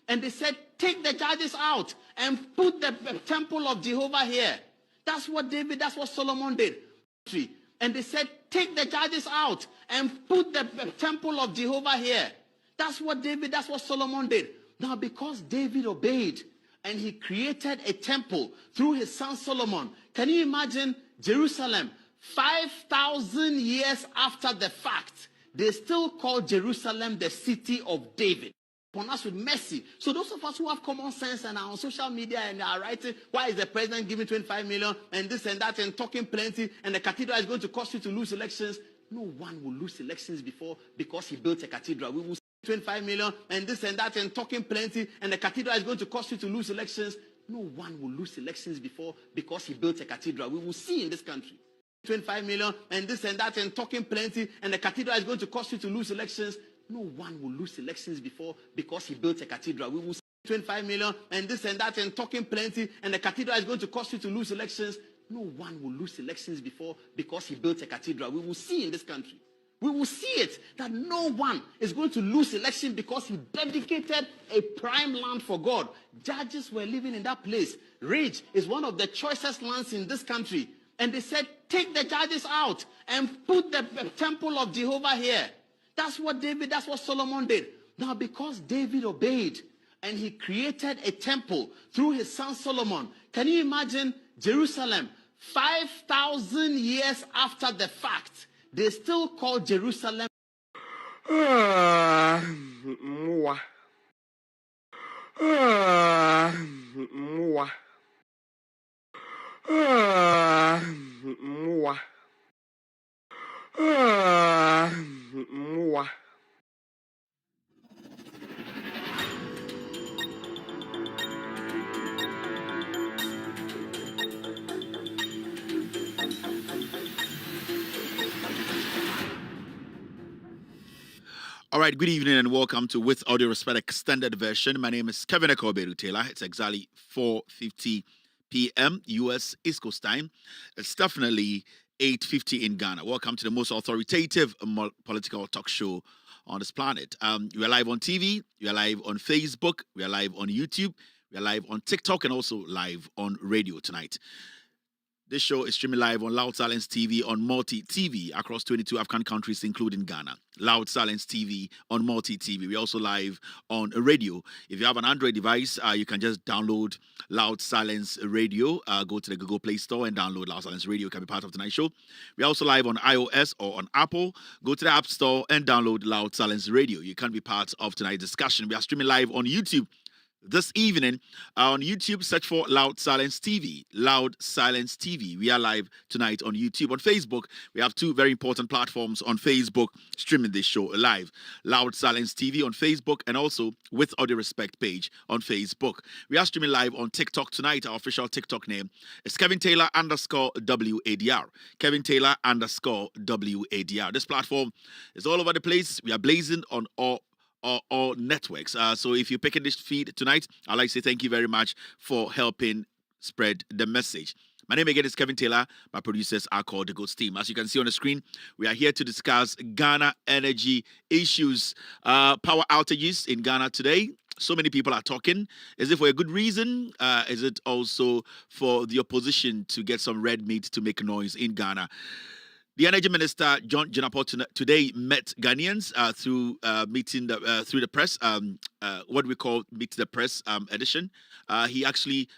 And they said, take the judges out and put the temple of Jehovah here. That's what Solomon did. And they said, take the judges out and put the temple of Jehovah here. That's what Solomon did. Now, because David obeyed and he created a temple through his son Solomon, can you imagine Jerusalem 5,000 years after the fact? They still call Jerusalem the city of David. Upon us with mercy. So those of us who have common sense and are on social media and are writing, why is the president giving 25 million and this and that and talking plenty and the cathedral is going to cost you to lose elections? No one will lose elections because he built a cathedral. We will see 25 million and this and that and talking plenty and the cathedral is going to cost you to lose elections. No one will lose elections because he built a cathedral. We will see in this country 25 million and this and that and talking plenty and the cathedral is going to cost you to lose elections. No one will lose elections because he built a cathedral. We will see 25 million and this and that and talking plenty and the cathedral is going to cost you to lose elections. No one will lose elections because he built a cathedral. We will see in this country. We will see it that no one is going to lose election because he dedicated a prime land for God. Judges were living in that place. Ridge is one of the choicest lands in this country. And they said, take the judges out and put the temple of Jehovah here. That's what Solomon did. Now, because David obeyed and he created a temple through his son Solomon, can you imagine Jerusalem 5,000 years after the fact? They still call Jerusalem. All right, good evening and welcome to With Audio Respect Extended Version. My name is KEVN Taylor. It's exactly 4:50 p.m. U.S. East Coast time. It's definitely 8:50 in Ghana. Welcome to the most authoritative political talk show on this planet. We are live on TV, we are live on Facebook, we are live on YouTube, we are live on TikTok, and also live on radio tonight. This show is streaming live on Loud Silence TV on Multi TV across 22 African countries, including Ghana. Loud Silence TV on Multi TV. We're also live on radio. If you have an Android device, you can just download Loud Silence Radio. Go to the Google Play Store and download Loud Silence Radio. You can be part of tonight's show. We're also live on iOS or on Apple. Go to the App Store and download Loud Silence Radio. You can be part of tonight's discussion. We are streaming live on YouTube this evening. On YouTube, search for Loud Silence TV. Loud Silence TV. We are live tonight on YouTube. On Facebook, we have two very important platforms on Facebook streaming this show live. Loud Silence TV on Facebook and also With Audio Respect page on Facebook. We are streaming live on TikTok tonight. Our official TikTok name is Kevin Taylor _WADR. Kevin Taylor _WADR. This platform is all over the place. We are blazing on all networks. So if you're picking this feed tonight, I'd like to say thank you very much for helping spread the message. My name again is Kevin Taylor. My producers are called the Ghost Team. As you can see on the screen, we are here to discuss Ghana energy issues. Power outages in Ghana today. So many people are talking. Is it for a good reason? Is it also for the opposition to get some red meat to make noise in Ghana? The Energy Minister, John Jinapor, today met Ghanaians through through the press, what we call Meet the Press edition. He actually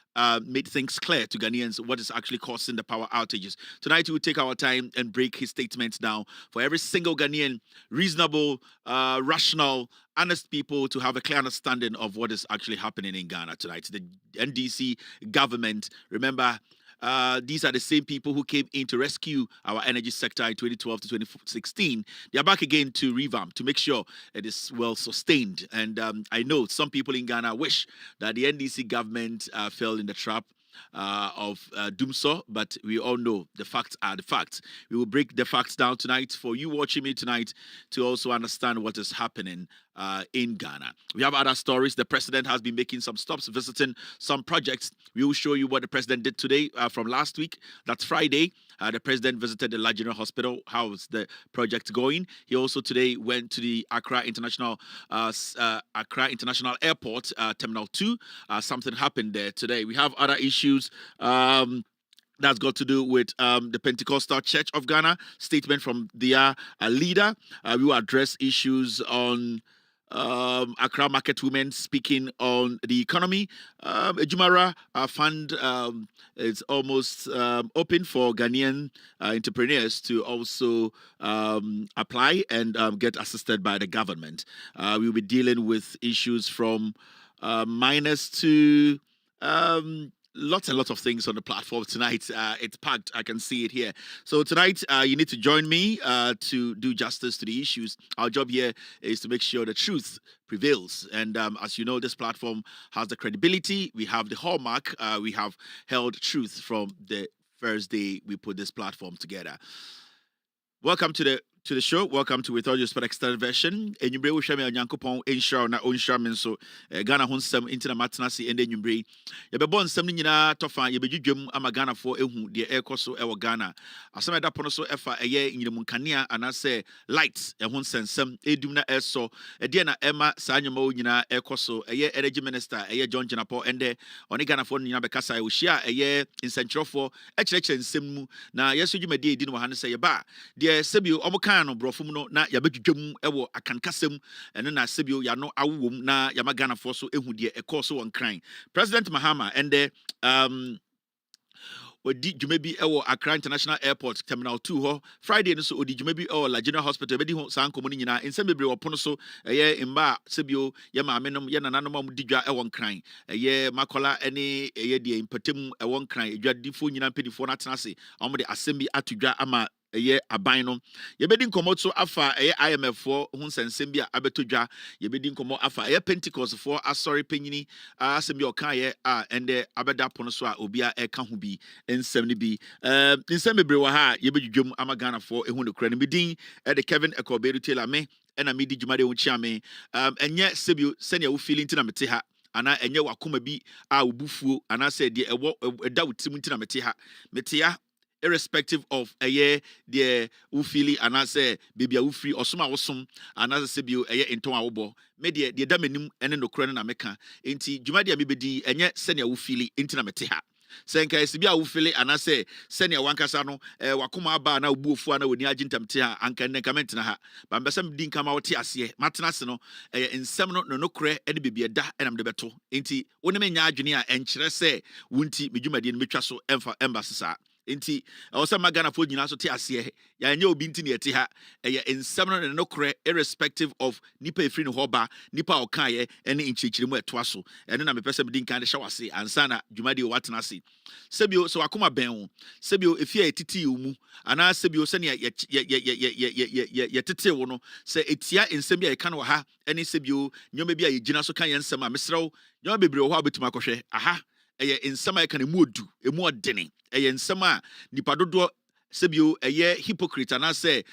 made things clear to Ghanaians what is actually causing the power outages. Tonight, we will take our time and break his statements down for every single Ghanaian, reasonable, rational, honest people to have a clear understanding of what is actually happening in Ghana tonight. The NDC government, remember, these are the same people who came in to rescue our energy sector in 2012 to 2016. They are back again to revamp, to make sure it is well sustained. And I know some people in Ghana wish that the NDC government fell in the trap of doomsaw, but we all know the facts are the facts. We will break the facts down tonight for you watching me tonight to also understand what is happening in Ghana. We have other stories. The president has been making some stops, visiting some projects. We will show you what the president did today from last week. That's Friday. The president visited the La General Hospital. How's the project going? He also today went to the Accra International Airport, Terminal 2. Something happened there today. We have other issues. That's got to do with the Pentecostal Church of Ghana, statement from their leader. We will address issues on Accra market women speaking on the economy. Ejumara fund is almost open for Ghanaian entrepreneurs to also apply and get assisted by the government. We'll be dealing with issues from minors to lots and lots of things on the platform tonight. It's packed. I can see it here. So tonight, you need to join me to do justice to the issues. Our job here is to make sure the truth prevails. And as you know, this platform has the credibility. We have the hallmark. We have held truth from the first day we put this platform together. Welcome to the show. Welcome to With All Due Respect Extended Version. Enyumbre wo hweme Onyankopon enhira na onhira me nso Ghana ho nsɛm intina matenase ende enyumbre. Yɛbɛbɔ nsɛm no nyinaa tɔfa yɛbɛdwudwam ama Ghana fo ehu de ɛkɔ ɛwɔ Ghana. Asɛm ɛda pono so ɛfa ɛyɛ nyinemu kanea anase lights ɛho nsɛnsɛm edum na ɛsɔ ɛdeɛ na ɛma saa nyoma wo nyinaa ɛkɔ so ɛyɛ energy minister ɛyɛ John Jenapo ende ɔne Ghana fo nyinaa bɛkasa ɛwohia ɛyɛ nsɛnkyerɛfo ɛkyerɛkyerɛ nsɛm mu na yɛso dwumadi edi no wɔ ha no sɛ yɛba deɛ sɛbio ɔmo kan no brofo no na yabadwudwam ɛwɔ akankasɛm ɛno na sɛbio ya no awowom na yama Ghana fo so ehu deɛ ɛkɔ so wɔn kran President Mahama ende odi dwuma bi ɛwɔ Accra International Airport Terminal 2 hɔ Friday no so odi dwuma bi ɛwɔ La General Hospital bɛdi ho saa nkɔmɔ no nyinaa nsɛm bebree wɔ pono so ɛyɛ mba sɛbio yɛ maamenom yɛ nananom a mudi dwa ɛwɔ nkran ɛyɛ makola ɛne ɛyɛ deɛ mpatem ɛwɔ nkran edwadifo nyinaa mpedifo na atena ase ɔmo de asɛm bi ato dwa ama ɛyɛ aban no yɛbɛdi nkɔmɔ so afa ɛyɛ IMF fo ho nsɛnsɛm bi a abɛtɔ dwa yɛbɛdi nkɔmɔ afa ɛyɛ Pentecost fo asɔre panyini asɛm bi ɔka yɛ ɛndɛ abɛda pono so a obia ɛka ho bi nsɛm no bi nsɛm bebree wɔ ha yɛbɛdwudwam ama Ghana fo ehu no kra no medin ɛde Kevin Ekoberu Taylor me ɛna medi dwumade ho kyia me ɛnyɛ sɛbio sɛnea wo feeling ntina mete ha ana ɛnyɛ wakoma bi a wobufuo ana sɛ deɛ ɛwɔ ɛda wo tirim ntina mete ha mete ya irrespective of the ufili and I say baby a ufri or some awesome and as a sebio into our bo media the damenum and no crown na meka inti jumadia mibedi and yet senior ufili into meteha senka esibia ufili and I say senior wankasa no wakuma ba na ubufu na woni agintam te ha anka ne comment na ha ba mbesam din kama wote ase matenase no ensem no kre ene bebia da enam de beto inti woni menya adwene a enkyere se wunti medwumadi no metwa so emfa embassy sa inti osama Ghana fo nyina so te ase ya nya obi nti ne ete ha ensem no kre irrespective of nipa efri ne hoba nipa okaye ene inchichirimu eto aso ene na mepese me din kan de hwase ansa na dwumadi o watena ase sebio so akoma ben wo sebio efia etiti mu ana sebio se ne ye tete wo no se etia ensem bia ye kan wo ha ene sebio nyoma bia ye gina so kan ye ensem a mesrew nyoma bebre wo ha betuma kɔhwɛ aha eye ensem a ye kan emu odu emu odene eye nsɛm a nipa dodo sebio eye hypocrite ana sɛ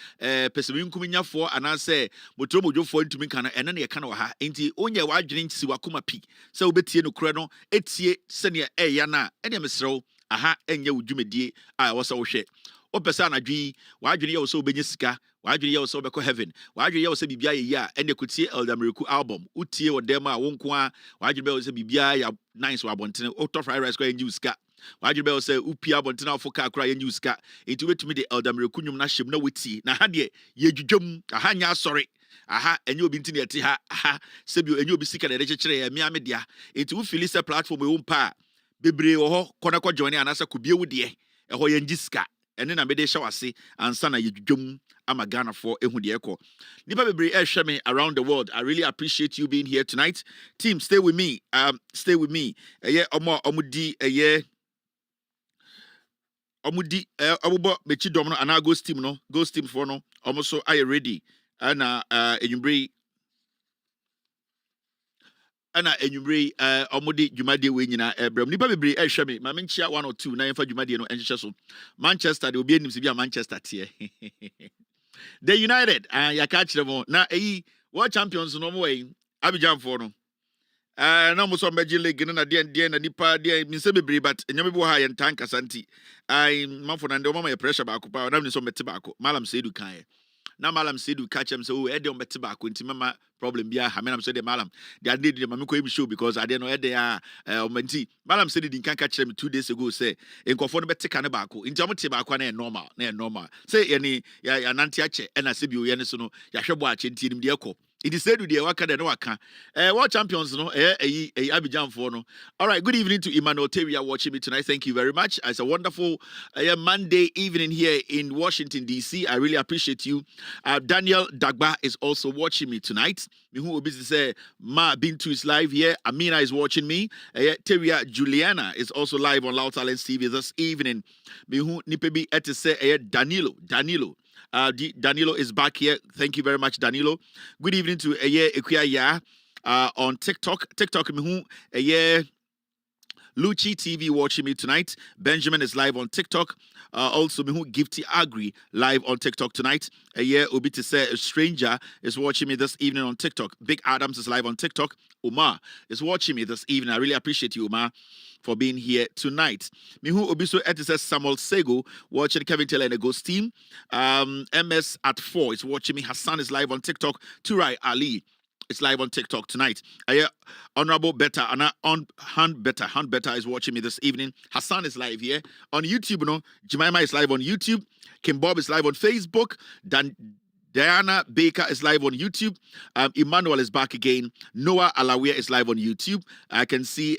pesemi nkuminyafo ana sɛ motromodwofo ntumi kana ɛne ne yɛka na ha enti onye wadwene nsi wakoma pi sɛ obetie no kora no etie sɛ ne ɛya na ɛne mesrew aha enye wudwumedie a wɔsɛ wohwɛ opesa anadwi wadwene yɛ wo sɛ obenye sika wadwene yɛ wo sɛ obɛkɔ heaven wadwene yɛ wo sɛ bibia yɛ ya ɛne kotie Elder Miracle album utie wo dem a wonko a wadwene yɛ wo sɛ bibia ya nice wabontene otɔ fried rice kwa enyi sika wadwene bɛ wo sɛ upia abontene afɔ ka akora enyi sika enti wetumi de Elder Miracle nwum na hyem na wetie na ha de ye dwudwam aha nya asɔre aha enye obi ntini ete ha aha sebio enye obi sika de kyekere ya mia media enti wo fili sɛ platform e wo mpa bebre wo hɔ kɔna kɔ join anasa kobie wo de ɛhɔ ye ngi sika ene na mede hye wase ansa na ye dwudwam ama Ghana for ehu de ekɔ nipa bebre ehwɛ me around the world. I really appreciate you being here tonight. Team, stay with me. Stay with me. Ɛyɛ omudi ɛyɛ omudi obobo mechi dom no ana ghost team for no omoso are you ready ana enyumbre ana enyumbre omudi dwumade we nyina ebram nipa bebre ehwɛ me ma menchia 1 or 2 na yemfa dwumade no enhyehyɛ so Manchester de obi anim se bia Manchester tie the United ya ka kire mo na world champions no mo wey Abidjan for no na mo so meji leg na de na nipa de mi se bebre but enyame bi wo ha ye ntan kasanti ai manfo na de o mama ye pressure ba ko pa na mi so meti ba ko malam Seidu kan ye na malam Seidu catch him so e de o meti ba ko nti mama problem bia ha me na so de malam de ade de mama ko e show because ade no e de o manti malam Seidu din kan catch him 2 days ago say enkofo no beti kan ba ko nti o meti ba ko na normal say ye ni ya nanti ache e na se bi o ye ne so no ya hwebo ache nti nim de ekọ. It is said to the waka de no waka. World champions no Abidjan for no. All right, good evening to Emmanuel Teria watching me tonight. Thank you very much. It's a wonderful Monday evening here in Washington DC. I really appreciate you. Daniel Dagba is also watching me tonight. Me who busy say Ma Bintu is live here. Amina is watching me. Teria Juliana is also live on Loud Talents TV this evening. Me who nipebi et say Danilo. Danilo is back here. Thank you very much, Danilo. Good evening to Ekuya on TikTok. TikTok me who Lucci TV watching me tonight. Benjamin is live on TikTok. Also me who Gifty Agri live on TikTok tonight. Obi to say a stranger is watching me this evening on TikTok. Big Adams is live on TikTok. Omar is watching me this evening. I really appreciate you, Omar, for being here tonight. Mihu Obiso says Samuel Sego watching Kevin Taylor and the Ghost team. MS at 4 is watching me. Hassan is live on TikTok. Turai Ali is live on TikTok tonight. Honorable Beta and Han Beta is watching me this evening. Hassan is live here on YouTube. No, Jemima is live on YouTube. Kim Bob is live on Facebook. Diana Baker is live on YouTube. Emmanuel is back again. Noah Alawia is live on YouTube. I can see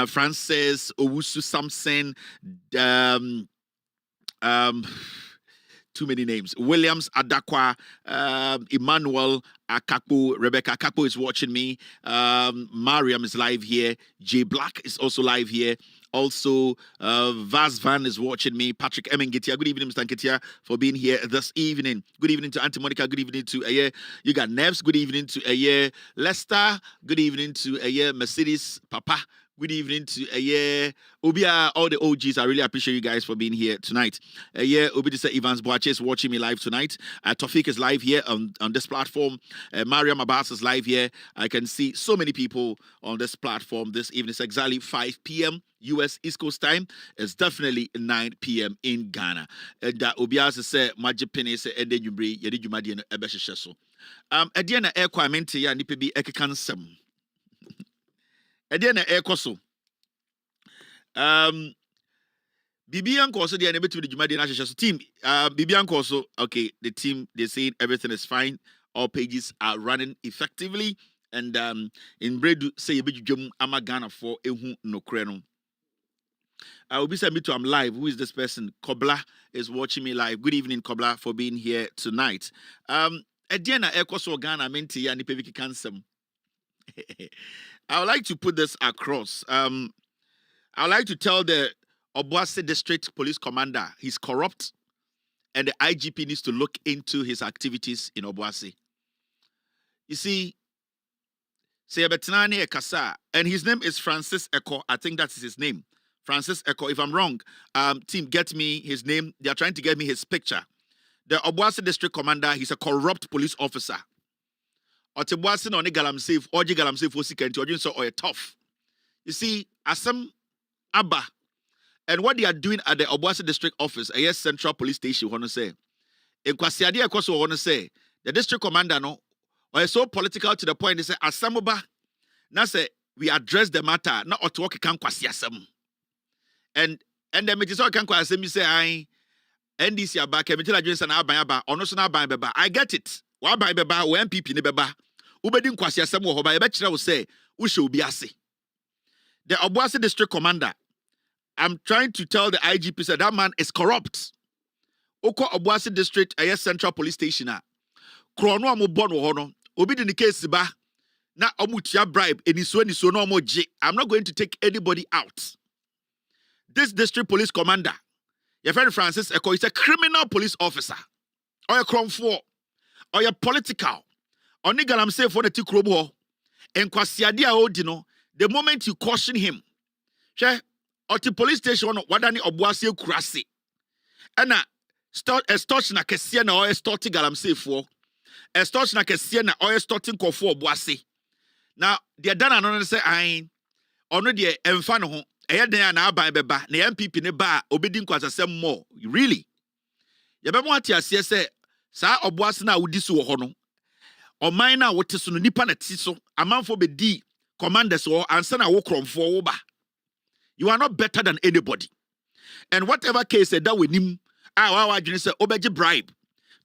Frances Owusu Samson, too many names. Williams Adakwa, Emmanuel Akakpo, Rebecca Akakpo is watching me. Mariam is live here. J Black is also live here. Also, Vaz Van is watching me. Patrick Emengitia. Good evening, Mr. Nketia, for being here this evening. Good evening to Auntie Monica. Good evening to you got Nevs. Good evening to Lester. Good evening to Mercedes Papa. Good evening to Obia, all the OGs. I really appreciate you guys for being here tonight. Obidisa Evans Boache is watching me live tonight. Tofik is live here on this platform. Mariam Abbas is live here. I can see so many people on this platform this evening. It's exactly 5 p.m. US East Coast time. It's definitely 9 p.m. in Ghana. That Obia says, Majipene say, and then you bring Yedi Jumadi and Ebesheso. Ediana air quamenti ya nipebi ekekansem. Ediana air koso. Bibian Koso, they are able to the Jumadi National team. Bibian Koso, okay, the team, they're saying everything is fine. All pages are running effectively. And in Bredu, say, Jum Amagana for Ehu no Kreno. I will be sent me to I'm live. Who is this person? Kobla is watching me live. Good evening, Kobla, for being here tonight. Ediana Ekoso Ghana Menti and Ipeviki Kansem. I would like to put this across. I would like to tell the Obuasi District Police Commander he's corrupt and the IGP needs to look into his activities in Obuasi. You see, Seyabetinani Ekasa, and his name is Francis Eko. I think that's his name. Francis Eko. If I'm wrong, team, get me his name. They are trying to get me his picture. The Obuasi District Commander, he's a corrupt police officer. Otebuasi no ne galamsey, oji galamsey for security, oji so or tough. You see, Asam Abba, and what they are doing at the Obuasi District Office, a Central Police Station, want to say, in Kwasiadi, of course, want to say, the district commander no, or so political to the point they say, Asamoba, now say we address the matter, not to work can Kwasiasam, and then it is all can Kwasiasam. You say I NDC aba, Kemitela Johnson aba, or no so beba. I get it. Wa ba beba, o MPP ne beba. Ubedi Kwasiasam wo hoba, ebechira will say, Usho Ubiasi. The Obuasi District Commander, I'm trying to tell the IGP that that man is corrupt. Oko Obuasi District, Central Police Station. Krono amu bon wo hono. Obi di case ba. Na omutia bribe. Eniso no mo je. I'm not going to take anybody out. This district police commander, your friend Francis Eko, is a criminal police officer. Or a crime for. Or a political. Or nigga I'm saying for the tikrobo. And kwasiadia odino. The moment you caution him, at the police station, wadani Obuasi kurasi, and extortion na kesiena or extorting galamsey for, extortion na kesiena or extorting kofo Obuasi. Now, the done and say, I ono de emfa no ho. Eye den na aban beba na MPP ne ba obedi nkwasasem more. Really? Ye be mo atiase say saa oboase na wodi so ho no. Oman na wote so no nipa na ti so amanfo be di commanders or ansa na wo kromfo wo ba. You are not better than anybody. And whatever case that we nim, I say obeji bribe.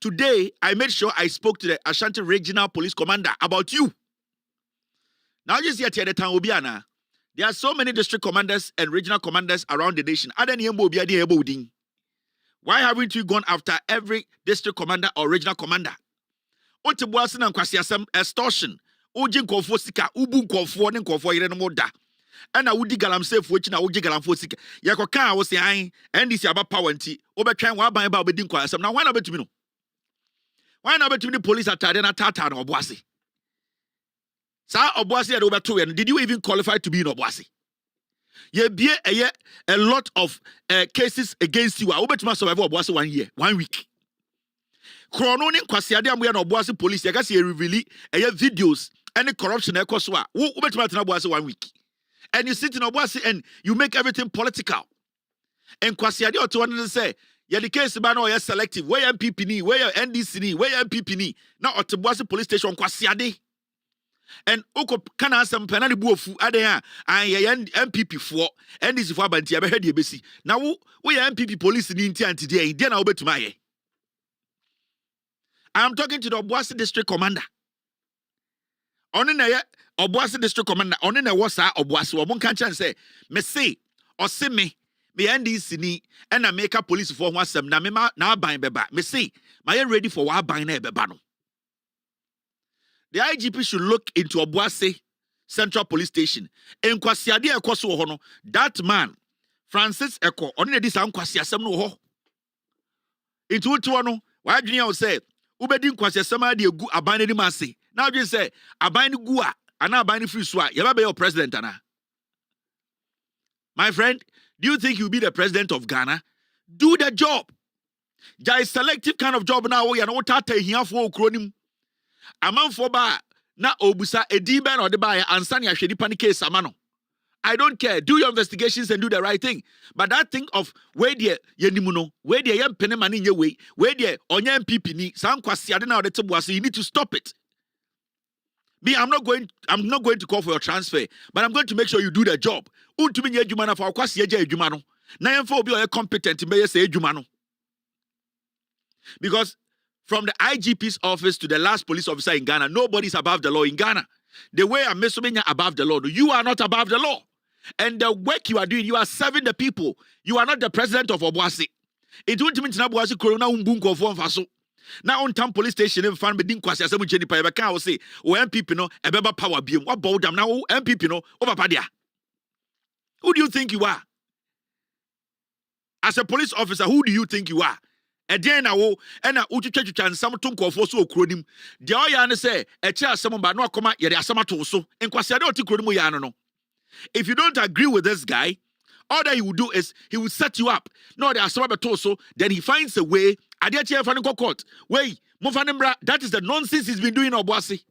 Today, I made sure I spoke to the Ashanti Regional Police Commander about you. Now you see at the time Obiana, there are so many district commanders and regional commanders around the nation. Why haven't you gone after every district commander or regional commander? Otibuasin and kwasiasem extortion. Ujin konfo sika, ubu konfo ne konfo yire no moda. And I would dig galam safe which na would galam for sick. Yakoka was saying, and this about power and tea. Overtrying one by about being quiet. Now, why not bet me? Why not bet me the police are tired and a tartan or bossy? Sir Oboasi at over 2, and did you even qualify to be in Oboasi? Ye be a lot of cases against you. I will bet you must survive Oboasi 1 year, 1 week. Chrononing Kwasiade and we are Oboasi police. I guess you reveal videos any corruption. I cost what? Who bet you must Oboasi 1 week? And you sit in Obuasi and you make everything political. And Kwasiade or to one to say, yeah, the case man or selective, where MPP ni, where NDC ni, where MPP ni, now at Obuasi police station Kwasiade. And Oko kana some penani buofu adea and MPP for NDC for banti abe head yebesi. Now we MPP police ni inti anti day, then I'll bet my. I'm talking to the Obuasi district commander. On in there. Obuasi district commander on in a wasa Obuasi won kan chan say me say or say me NDC ni and I make a police for one sem na me na ban beba me say my ready for wa ban na beba no. The IGP should look into Obuasi Central Police Station. En kwasiade ekoso ho no that man Francis Eko on na dis ankwasiasem no ho. Itu to no wa adwene o say ubedi nkwasiasem ade egu aban ni ma say. Now you say aban ni gu a ana bani free swa yaba be your president ana. My friend, do you think you'll be the president of Ghana? Do the job. There is selective kind of job now. You know tata here for okronim. Aman for ba na obusa ediben or the buyer ansani ashedi panike samano. I don't care. Do your investigations and do the right thing. But that thing of where the yenimuno, where the yam penny in your way, where the onyam pipini, some kwasiadena or the tebuasi, you need to stop it. Me, I'm not going to call for your transfer, but I'm going to make sure you do the job. Untumi nye jumano for kwasi eje jumano. Na yemfo obi o competent me say jumano. Because from the IGP's office to the last police officer in Ghana, nobody is above the law in Ghana. The way I'm assuming you're above the law, you are not above the law. And the work you are doing, you are serving the people. You are not the president of Obuasi. It won't mean to Obuasi corona umbunko for faso. Now on town police station in fan bedin kwasi asemu cheni pa yebeka wo say o MPP no ebeba power biem what bow them now MPP no over padia. Who do you think you are? As a police officer, who do you think you are? Again na wo na utwetwetwa nsam to nkofo so okronim de o ya ne say e che asem ba no akoma ye de asem to so nkwasi ade oti kronim ya no. If you don't agree with this guy, all that he will do is he will set you up. No, there are some other so then he finds a way. Court. Wait, that is the nonsense he's been doing in Obuasi.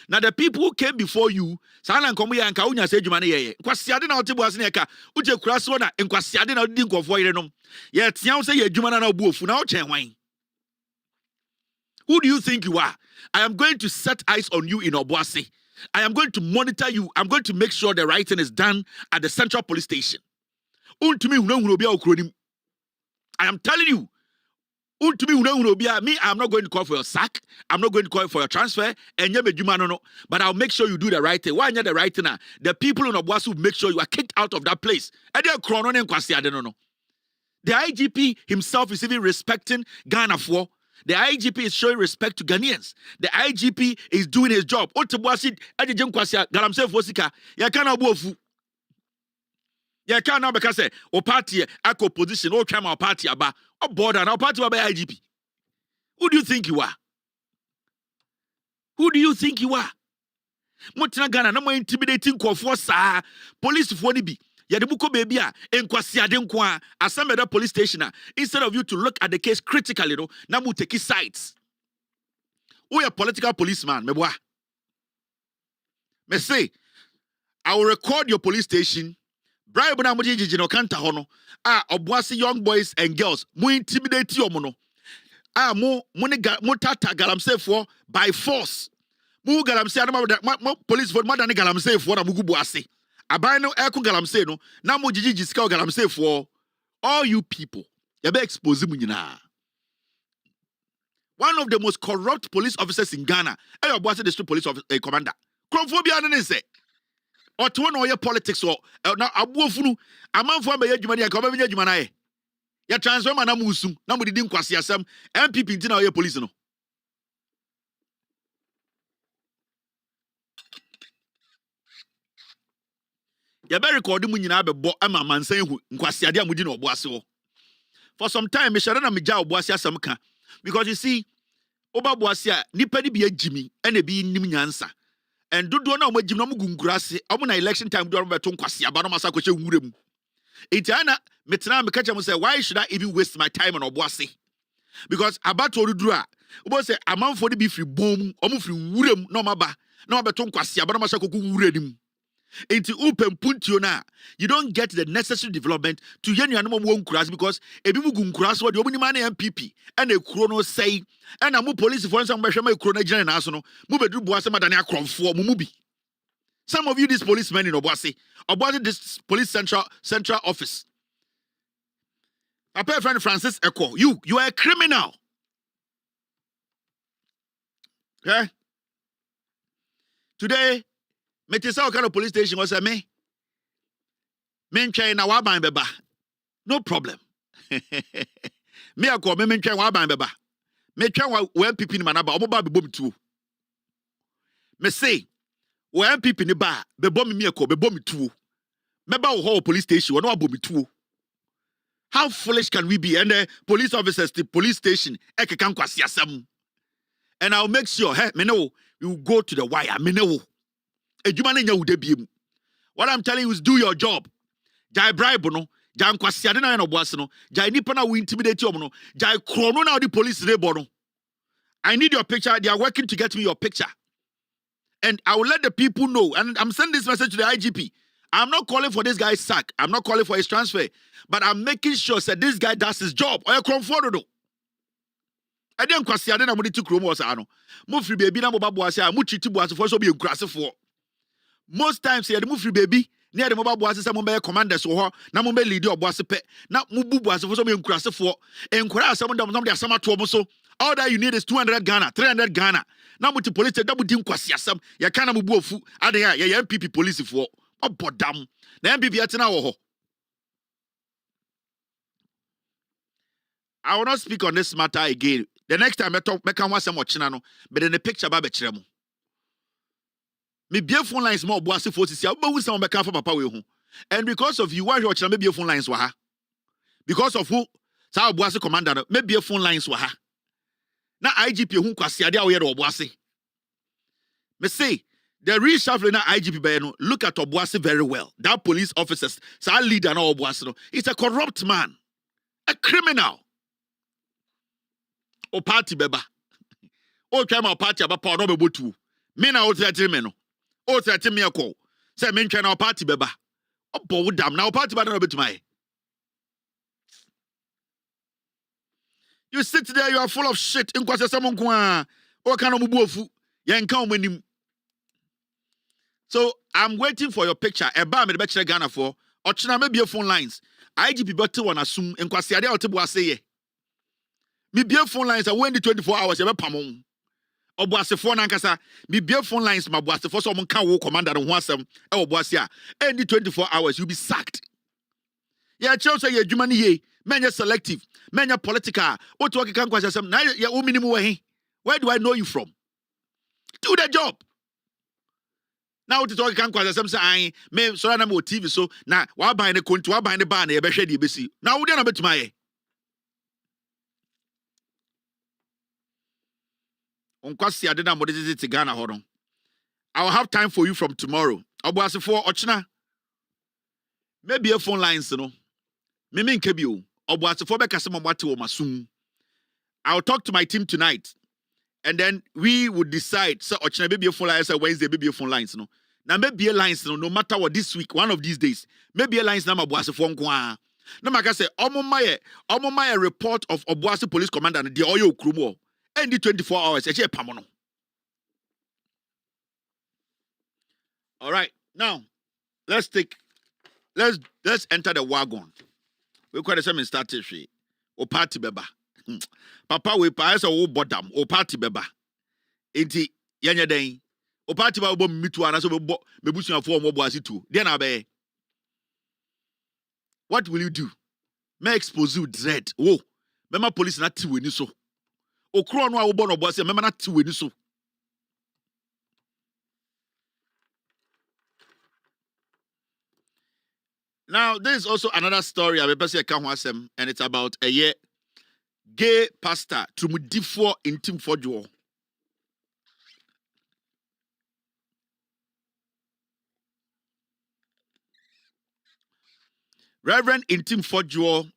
Now the people who came before you, Salan Komuya and Kaunya said Jumani, Kwasiadina Tibuasineka, Uche Krasona, and Kwasiadina Dinko for Yerenum. Yet Tian say Jumana no boofu now wine. Who do you think you are? I am going to set eyes on you in Obuasi. I am going to monitor you. I'm going to make sure the right thing is done at the Central Police Station. I am telling you. Me, I'm not going to call for your sack. I'm not going to call for your transfer. But I'll make sure you do the right thing. Why not the right thing? The people in Obuasi make sure you are kicked out of that place. The IGP himself is even respecting Ghana for. The IGP is showing respect to Ghanaians. The IGP is doing his job. You can't now because o party ako position o try my party aba o board and our party by IGP. Who do you think you are? Who do you think you are? Motina Ghana na mo intimidating for sa police for ni bi. Ya de buko baby a enkwasi ade nko a assemble police station instead of you to look at the case critically no na mo take sides. We are political policeman meboa. Me say, I will record your police station. Bribe na mudi jijino kanta hono. Obuasi young boys and girls. Mu intimidate yo mono. Mo tata galamsey for by force. Mu galamsey mo police for more than galamsey for na mugu buase. Abai no eko galamsey no. Na mo jiji ska galamsey for all you people. You be expose mu nyina. One of the most corrupt police officers in Ghana. Obuasi district police commander. Chromophobia no say. Or to one your politics or now abuofunu amanfo am ye dwuma dia ka ba benya dwuma na ye ya transfer man na musu na mu didi nkwase asem MPP ntina your police no ya be record mu nyina abebo ama mansan hu nkwase ade amudi na oboase ho for some time me shere na me ja oboase asem ka because you see oba boase a nipa ni bi agimi ena bi nim nyansa. And do na omagim na mugunkurase omo na election time do beto nkwase aba no masa kwache nwurem itiana metena me kacha mo say why should I even waste my time on oboase because abato duduru a obo say amanfo de bi free bom omo free nwurem na omaba na obeto nkwase aba no masa kwaku nwuredim enti upempuntio na you don't get the necessary development to yenuanom mo nkurase because ebi mugunkurase wo de omo ni ma na MPP and ekuro no say and amu police for some behwe ma ekuro na gina na so no mu beduru boase madane akromfo mu bi. Some of you these policemen in Obuasi this police central office. Papa friend Francis Eko, you are a criminal. Okay? Today me tell what kind of police station was me ntwen na wa ban beba. No problem. Me akọ me ntwen wa ban beba. Me twen wa MPP ni manaba omo ba bebo mtuo. Me say wa MPP ni ba bebo me akọ bebo mtuo. Meba wo ho police station no abo mtuo. How foolish can we be? And the police officers, the police station, ekeka nkwasi asem. And I'll make sure, me know you will go to the wire. Me know. What I'm telling you is do your job. Jai bribe no, jai nkwasi ade na no boase no, jai nipa na we intimidate you no, jai krono na the police labor no. I need your picture. They are working to get me your picture. And I will let the people know. And I'm sending this message to the IGP. I'm not calling for this guy's sack. I'm not calling for his transfer. But I'm making sure that this guy does his job. Or you comfortable. I didn't kwasi ade na mo to kromo was ano. Mo free baby na mo ba boase a mo chiti boase for so be nkrase for. Most times here the mo free baby near the mobile boase say mo be commanders wo ho na mo be leader boase pe na mo bu boase for so be nkrase for. Enkwara asem dam de asem ato mo so. All that you need is 200 Ghana, 300 Ghana. Now mo to police that mo din kwasi asem. Ya kana mo bu ofu ade ya MPP police for. Obodam. Na MPP atena wo ho. I will not speak on this matter again. The next time I talk, I can watch some no, but in the picture about Bechremo. Me beautiful lines more bossy forces, but we some back for papa we home. And because of you, why you watching maybe phone lines waha? Because of who? Sa bossy commander, maybe phone lines waha. Na IGP who kwasi ade awye do bossy. Me say the reshuffle na IGP by no look at Obuasi very well. That police officers, sa leader na Obuasi no, he's a corrupt man, a criminal. O party beba. O try my party about power no be botu. Me na o threaten me no. O threaten me a call. Say me try na party beba. O bo dam na o party beba no be to my. You sit there, you are full of shit. In kwase samon kwa. O kana mu buofu. Ye nka o manim. So I'm waiting for your picture. Eba me de be kire Ghana for. Ochina maybe your phone lines. IGP better one assume in kwase ade o te bo say ye. Me be phone lines are when the 24 hours you be pamon. Obuasefo na nkasa me be phone lines ma boasefo so mo kan wo commander ho asem e obuase a any 24 hours you be sacked. Yeah, church say adwuma ne ye, menya selective, menya political. What to kan kwase asem na ya o minimum we. Where do I know you from? Do the job. Now to talk kan kwase asem say I me so na mo TV so na wa ban ne kontu wa ban ne ba na ye be hwe de besi. Na wo de na betuma ye. Unkwasi adena modezi ti Ghana horon. I will have time for you from tomorrow. Obuasi for ochina. Maybe a phone lines no. Mimi nkebi o. Obuasi for beka sema mwati wo masum. I will talk to my team tonight. And then we would decide so ochina maybe a phone lines Wednesday maybe a phone lines no. Now maybe lines no matter what this week, one of these days, maybe lines na mabuase for nkwa. Na maka say omo report of Obuasi police commander and the oyo krumo. And the 24 hours, eche pamono. All right, now let's enter the wagon. We quite the same started she. O party beba. Papa we pa esa wo bodam. O party beba. Enti yanya den. O party ba obo mitu ana so mebusu afo omo Obuasi tu. Then abe. What will you do? Me expose you dread. Oh, mema police na ti weni so. Okro no a wo bo no Obuasi mema na ti weni so. Now, there is also another story I and it's about a year gay pastor to Mudifo in Team Fojo. Reverend in Team Fojo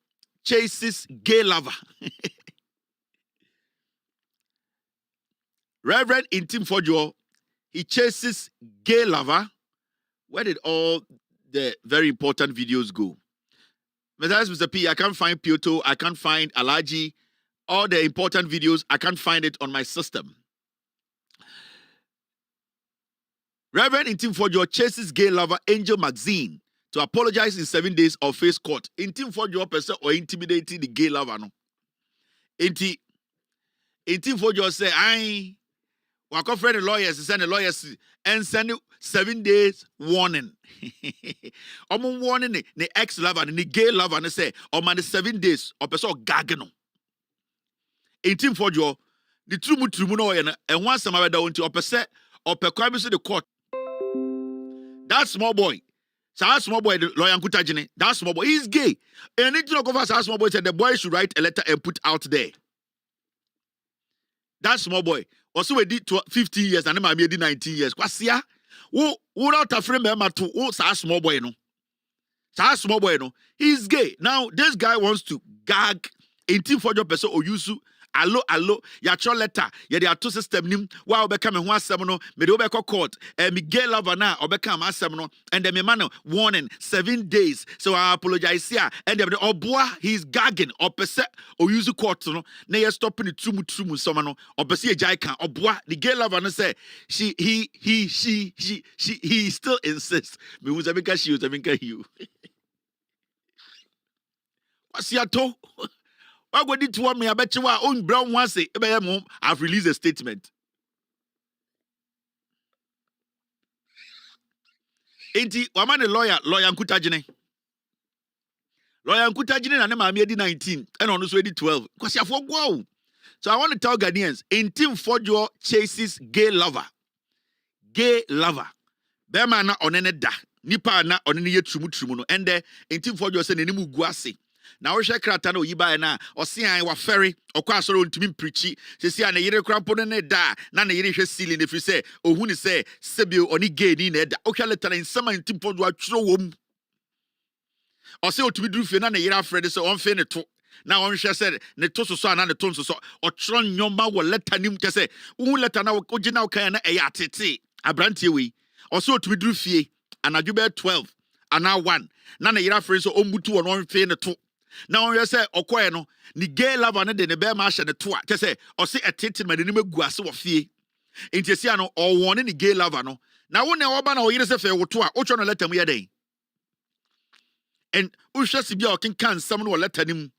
chases gay lover. Reverend in Team Fojo, he chases gay lover. Where did all the very important videos go? Mr. P, I can't find Piotr, I can't find Alaji, all the important videos, I can't find it on my system. Reverend Intim Fojo chases gay lover Angel Maxine to apologize in 7 days or face court. Intim Fojo person or intimidating the gay lover no. Intim Fojo say, I wako friend the lawyers, send the lawyers and send 7 days warning. Omo warning the ex lover and the gay lover and say, oh man, 7 days or person gagano. 18 for your the true no and once some other down to or the court. That small boy. So that small boy, the lawyer Kutajine, that small boy, he's gay. And it to go that small boy said the boy should write a letter and put out there. That small boy also we did 15 years and then did 19 years. Kwasia, who not a friend member to that small boy no. That small boy no. He's gay. Now this guy wants to gag 18 for your person or use Allo, ya cho letter, ya de ato system nim, wa obeka me ho asem no, me de obeka court, me gay lover na obeka am asem no, and the me man warning 7 days. So I apologize here, and the oboa he's gagging, or pese or use court no, na ya stopping the trumu some no, or pese e jai kan, oboa the gay lover no say he still insists. Me who's America she, who's America you. What's your to? I go to one me. I bet you own brown once. I've released a statement. Enti, waman the lawyer Nkutajine. Lawyer Nkutajine and I'm 19 and on the 12. Because you have wow. So I want to tell Ghanaians, in Team Fojo chases gay lover. Gay lover. Bema na onene da. Nipa na onene ye trumu no. And in Team Fojo se nenimu guase. Na wo hwe krata na oyiba na osian wa ferry okwa asoro ntumi preachi sesi na yire krampo ne da na yire hwe ceiling efri se ohuni se sebio oni gay ni na da okwa letter in sama ntimpo do atwero wom ose otumi duru fe na yire afrede se on fe ne to na on hwe se ne to so na ne to so otwero nyoma wo letter nim ke se ohun letter na ogina okan na eya atete abrantie we ose otumi duru fie anadwo be 12 ana 1 na yire afrede so ombutu won on fe ne to. Now you say okoye no ni gay lover ne de ne be ma hye ne to a ke say o se etete ma de ne maguase wo fie enti sia no o won ni gay lover no na wo ne oba na o yire se fe wo to a o twa no letter mu ye den and o hwe se bia o ken kan sam no letter nim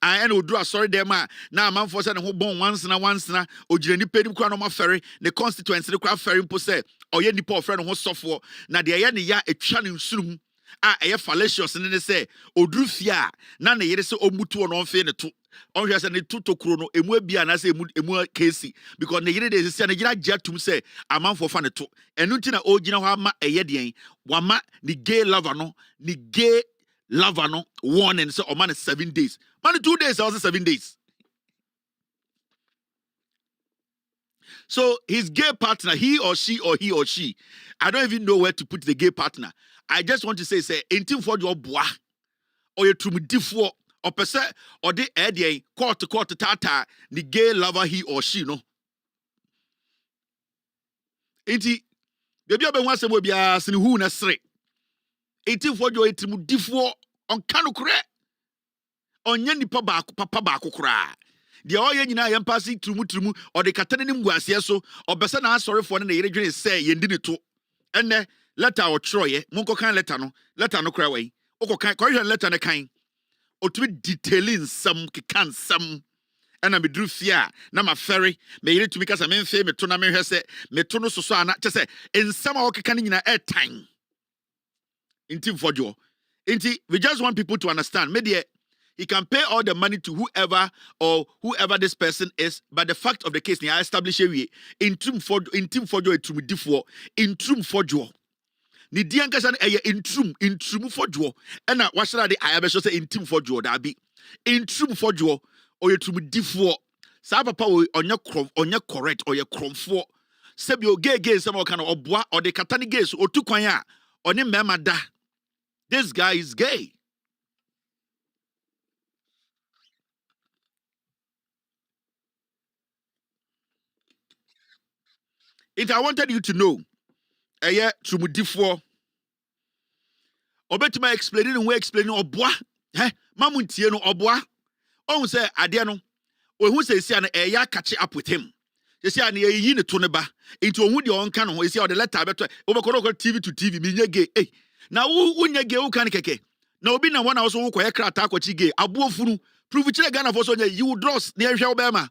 and o do sorry dem a na amanfo se ne ho bon once na o gire ni pedi kwa no ma ferry the constituency ne kwa ferry mpo se o ye nipa o friend ho sofo na de ye ne ya etwa ne nsurum eye fallacious ne say odru fia na ne yere se omutu on fe ne to on hwe se ne to kro no emu abia na se emu kesi because ne yere de se ne gira jatum say amanfo fa ne to enu nti na ogina ho ama eye den wama ni gay lover no warning say o man 7 days man 2 days also 7 days. So his gay partner, he or she, I don't even know where to put the gay partner. I just want to say, intim for your bois, or your tumidifo, or per se, or the idea, court tata, the gay lover, he or she, no. Inti, Baby obe wan asem obi asini hu na sere. Etimfodwo etimudifo onka no kure. Onye nipa baako papa baako kura. De oye nyina ye mpasi trumu o de katane nim guase so obese na asorefo ne yere dwene se yendi ne to. Enne letter o troye monko kan letter no kura wai. Okokan ko hwe letter ne kan. Otumi detailing some kekan some. Ena me dru fia na ma ferry me yere tumi kasa me mfe me to na me hwe se me to no soso ana che se ensam a okeka ne nyina airtime. Intimfodwo. Inti we just want people to understand. Media he can pay all the money to whoever this person is, but the fact of the case, I establish a in team for etumidifo, in trum for jo. Ni diankasan in trum for jo. And what should I have say in team for jo that be in trum for jo or etumidifo. Sabapa on your correct or your crom for. Sebio gay some kind of bois or the katani gays or two kwanya on him memada. This guy is gay. I wanted you to know, trumudifo. Obetuma explaining obwa. Mamuntie no obwa. On say ade no. Who say si an catch up with him. You see an ye ne to ne ba. Into who the onka no. You see the letter beto. Obekoro TV to TV. Minye gay. Hey. Na who nye gay who kan keke. Na obi na one also who kwa krata kwa chi gay. Abu funu. Prove chile Ghana for so you draws near Obama.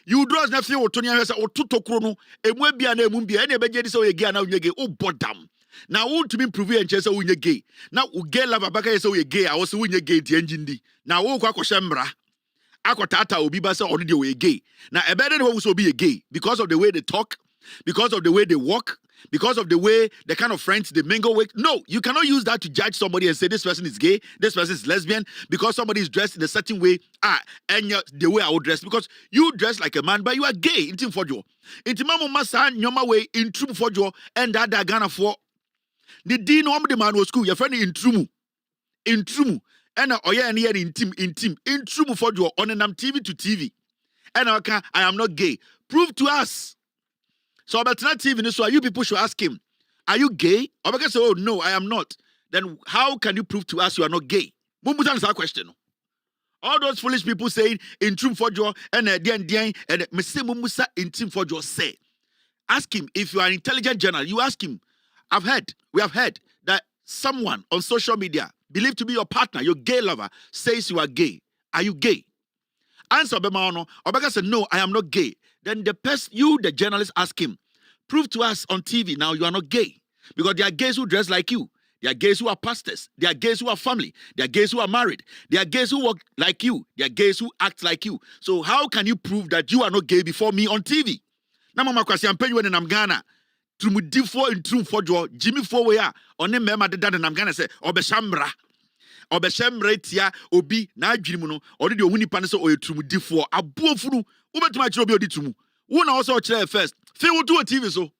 You draws na feel to nya o tutokro no emu bia na emu bia na beje di se o ye gay na o nye gay o bodam na wo to be prove and chese o nye gay na o gay lava baka se o ye gay a wo se o nye gay ti engine di na wo kwa kwhye mbra akotata obi ba se o de o ye gay na ebede ne wo so be ye gay because of the way they talk, because of the way they walk, because of the way the kind of friends they mingle with. No, you cannot use that to judge somebody and say this person is gay, this person is lesbian, because somebody is dressed in a certain way. And the way I would dress, because you dress like a man, but you are gay. Intim for you. Intimamu masa nyoma way in trum for you and that Ghana for the dean the man was school. Your friend in trumu, and oya and here in trum for you on an TV to TV. And I am not gay. Prove to us. So about TV, so you people should ask him, are you gay? Or because say, oh no, I am not. Then how can you prove to us you are not gay? Mumbutan is our question. All those foolish people saying in trum for joy and Mese Mumusa in trum for joy say. Ask him if you are an intelligent journalist. You ask him. We have heard that someone on social media believed to be your partner, your gay lover, says you are gay. Are you gay? Answer Bemano. Obeka said, no, I am not gay. Then the journalist, ask him, prove to us on TV now you are not gay. Because there are gays who dress like you. There are gays who are pastors. There are gays who are family. There are gays who are married. There are gays who walk like you. There are gays who act like you. So how can you prove that you are not gay before me on TV? Now, Mama Kwasi, I'm paying you in Ghana. Trumudifo in Trum for Joe, Jimmy Foya, on the Mema de Dan, I'm gonna say, Obeshambra. Obeshemre tia obi na adwiri mu no odi de ohuni pa ne se oyetumudifo abuofunu ubetuma kire obi oditumu wo na also kire first fi wo to TV so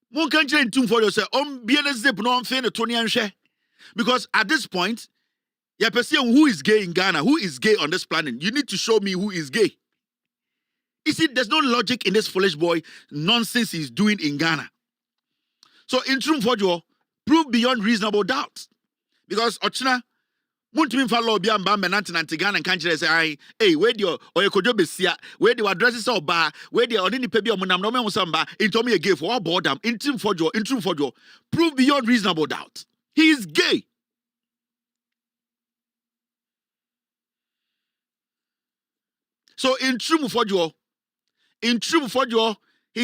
mon kan kire ntum for yourself bie ne zip no on fe ne to ne anhwe because at this point you perceive who is gay in Ghana, who is gay on this planet. You need to show me who is gay. You see, there's no logic in this foolish boy nonsense he's doing in Ghana. So in Trum for you, prove beyond reasonable doubt. Because Ochina, Muntumi follow beyond Bambanant and Ghana and country say, hey, where do you or you could do besia, where do addresses or bar, where do you only pay your monam no man samba, into me a gay for all boredom, in Trum for you, prove beyond reasonable doubt. He is gay. So in Trum for you, he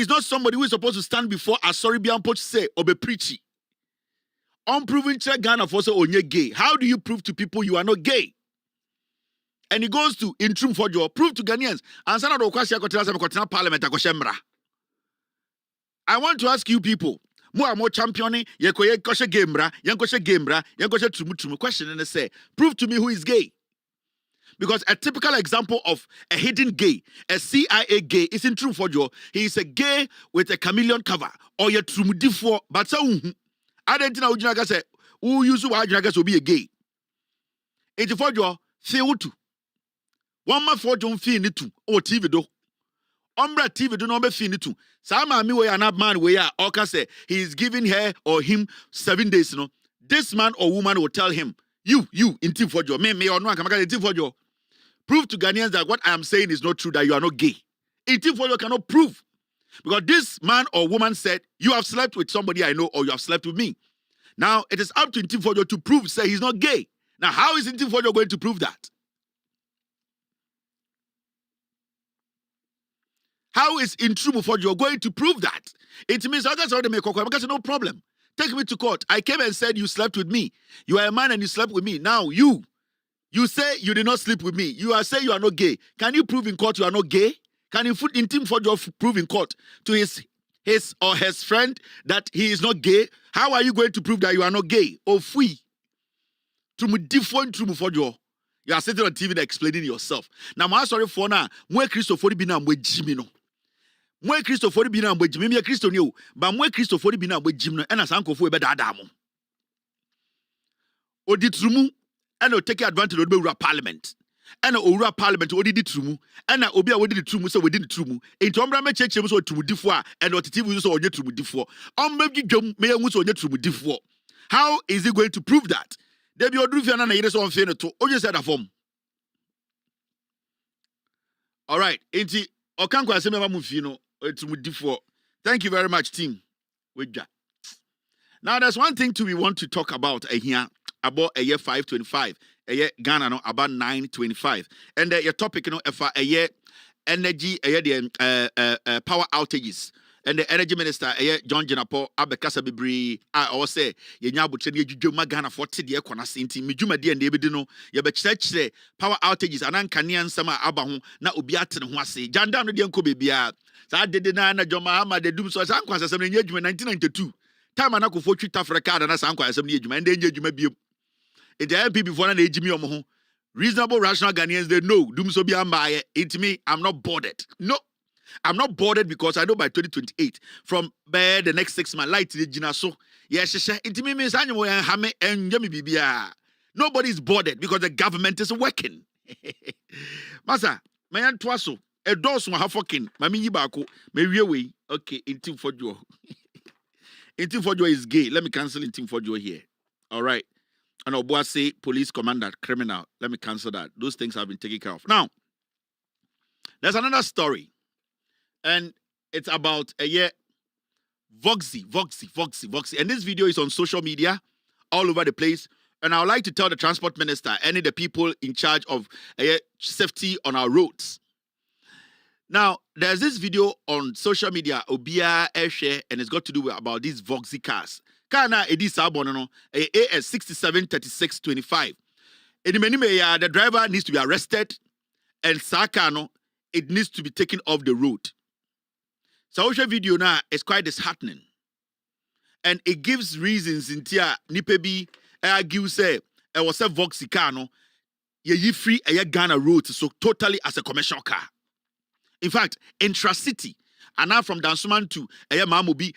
is not somebody who is supposed to stand before a sorry beyond poach say or be preachy. Unproven check Ghana for say onye gay. How do you prove to people you are not gay? And he goes to in Trum for you, prove to Ghanaians. And sana do kwasi akotina parliament akoshemra. I want to ask you people, more championing, yekoye koshe gamebra, yankoshe gamebra, yankoshe trumu. Question and say, prove to me who is gay. Because a typical example of a hidden gay, a CIA gay, is in Trum for you. He is a gay with a chameleon cover or your trumudifo, but so I don't know who say who use who be a gay. 84 feel to 1 month for John Fee to or TV do. Ombra TV do not be finitu. Sama mi we an man we are or say he is giving her or him 7 days. No, this man or woman will tell him, you in team for your me or no in team for your prove to Ghanaians that what I am saying is not true, that you are not gay. In team for your cannot prove. Because this man or woman said, you have slept with somebody I know or you have slept with me. Now, it is up to Intifodio to prove, say he's not gay. Now, how is Intifodio going to prove that? How is Intrumofodio going to prove that? It means I guess already make because no problem. Take me to court. I came and said you slept with me. You are a man and you slept with me. Now, you say you did not sleep with me. You are saying you are not gay. Can you prove in court you are not gay? Can you put in team for your prove in court to his or his friend that he is not gay? How are you going to prove that you are not gay? Or free? To different true for you. You are sitting on TV and explaining yourself. Now, I'm sorry for now. Mwe Christopher bina mwe jimino. Mwe Christopher bina mwe jimino. Mwe Christo new. But mwe Christopher bina mwe jimino. And as uncle for beda adamo. Oditrumu. And o take advantage of the parliament. And a parliament odi di trumu and obi a wodi di trumu so wodi di trumu enti ombra me cheche so trumu difo a and otiti so onye trumu difo ombra gidwam me hu so onye trumu difo. How is he going to prove that? There be odrufia na yire so onfe ne to oje said afom. All right, enti okanko asem ema mu fi no trumu difo. Thank you very much, team. Weja. Now there's one thing we want to talk about here about a year 525. A year Ghana no about 925, and your topic a year energy the power outages, and the energy minister John Jenapo abekasa bebre I say ye nya abotire ye dwudwuma Ghana for te de ekona senti medwuma de na ebedi no ye be kyerɛkyerɛ power outages anankane ansama aba ho na obi ate ne ho ase janda no de enko bebia saa dede na Joma ama de dum so saa nkwasa asɛm ne nya dwuma 1992 time anakofo twita freka na saa nkwasa asɛm ne dwuma ende nya dwuma biem. It the MP before na ejimi omo reasonable rational Ghanaians they know dum so bi ambaye. It me I'm not bothered. No, I'm not bothered because I know by 2028 from the next 6 months light the jina so yes it me means anyo en hame en yemi bibia. Nobody is bothered because the government is working. Masa mayan twaso e doso ha fucking mami yi baako me wie we okay intim for jo. Intim for jo is gay. Let me cancel intim for jo here. All right. And Obuasi, police commander, criminal. Let me cancel that. Those things have been taken care of. Now, there's another story. And it's about a year Voxy. And this video is on social media, all over the place. And I would like to tell the transport minister, any of the people in charge of safety on our roads. Now, there's this video on social media, Obia Airshare, and it's got to do with about these Voxy cars. Kana edi sabono no AS 673625. The driver needs to be arrested and Sakano it needs to be taken off the road. So video now is quite disheartening. And it gives reasons in tia nipebi argue say it was a Voxy car no ye free a Ghana road so totally as a commercial car. In fact, intra-city and now from Dansuman to Mamobi,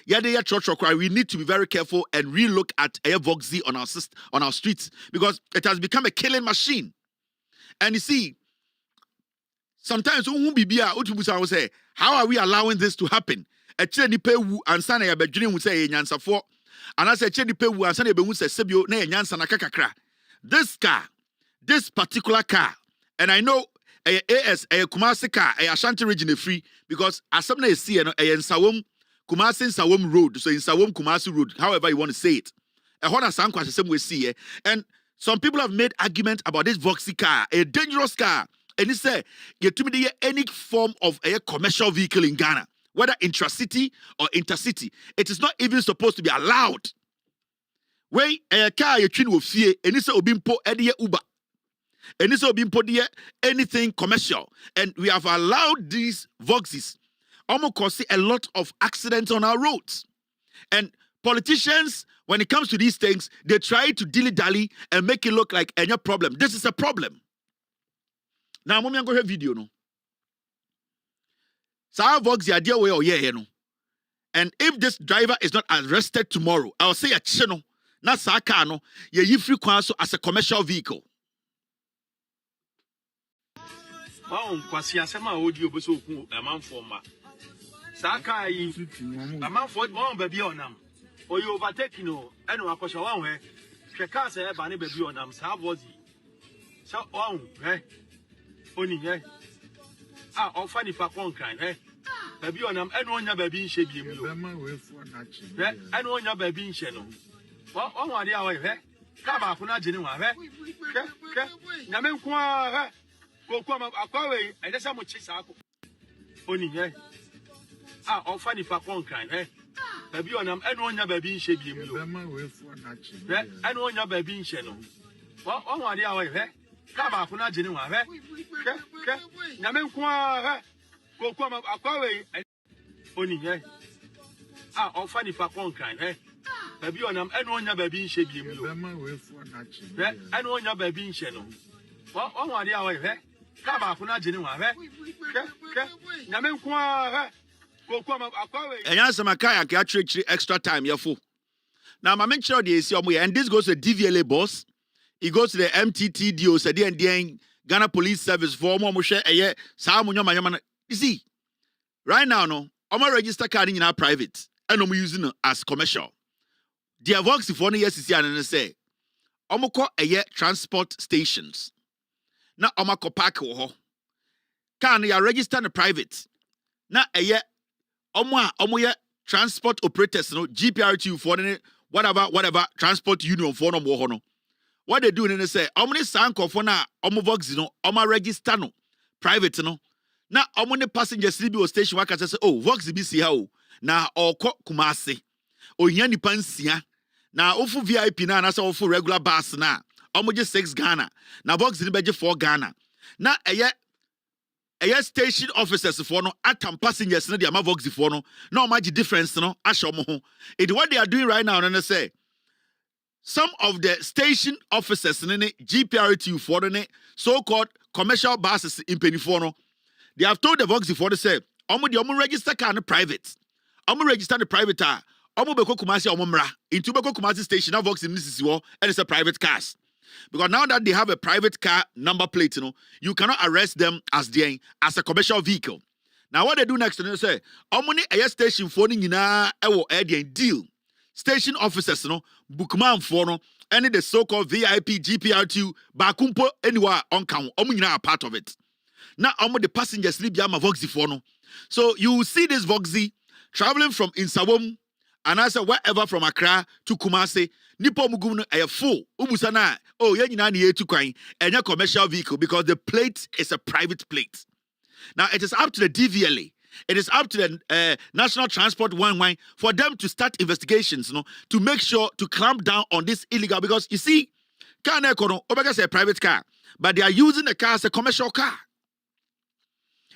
Yade Church, we need to be very careful and relook at Voxy on our streets because it has become a killing machine. And you see, sometimes say, how are we allowing this to happen? A chenipe wu ansana ya bedwene wu say nyansafo. And I say chenipe wu ansana be wu say sebio na nyansa na kakakra. This car, this particular car, and I know AS a Kumasi car, a Ashanti region free because as some is see in Sawom Kumasi Sawom Road, so in Sawom Kumasi Road, however you want to say it. A Honda Sankwa the same way see and some people have made argument about this Voxy car, a dangerous car, and it say get to me any form of a commercial vehicle in Ghana, whether intracity or intercity, it is not even supposed to be allowed. When a car you train with fear, and it's a obimpo ediye Uber. And this will be important anything commercial. And we have allowed these Voxys almost cause a lot of accidents on our roads. And politicians, when it comes to these things, they try to dilly-dally and make it look like any problem. This is a problem. Now, I'm going to have video, no? So our Voxy idea way or yeah, no. And if this driver is not arrested tomorrow, I'll say a channel, not Sakano, you free as a commercial vehicle. Wow, kwasi asema odi oboso ku amanfo ma. Saka yi amanfo won baby onam. Oyi overtake no eno akosha wan he. Hweka se ba ne baby onam sa vozi. So wan he. Oni he. Ah ofa ni fa kon he. Baby onam eno onya baby nhye bi mu yo. He eno onya baby nhye no. Wan wade a we he. Ka ba ko na gene wa he. Ke nyame nko a he. Kokoma akwawe edesa mo chi sa ko. Oni he. Ah ofa ni fa kon he. Baby onam eno onya baby nhye bi mu yo. He eno onya baby nhye no. Wan wade a we he. Ka ba ko na gene wa he. Ke nyame nko a he. Kokoma akwawe oni he. Ah ofa ni fa kon he. Baby onam eno onya baby nhye bi mu yo. He eno onya baby nhye no. Wan wade a we he. Ka ba ko na gene wa he. Ke nyame nko a he. Kokoma akwawe Enya Samakaya ka actually extra time yefo. Now my mention the AC and this goes to the DVLA boss. It goes to the MTTDO, Sadi and Ghana Police Service for more share a year. You see, right now, no, I'm a register card in our private and I'm using it as commercial. The Vox for the SCC and say, I'm a year transport stations. Now I'm a copac or can you register the private? Now a year, I'm transport operators, no GPRT for whatever transport union for no more. What they do then they say, how many sanko for na Vox no, register no private no. Now how many passengers CBO station workers say, oh Vox BC how na oko Kumasi. O yani pansia. Na ofu VIP na say ofu regular bus na. Just 6 Ghana. Na Vox ni beje 4 Ghana. Na eye station officers for no atam passengers na the ama Vox for no. No much difference no asho mo ho. It what they are doing right now and they say some of the station officers in the GPRT for the so-called commercial buses in Penifono, they have told the Vox before they say, "Omo register car no private. Omo register the private car. Omo beko kumasi omomra into beko kumasi station. Now Vox in this and it's a private cars because now that they have a private car number plate, you cannot arrest them as a commercial vehicle. Now what they do next? They say, "Omo ni air station for ni na ewo deal." Station officers, bookman for no, any the so-called VIP GPR2 bakumpo anywhere on count. Are part of it. Now the passengers sleep yama Voxy for no. So you will see this Voxy traveling from Insawam and I say wherever from Accra to Kumasi. Nipo mugunu a full ubusana. Oh, yenani to coin and a commercial vehicle because the plate is a private plate. Now it is up to the DVLA. It is up to the National Transport One for them to start investigations, to make sure to clamp down on this illegal. Because you see, car Omega is a private car, but they are using the car as a commercial car.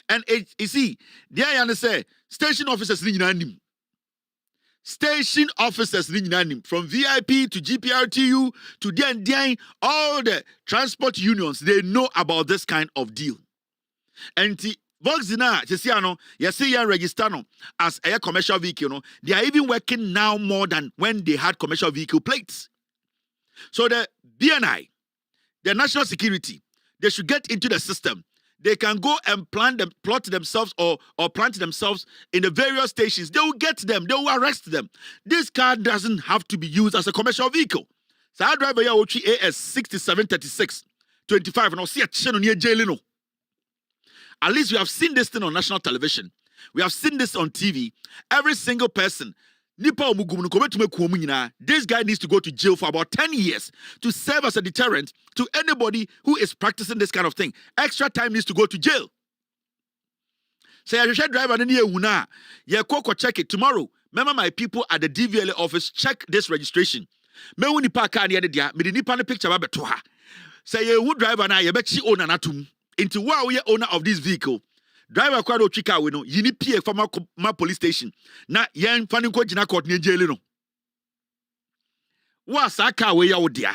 And you see, they say station officers station officers from VIP to GPRTU to DN, all the transport unions, they know about this kind of deal. And Voxina, you see, you register as a commercial vehicle. They are even working now more than when they had commercial vehicle plates. So the BNI, the national security, they should get into the system. They can go and plot themselves or plant themselves in the various stations. They will get them. They will arrest them. This car doesn't have to be used as a commercial vehicle. So I drive a AS 6736 25 and I'll see a channel near jail. At least we have seen this thing on national television. We have seen this on TV. Every single person. This guy needs to go to jail for about 10 years to serve as a deterrent to anybody who is practicing this kind of thing. Extra time needs to go to jail. So I should drive and check it tomorrow. Remember my people at the DVLA office, check this registration. Me wuni pa car near the dia, me the nipa picture ba beto ha. Say you would drive and I bet you own an atum. Into wow we owner of this vehicle. Driver kwado chika we no, yini pie from my police station. Na yen fani ko jina court ni jail no. Wa sa car we ya wo dia.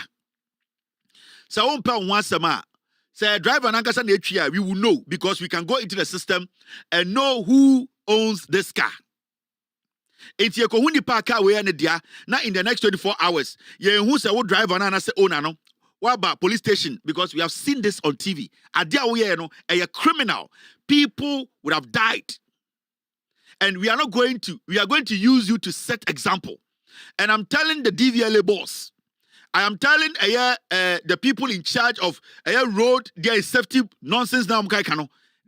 Say on pa wansama. Say driver na nkasa na etwia, we will know because we can go into the system and know who owns this car. Enti ekohuni pa car we ya ne dia na in the next 24 hours, ye hu say wo driver na say owner no. what about police station? Because we have seen this on TV. A criminal. People would have died. And we are going to use you to set example. And I'm telling the DVLA boss, I am telling the people in charge of road, there is safety nonsense now.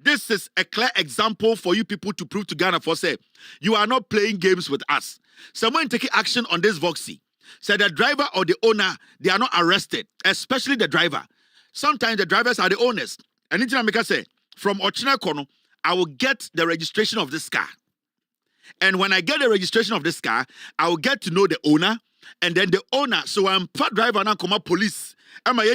This is a clear example for you people to prove to Ghana for say, you are not playing games with us. Someone taking action on this Voxy. Say the driver or the owner, they are not arrested, especially the driver. Sometimes the drivers are the owners. And I say, from Ochina Kono, I will get the registration of this car. And when I get the registration of this car, I will get to know the owner. And then the owner, so I'm part driver now come up police. Am I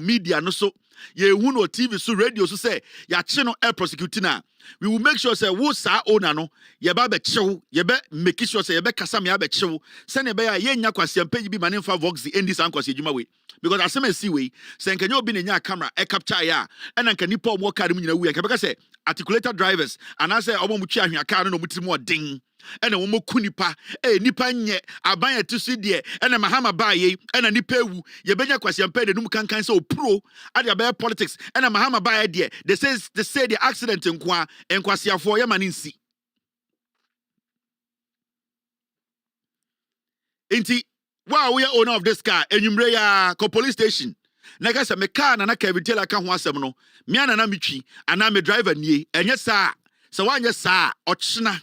media no so ye no TV so radio so say ya channel air prosecuting na. We will make sure say wo sa owner no ye ba be chew ye be make sure say ye be kasa me be chew. Send be ya ye nya kwase page bi manin fa Voxy endi san kwase adwuma we. Because as I see we say nka nyo bi na nya camera e capture ya and nka nipa omo car mu nyina wu nka be say articulated drivers and I say omo mu twa ahwa car no mutiri mu odin. And a woman kunipa, nipa nye, abaya to see dear, and a mahama baye, and a nipewu, Yabenya Kwasian Pay, the Numukan so pro, at the bear politics, and a mahama baye dear. They say the accident in Kwa and Kwasia for Yamaninsi. Inti, wow, we are owner of this car, and you mreya police station. Nagasa me car and I can tell I can't want some no. Miana Michi, and I'm a driver near, and yes, sir. So one yes, sir, Ochna.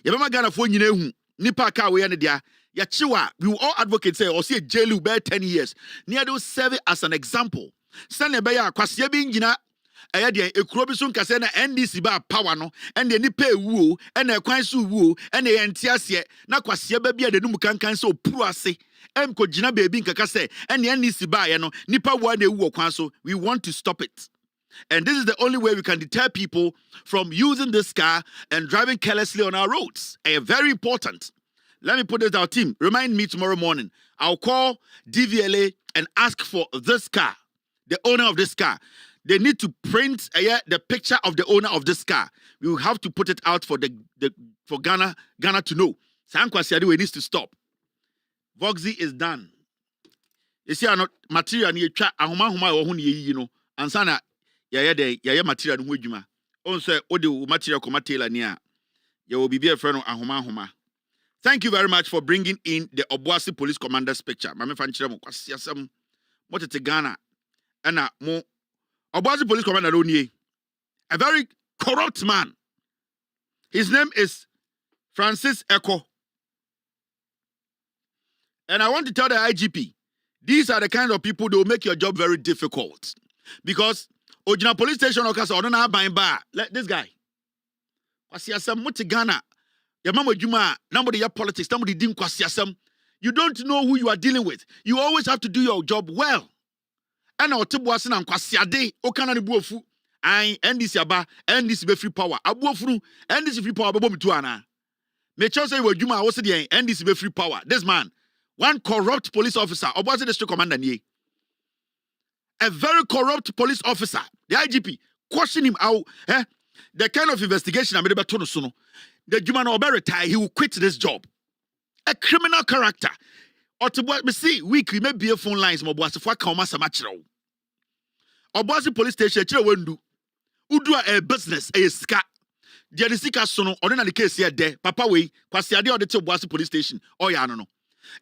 Yabama Ghana for you nipa ka we ne dia ya chiwa we will all advocate say or see jail be 10 years near those serve as an example sane be ya kwase bi ngina aya de ekuro bi so nkase na NDC ba power no and the nipa ewuo and e kwan so wuo and e ntiase na kwase ba bia de num kankan so puru ase em ko gina baby nkaka say and the NDC ba ye no nipa wo na ewuo kwan so we want to stop it. And this is the only way we can deter people from using this car and driving carelessly on our roads. Very important. Let me put this out, team. Remind me tomorrow morning. I'll call DVLA and ask for this car, the owner of this car. They need to print the picture of the owner of this car. We will have to put it out for for Ghana to know. Sankwasiade needs to stop. Voxy is done. You see, not material ni twa ahoma homa wo ho ne yi no. Ansana ya material no adwuma on say ode material koma tailor ni a ya will be a friend ahoma. Thank you very much for bringing in the Obuasi police commander's picture. Mama fan chira mo kwasiasam mo tete Ghana na mo Obuasi police commander oni a very corrupt man. His name is Francis Echo. And I want to tell the IGP, these are the kind of people that will make your job very difficult. Because Ojina police station okasa ono na ban ba. Let this guy. Kwasiasam mo te Ghana. Your mama juma nobody your politics, nobody din kwasiasam. You don't know who you are dealing with. You always have to do your job well. And otibuase na kwasiade okana ni buofu. Ai NDC aba, NDC be free power. Abuofuru, NDC free power bebo mitu ana. Me chose say wajuma wo se de NDC be free power. This man, one corrupt police officer, Obuasi district commander ni. A very corrupt police officer, the IGP, question him out. The kind of investigation I'm about to know. The Juman Obe retire, he will quit this job. A criminal character. Or to what we see, weekly, maybe a phone lines, Mobuasi for Kaumasa Machro. Obuasi police station, Chirawendo. Udua a business, a ska. Dianisika sono, or the case here, there, Papa way, Kwasiade or the Obuasi police station. Oh, yeah, no.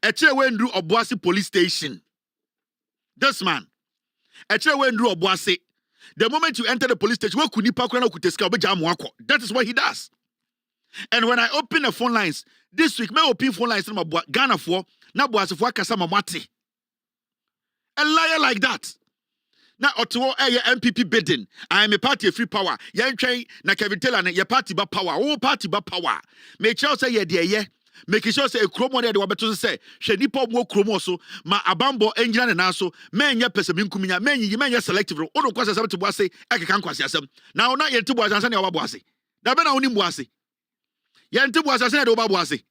A Chirawendo Obuasi police station. This man. The moment you enter the police station, that is what he does. And when I open the phone lines, this week, I open phone lines in Ghana for a liar like that. Now, Ottawa, MPP bidding. I am a party of free power. Yan train, na Kevin Taylor, your party ba power. Oh, party ba power. Make sure say yeah. Make sure say a chromo there the wabeto say she nipa mo chromo so ma abambo engineer na so men ya pese minkumnya men ya selective o do kwase sabete boase eke kan kwase asem na ona yente boase ansa na oba boase da be na oni boase yente boase ansa na oba boase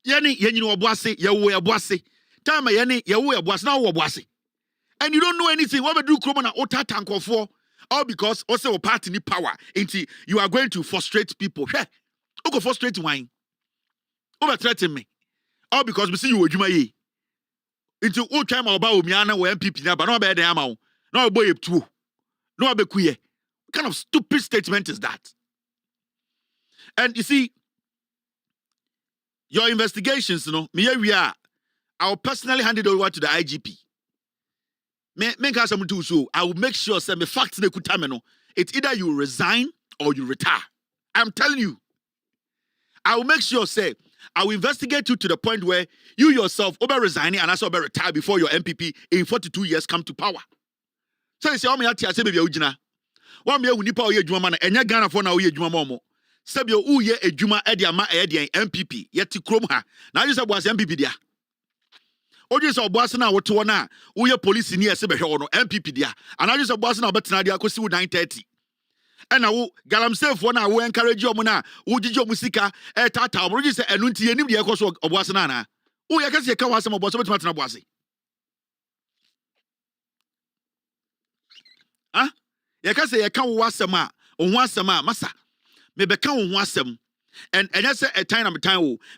yeni yenyini oboase yewo ya boase time yeni yewo ya boase na wo boase and you don't know anything what be do chromo na otata nkofo all because also a party ni power until you are going to frustrate people. Who go frustrate wine? Over threaten me. All because we see you with Juma ye. Into all time about Miana or MPP now, but no bad amount. No boy two. No be queer. What kind of stupid statement is that? And you see, your investigations, me we are. I'll personally hand it over to the IGP. I will make sure say me facts the kutameno. It's either you resign or you retire. I'm telling you. I will make sure say I will investigate you to the point where you yourself over resigning and also over retire before your MPP in 42 years come to power. So you say, "Oh me ati ase baby ojina." One me unipa oye adwuma man enya Ghana for na oye adwuma momo. Sebi o uye adwuma e dia ma e dia MPP yeti krom ha. Na you say boas MPP dia. Oje say boas na woto na uye police ni ese behwe no MPP dia. And you say boas na obetena dia akosi 9:30. And now galamsey for na wo encourage omo na wo gigi omo sika e tata omo you say enu nti yenim dia ekoso oboas na na. Wo ye kase ka wasem oboas obetuma tena boas. Ah? You can say you can't wasema, on wasema, massa. Me become wasem. And I say a time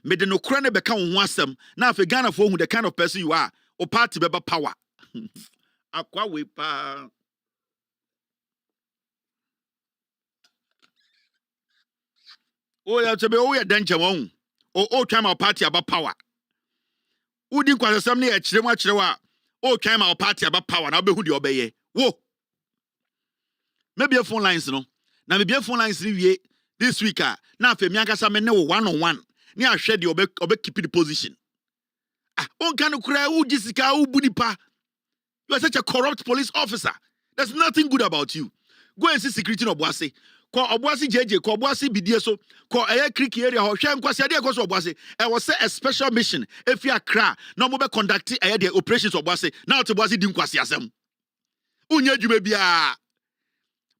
me the no crane become wasem. Now if you Ghana for who the kind of person you are, or party beba power. Aqua wipa. Oh, yeah, to be oh, yeah, danger one. Oh, time our party about power. Who didn't quite some near Chirema. Oh, time our party about power. Now be who you obey. Whoa. Maybe a phone lines, no. Now maybe a phone lines this week. Now for me, I guess I'm a 1-on-1. Near shed your keep the position. Ah, on can cry, oh, Jessica, oh, Budipa. You are such a corrupt police officer. There's nothing good about you. Go and see security of Boise. Call Obuasi JJ, call Boise BDSO, call a creek area, or Shan Quasia, Obuasi. I was a special mission. If you are cra, no more conducting the operations of Boise. Now to Boise Dinquasiasm. Unya Jubebia.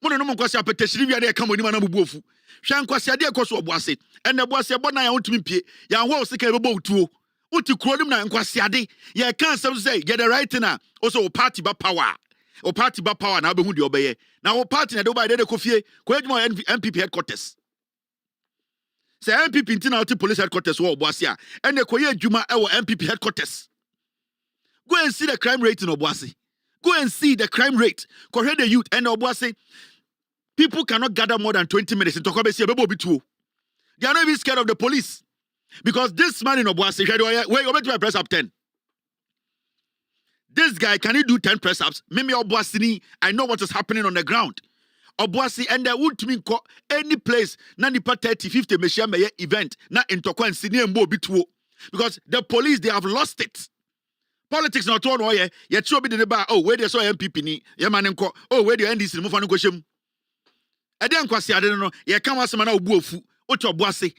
Mono no kwasi apeteshiri wi ade ka moni mana bubuofu hwan kwasi ade ekoso oboase ene boase bona ya ontumi pie ya ho osika ebebo utuo uti kuronim na kwasi ade ya kan sam say get the right na also party ba power na obehu de obeye na wo party na de oba de kofie ko adwuma MPP headquarters say MPP ntina oti police headquarters wo oboase a ene ko ye adwuma e wo MPP headquarters. Go and see the crime rate in Obuasi. Go and see the crime rate. Correct the youth and Obuasi. People cannot gather more than 20 minutes in Tokobesi. They are not even scared of the police. Because this man in Obuasi, wait, you to press up 10. This guy, can he do 10 press ups? Maybe Obuasi, I know what is happening on the ground. Obuasi, and they would mean any place, 30, 50 Meshia event, not in Tokwa and Sydney and Bobitu. Because the police, they have lost it. Politics not one way, yet show be the bar. Oh, where they saw MPP ni, Yamanenko, oh, where the NDC, Mufano Koshim. I didn't quasi, I don't know, ye come as a man of Bufu, Ocho Boise.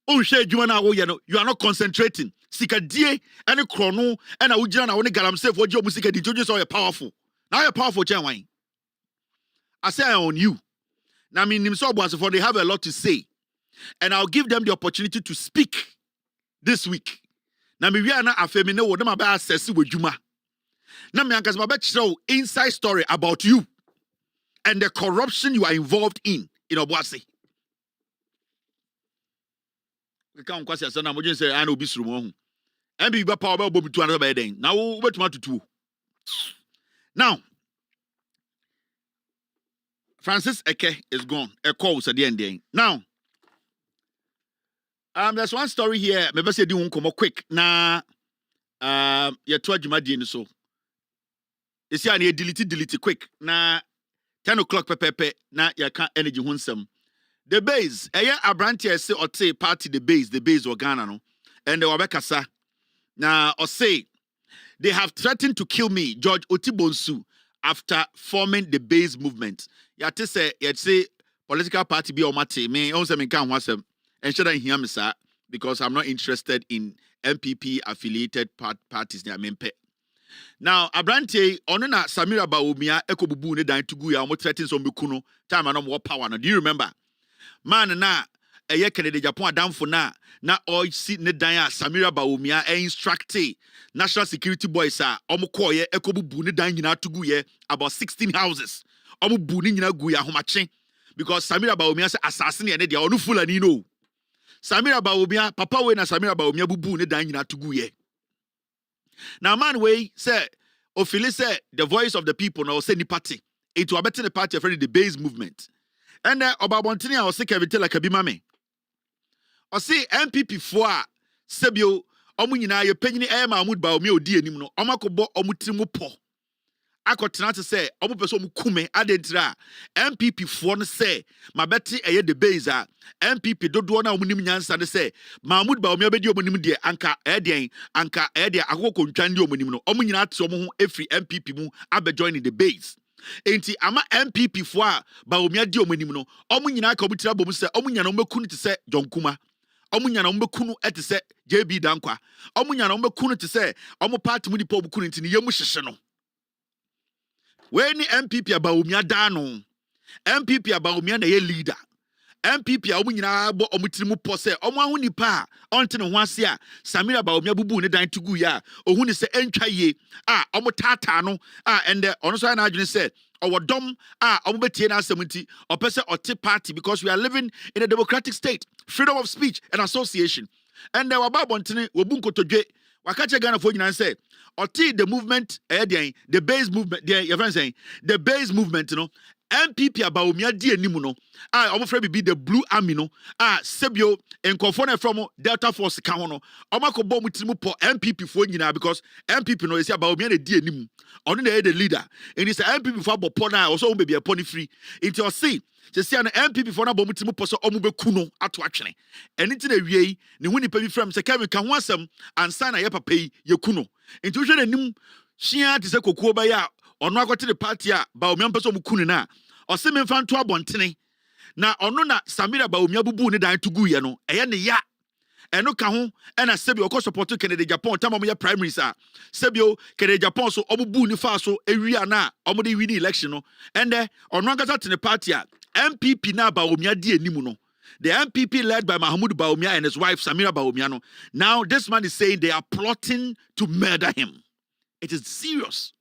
Oh, shade you are not concentrating. Sika die, and a chrono, and I would join only galamsey for your music, and you just are powerful. Now you're powerful, Chan. I say on you. Now, I mean, for they have a lot to say, and I'll give them the opportunity to speak this week. Now, me we are not afemine what them about access with Juma. Now, me ankas my show inside story about you and the corruption you are involved in Obuasi. We can't question say na mo say I no be suru mo hu. And be power about to another by then. Now, what to do? Now, Francis Eke is gone. Eko was at the end. Now, there's one story here. Maybe say do come quick. Na you told Jumadi so. You see, I need delete quick. Na 10 o'clock pepe. Na you can't energy hunsem. The base. Abrantia say or say party the base or Ghana no. And the Wabekasa. Na or say they have threatened to kill me, George Otibonsu, after forming the base movement. Yet say political party be on my team. Me also me can't watch them. And should I hear me, sir? Because I'm not interested in MPP affiliated parties. Now, Abrante, onuna Samira Baumia, Eko Bubu, ne dan tugu ya omo threatens on Bukuno, time and more power. Now, do you remember? Man, na, a year Canada Japan down for na oi sit ne dan Samira Baumia, instructe national security boys, sir, omo koye, Eko Bubu, ne dan yina tugu ye, about 16 houses. Omo buni yina guya homache. Because Samira Baumia say assassin and they are no full and you know. Samira Baumia, Papa we na Samira Baumia bubu ne dan yina tugu ye. Now, man, way say, Ophili say the voice of the people now say ni party. It will better the party for the base movement. And Obabontini, I was sick every like a bimame. Or see MPP for Sebio, Omunina, your penny air Mahmoud Baomi or Dianimo, Omakobo Omutimu po. I could not say, Omupeso Kume, Adentra, MPP for say, my betty a the base are MPP don't want to win and say, Mahmoud Baomi, Bedio, Anka Edian, Anka Edia, Agoko Chandio Munimo, Omunat Somo, every MPP mu, Abe joining the base. Enti ama MPP for Baomi Dio Munimo, Omunina Comitra Bomusa, Omunya no Mekuni to say John Kuma. Omunya no Mekunu et say JB Dankwa. Omunya no Mekunu to say, Omo part Mudi Pobukun in Yamushano. When MPP Baumia Dano, MPP Baumia na ye leader. MPP Omunyina bo omutimu pose omwahuni pa ontene hwasia Samira Baumia bubu ne dan tugu ya ohuni se entwa ye omotata no ende ono so na adwene se owodom omobetie na asemunti opese ote party because we are living in a democratic state, freedom of speech and association. And there were babontene wobunkotodwe wakache Ghana for nyina say ote the movement the base movement your friend saying the base movement MPP Baumia di enimu no omofre be the blue army no sebio enkofo from Delta Force ka ho no omakobo mutimu po MPP for nyina because MPP no is Baumia na di enimu ono na the leader and it's MPP for bopo na also be a pony free it you see say an MPP for na bomutimu po so omubeku no ato atwene enti na wiei ne huni pa bi from say Kevin ka ho asem ansa na ye papa yi ye kuno enti wo hwe na nim hia te se kokuo ba ya ono akote the party Baumia mpeso mukunu na ose memfa nto abontene na ono na Samira Baumia bubu ne dan tugu ye no eye ne ya eno ka ho ena sebio ko support Kennedy Japan tam omo ye primaries sebio Kennedy Japan so obubu ni fa so ewia na omo de win election no ende ono agata te ne party MPP na Baumia di enimu no. The MPP led by Mahmoud Baumia and his wife Samira Baumia no. Now this man is saying they are plotting to murder him. It is serious.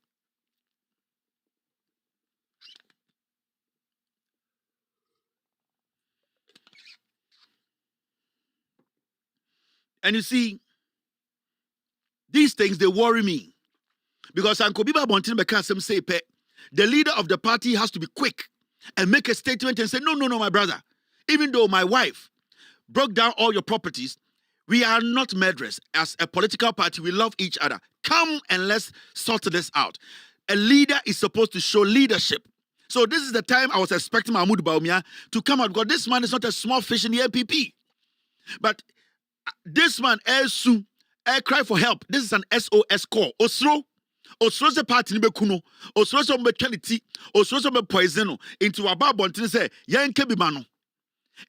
And you see, these things, they worry me. Because Uncle Biba Bontin Bekasem say, the leader of the party has to be quick and make a statement and say, no, my brother. Even though my wife broke down all your properties, we are not murderers. As a political party, we love each other. Come and let's sort this out. A leader is supposed to show leadership. So this is the time I was expecting Mahmoud Baumia to come out, because this man is not a small fish in the MPP. But this man, cry for help. This is an SOS call. Osro se party ni bekuno. Osro se mbetwaliti. Osro se poison into ababontin say yanke bi mano.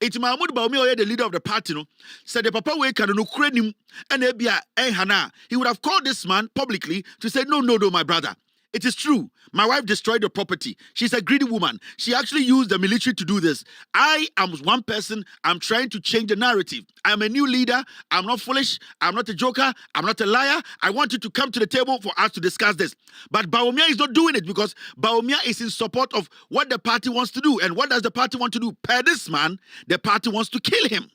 It's Mahmoud Baumia, the leader of the party, no, said the papa we can no him and ebia hana. He would have called this man publicly to say, no, my brother. It is true. My wife destroyed the property. She's a greedy woman. She actually used the military to do this. I am one person. I'm trying to change the narrative. I'm a new leader. I'm not foolish. I'm not a joker. I'm not a liar. I want you to come to the table for us to discuss this. But Baumia is not doing it because Baumia is in support of what the party wants to do. And what does the party want to do? Per this man, the party wants to kill him.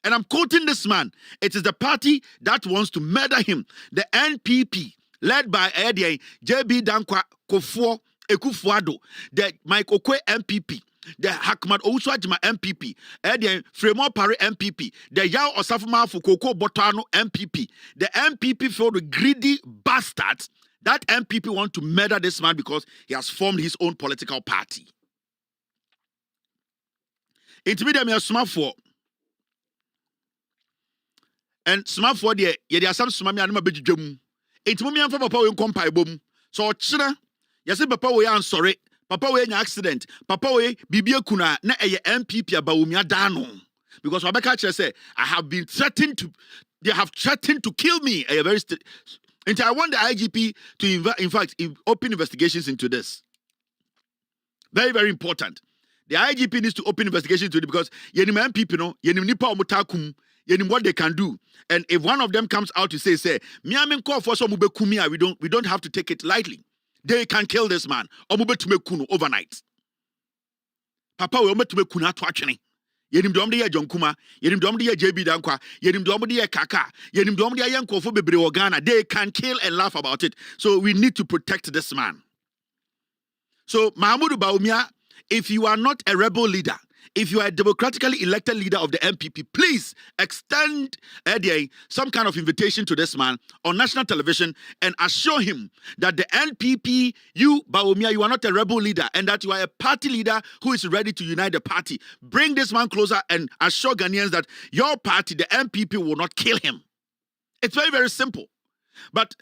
And I'm quoting this man. It is the party that wants to murder him. The NPP. Led by JB Dankwa Kofuo Ekufuado, the Mike Okwe MPP, the Hakmat Ouswajima MPP, Fremont Pari MPP, the Yao Osafuma Fukoko Botano MPP, the MPP for the greedy bastards. That MPP want to murder this man because he has formed his own political party. It made them a smart for. And smart for the some smami anima bejumu. Enti mummy and papa we nkompa bom so ochira yesi papa we an sorry papa we nya accident papa we bibia kuna na eye MPP abawumia dano because wabeka chere say they have threatened to kill me a very and I want the IGP to open investigations into this. Very, very important. The IGP needs to open investigations into it because yenim MPP no yenim nipa omutakum yenim what they can do. And if one of them comes out to say, me amen call for some kumia, we don't have to take it lightly. They can kill this man. Omube tumekuno overnight. Papa we ombe tumekuna twachene. Yenim dom de John Kuma, yenim dom de JB Dankwa, yenim dom de Kaka, yenim dom de Yankofo Bebre Ghana. They can kill and laugh about it. So we need to protect this man. So Mahamudu Bawumia, if you are not a rebel leader, if you are a democratically elected leader of the MPP, please extend some kind of invitation to this man on national television and assure him that the NPP, you, Bawumia, you are not a rebel leader and that you are a party leader who is ready to unite the party. Bring this man closer and assure Ghanaians that your party, the MPP, will not kill him. It's very, very simple. But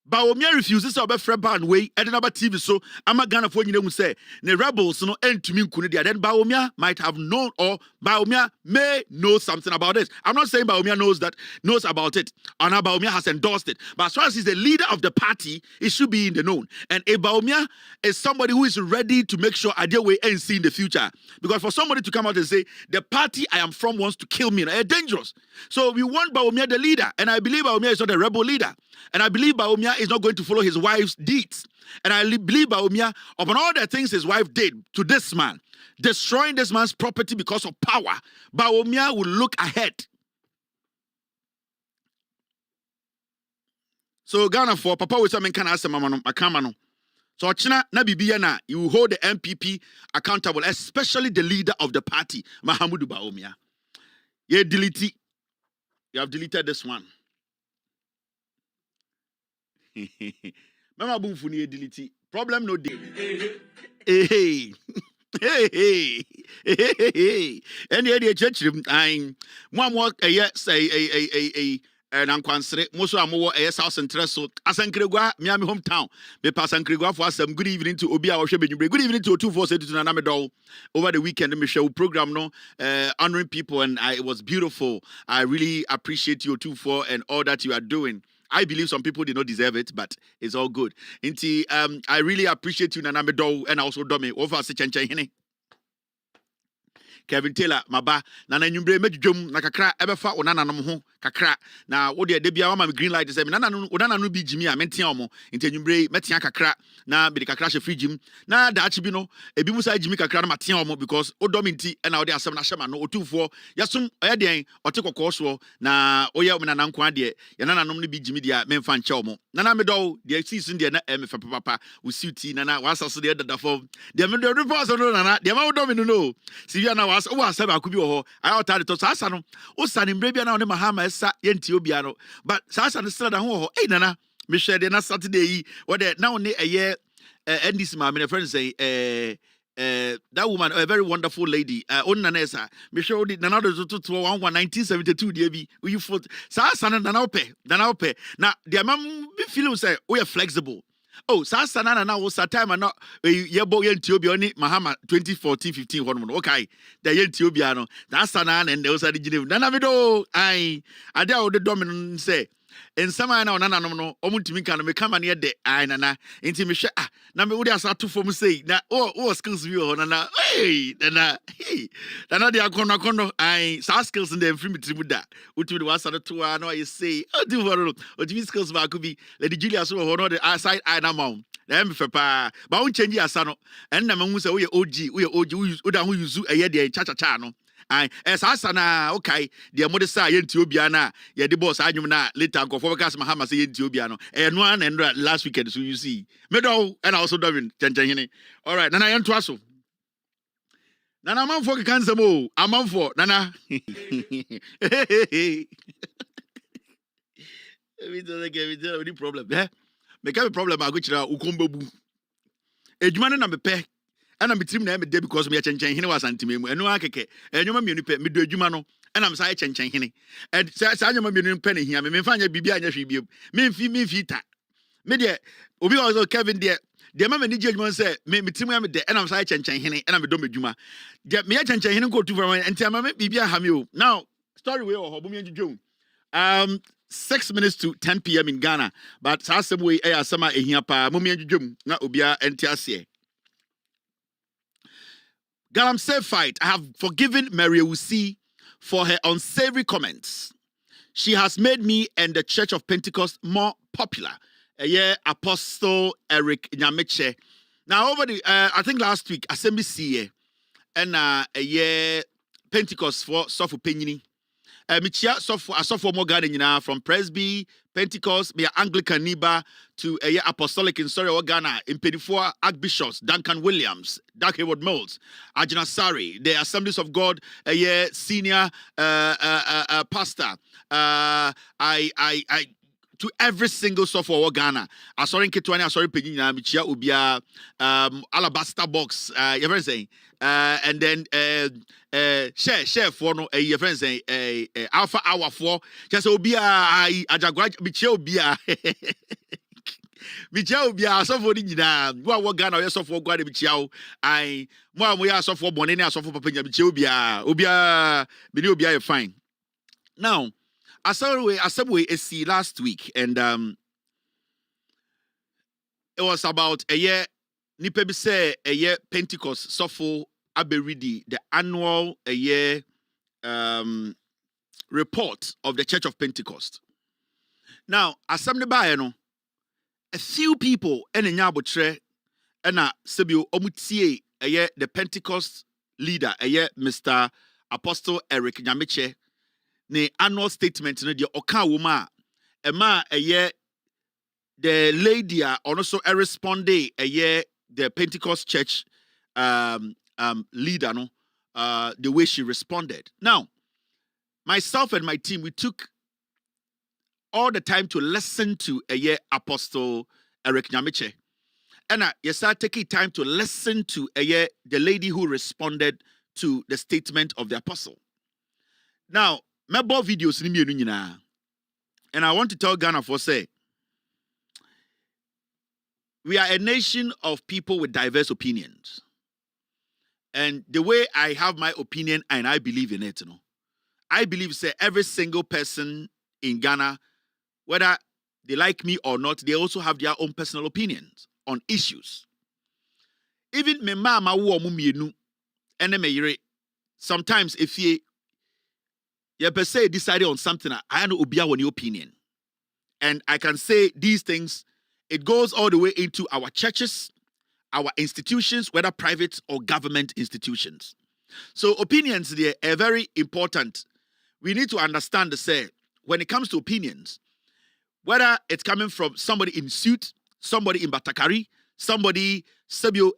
Bawumia refuses to obey ban way and another TV so I'm a Ghana for you say the rebels no end to me then Bawumia might have known or Bawumia may know something about this. I'm not saying Bawumia knows about it or now Bawumia has endorsed it, but as far as he's the leader of the party, it should be in the known. And a Bawumia is somebody who is ready to make sure Adia way and see in the future. Because for somebody to come out and say the party I am from wants to kill me, it's dangerous. So we want Bawumia the leader, and I believe Bawumia is not a rebel leader. And I believe Bawumia is not going to follow his wife's deeds. And I believe Bawumia, upon all the things his wife did to this man, destroying this man's property because of power, Bawumia will look ahead. So Ghana for Papa will say, "Can I ask Makamano?" So China na bibiya na you hold the MPP accountable, especially the leader of the party, Mahamudu Bawumia. You have deleted this one. Mama boom funi delete. Problem no day. Hey. Any idea church I'm one more say and Kwansre, most of more a South Central so Asankregua, Miami hometown. Be Passankregua for some good evening to Obia or Good evening to 247 to Nanamedol over the weekend. Me show program no honoring people, and it was beautiful. I really appreciate you 24 and all that you are doing. I believe some people did not deserve it, but it's all good. Inti, I really appreciate you, Nanamedol, and also Domi. Over Sechenchene. Kevin Taylor, Maba, Nana Numbre, Medjum, Nakakra, Eberfa, or Nana Nomo, Kakra. Now, what the Debia, my green light is a Nana no be Jimmy, I mentiamo, into Numbre, Metian Kakra, na be the Kakrasha free Jim, na the Archibino, a Bimusa Jimmy Kakra Matiamo, because Odominti and now there are some Nashama, no 2-4, Yasum, Ayadian, or take a course, na Oya Nanquadia, Yanana normally be Jimmy, Menfan Chomo, Nana Medo, the season, the M for Papa, with Suti, Nana, was also the other for the reports on Nana, the amount of no. See, now. Oh, said I could be I ought to Sasano. Oh, son in Brabia on the Mahama, Yentiobiano. But Sasan said, oh, hey, Nana, Michelle, then Saturday, what now a year, and this man, my friend say, that woman, a very wonderful lady, Nanessa, Michelle did another 1972, DB, you fought Sasan and Nanaope. Now, the man feel say, we are flexible. Oh, Sasana now was a time and not Yabo Yentiobiani, Mahama 2014-15 one. Okay, the Yentiobiano, that's Sanan and those are the Geneva. Nanavido, I doubt the dominant say. And some I know, Nana, no, Omutimika, me come near the Nana, intimate. Number would have to form say, now, oh, skills view, Nana, hey, Nana, Nana, the Akonakono, I saw skills in the infirmity with that. What would was at 2 hours, I say, oh, do what you skills back could be, Lady Julia, so or not the outside I am. Them for pa, but won't change your son, and the man who say, we are OG, who use a year, the cha no. I as Asana, okay, the mother say Yentiobiana, yeah, the boss, I na later go for Gas Mahama say Yentiobiano, and one and last weekend, so you see. Meadow and also Darwin, Chanchani. All right, Nana and Twasso. Nana, I'm for cancer mo, I'm for Nana. Any problem, eh? Make a problem, I go to Ukombo. A human number pay. And I'm between them because me a change was antimum, and no akeke, and you may pay me do jumano, and I'm say change hini. And says I am a penny here, me find a bibia and she be me fita. Media, Obi also Kevin dear, the mamma need judgment say, me between me there, and I'm say change hini, and I'm a dumb juma. Get me a change hini go to Vermont and tell me bibia hamu. Now, story way or Hobumi June. 6 minutes to 10 p.m. in Ghana, but Sasaway air summer a here pa, Mummy and Jum, not Ubia and Tiasie. Galamsey fight. I have forgiven Mary Wusi for her unsavory comments. She has made me and the Church of Pentecost more popular. Apostle Eric Nyameche. Now over the I think last week Assembly CA and Pentecost for Sofu Penyini. Michia Sofu Morgan from Presby, Pentecost, me Anglican Niba to Apostolic in Surrey, Ghana, in 24 Archbishops, Duncan Williams, Doug Hayward Mills, Ajana Sari, the Assemblies of God, senior pastor. I to every single software Ghana. I saw in Ketwani, I saw in Pegina, Michia Ubia, Alabaster Box, you're saying, and then share for no your friends say Alpha Hour 4. Just Ubia, I Jagua Michia Ubia. Michia Ubia, so for Nina, what Ghana, yes, for Guadi Michia, I, more we are so for Bonina, so for Papa Michia Ubia, Ubia, fine. Now, I saw we see last week, and it was about a year. Nipebi say a year Pentecost suffer aberidi the annual a year report of the Church of Pentecost. Now, assembly by no, a few people in the Nyabotre and Sebio Omutie a year the Pentecost leader a year Mr. Apostle Eric Nyamiche. The annual statement no the oka woma ema eye the lady also responde eye the Pentecost church leader no the way she responded. Now, myself and my team, we took all the time to listen to eye Apostle Eric Nyamiche, and you start taking time to listen to eye the lady who responded to the statement of the apostle. Now, my both videos ni mienu nyina. And I want to tell Ghana for say, we are a nation of people with diverse opinions. And the way I have my opinion and I believe in it, I believe say every single person in Ghana, whether they like me or not, they also have their own personal opinions on issues. Even me mama wo mu mienu ene me yire, sometimes if you per se decided on something, I know Ubia on your opinion. And I can say these things, it goes all the way into our churches, our institutions, whether private or government institutions. So opinions there are very important. We need to understand the say, when it comes to opinions, whether it's coming from somebody in suit, somebody in Batakari, somebody,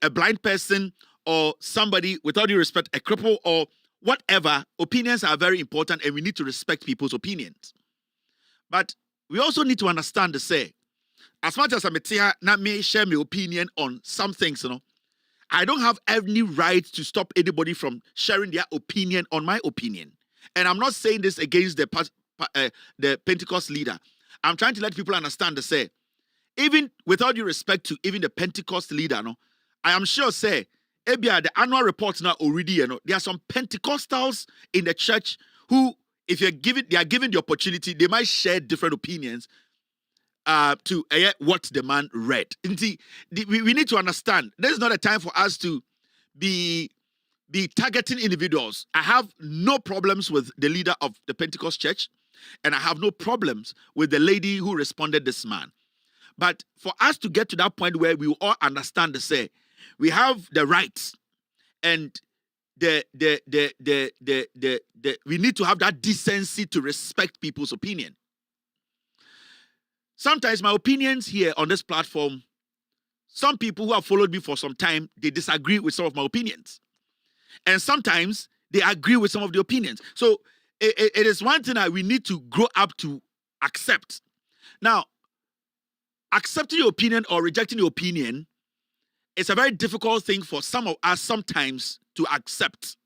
a blind person, or somebody, without due respect, a cripple, or whatever, opinions are very important and we need to respect people's opinions. But we also need to understand the say, as much as I'm not may share my opinion on some things, I don't have any right to stop anybody from sharing their opinion on my opinion. And I'm not saying this against the Pentecost leader. I'm trying to let people understand the say, even without due respect to even the Pentecost leader, I am sure say, the annual reports now already, there are some Pentecostals in the church who, if they are given the opportunity, they might share different opinions to what the man read. We need to understand, this is not a time for us to be targeting individuals. I have no problems with the leader of the Pentecost church, and I have no problems with the lady who responded this man. But for us to get to that point where we all understand the say, we have the rights and we need to have that decency to respect people's opinion. Sometimes my opinions here on this platform, some people who have followed me for some time, they disagree with some of my opinions. And sometimes they agree with some of the opinions. So it is one thing that we need to grow up to accept. Now, accepting your opinion or rejecting your opinion, it's a very difficult thing for some of us sometimes to accept.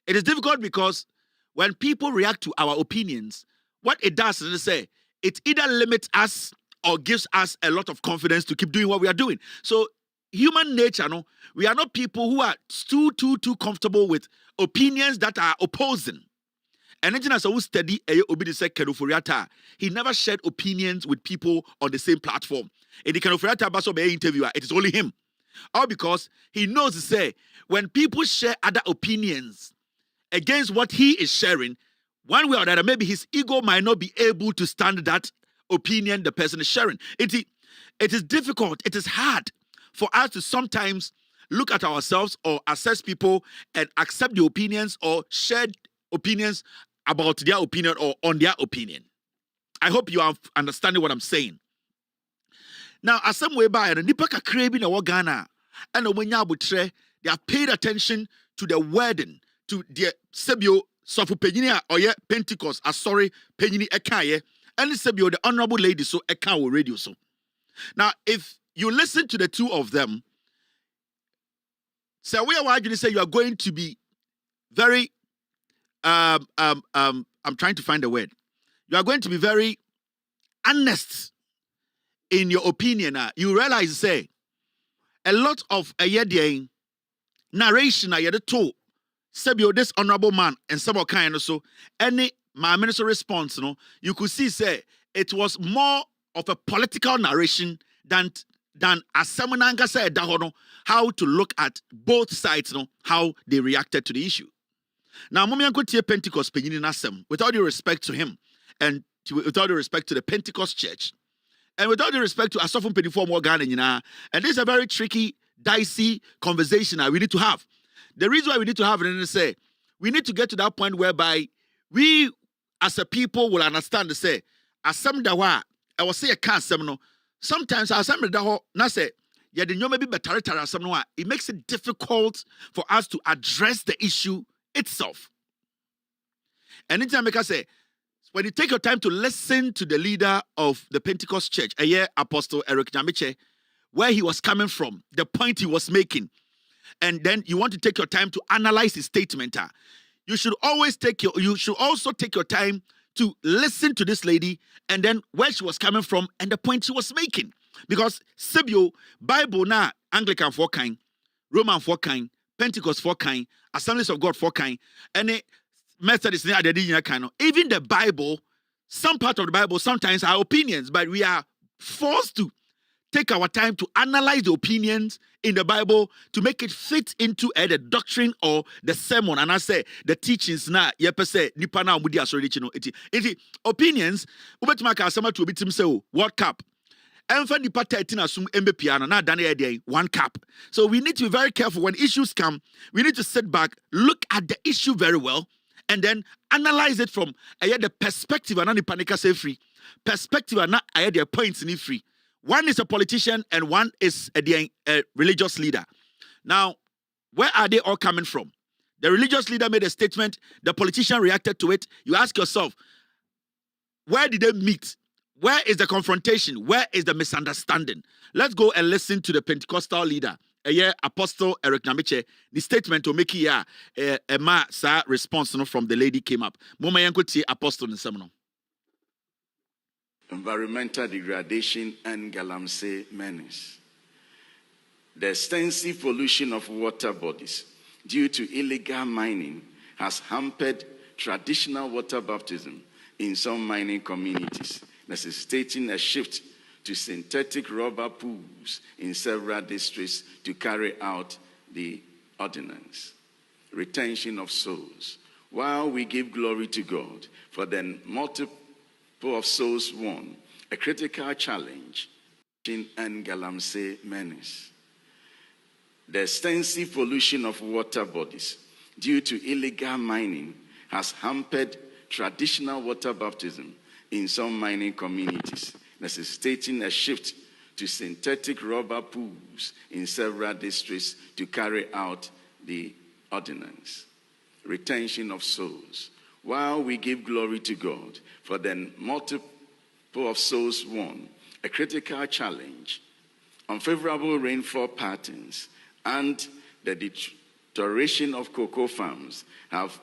It is difficult because when people react to our opinions, what it does is to say, it either limits us or gives us a lot of confidence to keep doing what we are doing. So human nature, we are not people who are too comfortable with opinions that are opposing. And as who study he never shared opinions with people on the same platform. In the interviewer, it is only him. All because he knows to say, when people share other opinions against what he is sharing, one way or another, maybe his ego might not be able to stand that opinion the person is sharing. It is difficult, it is hard for us to sometimes look at ourselves or assess people and accept the opinions or share opinions about their opinion or on their opinion. I hope you are understanding what I'm saying. Now, as some way by nipa kakra bi na wo Ghana and omanya abutre, they have paid attention to the wording, to the sebio sofu penyini or Pentecost, sorry, penyini ekaye, and sebio the honorable lady so eka radio so. Now, if you listen to the two of them, so we are going to say you are going to be very I'm trying to find a word. You are going to be very honest in your opinion. You realize, say, a lot of a narration told Sebio, this honorable man, and some kind of so any my minister response, you could see, say, it was more of a political narration than as Samunanga said, how to look at both sides, how they reacted to the issue. Now, Pentecost with all due respect to him, and with all due respect to the Pentecost church, and with all due respect to Asofun Penifo Morgan, and this is a very tricky, dicey conversation that we need to have. The reason why we need to have it is to say, we need to get to that point whereby we, as a people, will understand to say, as some dawa, I will say a can't sometimes as some dawa, na say, yeah, the maybe better it makes it difficult for us to address the issue itself. And anytime I say, when you take your time to listen to the leader of the Pentecost church, Apostle Eric Nyamiche, where he was coming from, the point he was making, and then you want to take your time to analyze his statement, you should also take your time to listen to this lady and then where she was coming from and the point she was making. Because Sebio, Bible na Anglican for kind, Roman for kind, Pentecost for kind, Assemblies of God for kind, and Methodist kind. Even the Bible, some part of the Bible sometimes are opinions, but we are forced to take our time to analyze the opinions in the Bible to make it fit into the doctrine or the sermon. And I say the teachings na yepese nipa na omudi asori chino iti opinions ubetumaka asama to obitim say World Cup. Enfa nipa 13 asum embe piano na dane ede 1 cup. So we need to be very careful when issues come. We need to sit back, look at the issue very well, and then analyze it from the perspective and nipa nika say free perspective and the points in free. One is a politician and one is a religious leader. Now, where are they all coming from? The religious leader made a statement, the politician reacted to it. You ask yourself, where did they meet? Where is the confrontation? Where is the misunderstanding? Let's go and listen to the Pentecostal leader, Apostle Eric Nyamiche. The statement to make here a response from the lady came up. Moma yanko Apostle in seminar. Environmental degradation and galamsey menace. The extensive pollution of water bodies due to illegal mining has hampered traditional water baptism in some mining communities, necessitating a shift to synthetic rubber pools in several districts to carry out the ordinance. Retention of souls. While we give glory to God for the multiple of souls won, a critical challenge and galamsey menace. The extensive pollution of water bodies due to illegal mining has hampered traditional water baptism in some mining communities, necessitating a shift to synthetic rubber pools in several districts to carry out the ordinance. Retention of souls. While we give glory to God for the multiple of souls won, a critical challenge, unfavorable rainfall patterns, and the deterioration of cocoa farms have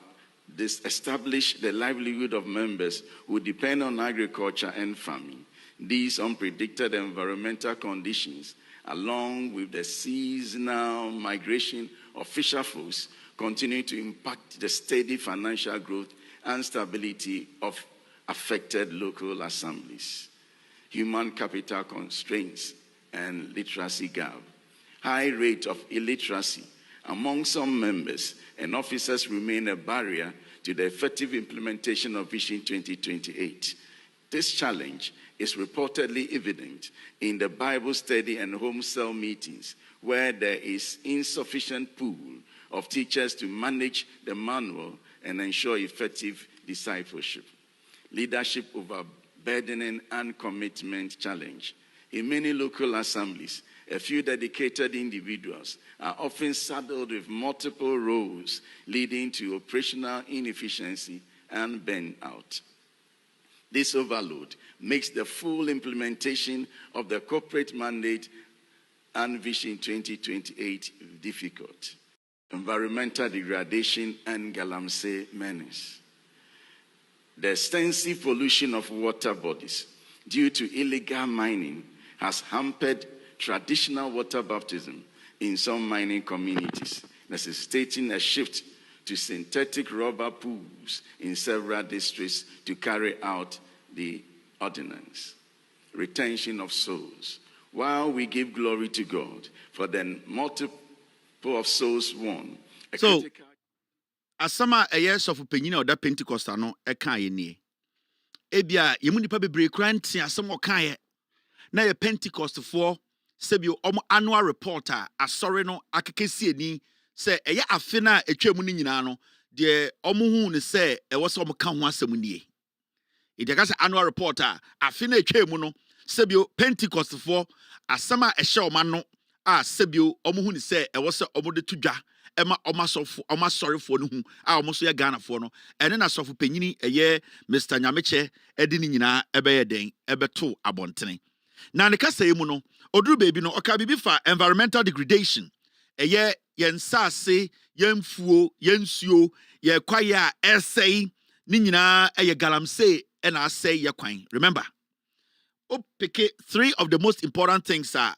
established the livelihood of members who depend on agriculture and farming. These unpredicted environmental conditions, along with the seasonal migration of fisher folks, continue to impact the steady financial growth and stability of affected local assemblies. Human capital constraints and literacy gap. High rate of illiteracy among some members and officers remain a barrier to the effective implementation of Vision 2028. This challenge is reportedly evident in the Bible study and home cell meetings where there is insufficient pool of teachers to manage the manual and ensure effective discipleship. Leadership overburdening and commitment challenge. In many local assemblies, a few dedicated individuals are often saddled with multiple roles, leading to operational inefficiency and burnout. This overload makes the full implementation of the corporate mandate and Vision 2028 difficult. Environmental degradation and galamsey menace. The extensive pollution of water bodies due to illegal mining has hampered traditional water baptism in some mining communities, necessitating a shift to synthetic rubber pools in several districts to carry out the ordinance. Retention of souls. While we give glory to God for the multiple of souls won, asama a years of opinion of that Pentecost no e kan ye nie. Ebia ye mu nipa bebre kra nti asem o kan ye. Na ye Pentecost for sebio annual report asori no akekesi ani se eye afe na etwa mu ni nyina no de omo hu ne se e wo se omo ka ho asem nie. E de ka se annual report afe na etwa mu no sebio Pentecost for asama e hye oma no sebio omo hu ne se e wo se omo de tudwa ema oma sorry for no hu omo so ye Ghana for no ene na sofo panyini eye Mr. Nyameche edi ni nyina ebe ye den ebe to abontene na ne kasa emu no oduru baby no oka bibi fa environmental degradation eye yensase yemfuo yensuo ye kwaye a essay ni nyina eye galamsey ena asay ye kwan. Remember pick 3 of the most important things are